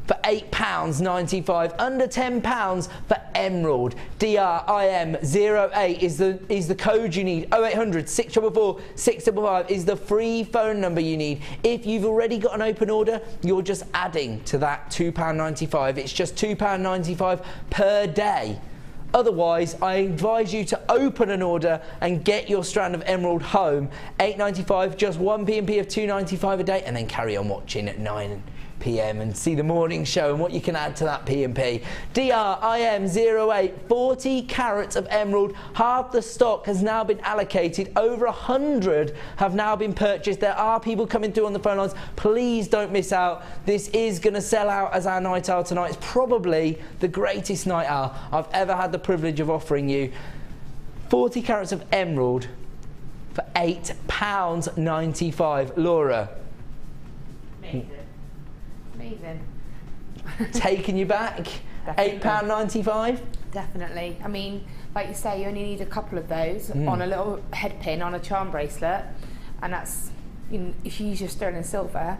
for £8.95, under £10 for emerald. DRIM08 is the code you need. 0800 644 655 is the free phone number you need. If you've already got an open order, you're just adding to that £2.95. It's just £2.95 per day. Otherwise, I advise you to open an order and get your strand of emerald home. £8.95, just one P&P of £2.95 a day, and then carry on watching at 9 p.m. and see the morning show and what you can add to that P&P. DRIM08, 40 carats of emerald. Half the stock has now been allocated. Over 100 have now been purchased. There are people coming through on the phone lines. Please don't miss out. This is going to sell out as our night owl tonight. It's probably the greatest night owl I've ever had the privilege of offering you. 40 carats of emerald for £8.95. Laura. Amazing. Amazing. Taking you back? £8.95? Definitely. I mean, like you say, you only need a couple of those on a little head pin on a charm bracelet, and that's, you know, if you use your sterling silver,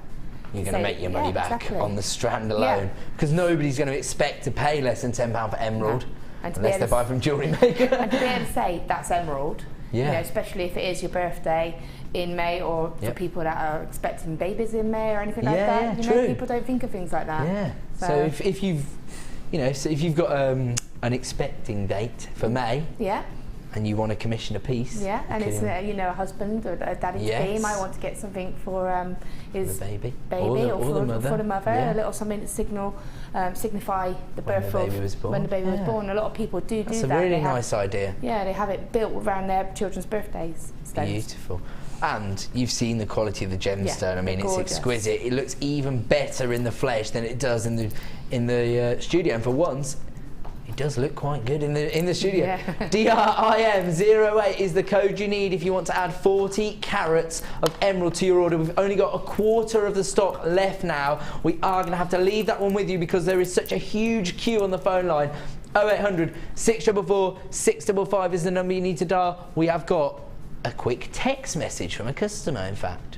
you're going to make your money back on the strand alone, because nobody's going to expect to pay less than £10 for emerald unless they buy from Jewellery Maker. And to be able to say that's emerald, you know, especially if it is your birthday in May, or for people that are expecting babies in May or anything like that. You know, people don't think of things like that. Yeah. So if you've, you know, so if you've got an expecting date for May. Yeah. And you want to commission a piece. Yeah, and it's you know, a husband or a daddy to be might want to get something for his baby or for the mother, a little something to signify the birth of when the baby was born. A lot of people do that. That's a really nice idea. Yeah, they have it built around their children's birthdays. Beautiful. And you've seen the quality of the gemstone. I mean, it's exquisite. It looks even better in the flesh than it does in the studio. And for once, it does look quite good in the studio. Yeah. DRIM08 is the code you need if you want to add 40 carats of emerald to your order. We've only got a quarter of the stock left now. We are going to have to leave that one with you because there is such a huge queue on the phone line. 0800 644 655 is the number you need to dial. We have got a quick text message from a customer, in fact.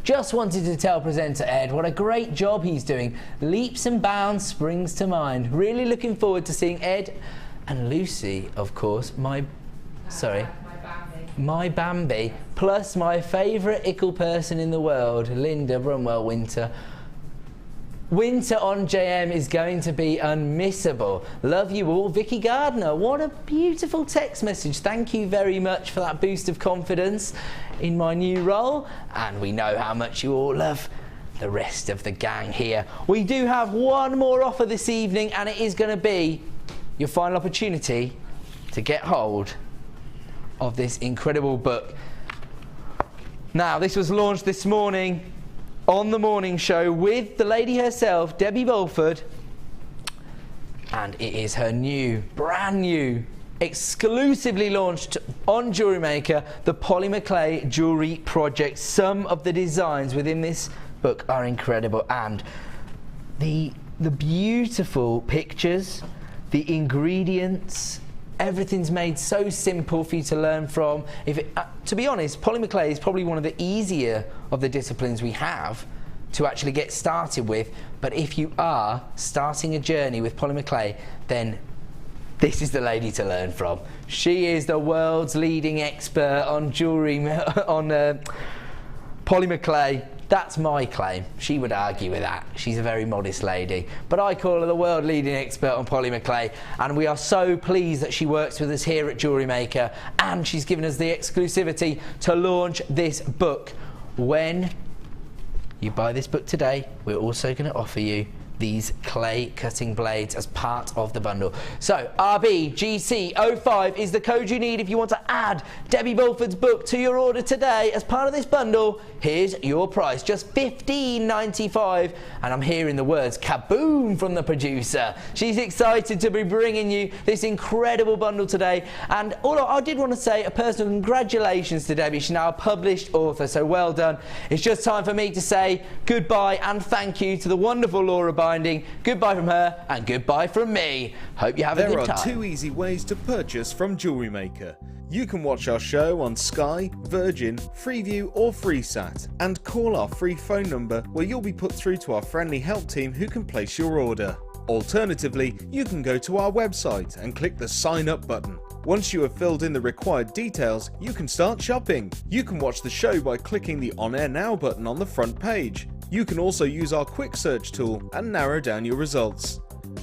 Just wanted to tell presenter Ed what a great job he's doing. Leaps and bounds springs to mind. Really looking forward to seeing Ed and Lucy, of course, my Bambi, plus my favourite ickle person in the world, Linda Brunwell Winter. Winter on JM is going to be unmissable. Love you all, Vicky Gardner. What a beautiful text message. Thank you very much for that boost of confidence in my new role. And we know how much you all love the rest of the gang here. We do have one more offer this evening, and it is going to be your final opportunity to get hold of this incredible book. Now, this was launched this morning on the morning show with the lady herself, Debbie Bulford, and it is her new, brand new, exclusively launched on Jewellery Maker, the Polymer Clay Jewellery Project. Some of the designs within this book are incredible, and the beautiful pictures, the ingredients, everything's made so simple for you to learn from. To be honest, polymer clay is probably one of the easier of the disciplines we have to actually get started with. But if you are starting a journey with polymer clay, then this is the lady to learn from. She is the world's leading expert on jewellery, on polymer clay. That's my claim. She would argue with that. She's a very modest lady. But I call her the world leading expert on polymer clay, and we are so pleased that she works with us here at Jewellery Maker, and she's given us the exclusivity to launch this book. When you buy this book today, we're also going to offer you these clay cutting blades as part of the bundle. So RBGC05 is the code you need if you want to add Debbie Bulford's book to your order today as part of this bundle. Here's your price, just $15.95, and I'm hearing the words kaboom from the producer. She's excited to be bringing you this incredible bundle today, and I did want to say a personal congratulations to Debbie. She's now a published author, so well done. It's just time for me to say goodbye and thank you to the wonderful Laura Binding. Goodbye from her and goodbye from me. Hope you have a good time. There are 2 easy ways to purchase from Jewellery Maker. You can watch our show on Sky, Virgin, Freeview or FreeSat, and call our free phone number where you'll be put through to our friendly help team who can place your order. Alternatively, you can go to our website and click the sign up button. Once you have filled in the required details, you can start shopping. You can watch the show by clicking the On Air Now button on the front page. You can also use our quick search tool and narrow down your results.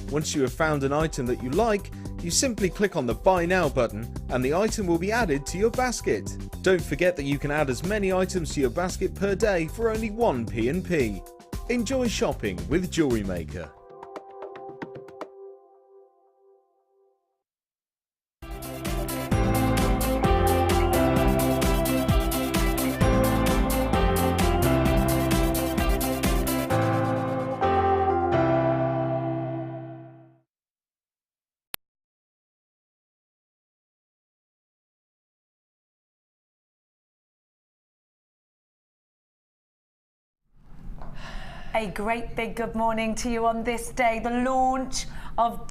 Once you have found an item that you like, you simply click on the Buy Now button and the item will be added to your basket. Don't forget that you can add as many items to your basket per day for only 1 P&P. Enjoy shopping with Jewellery Maker. A great big good morning to you on this day, the launch of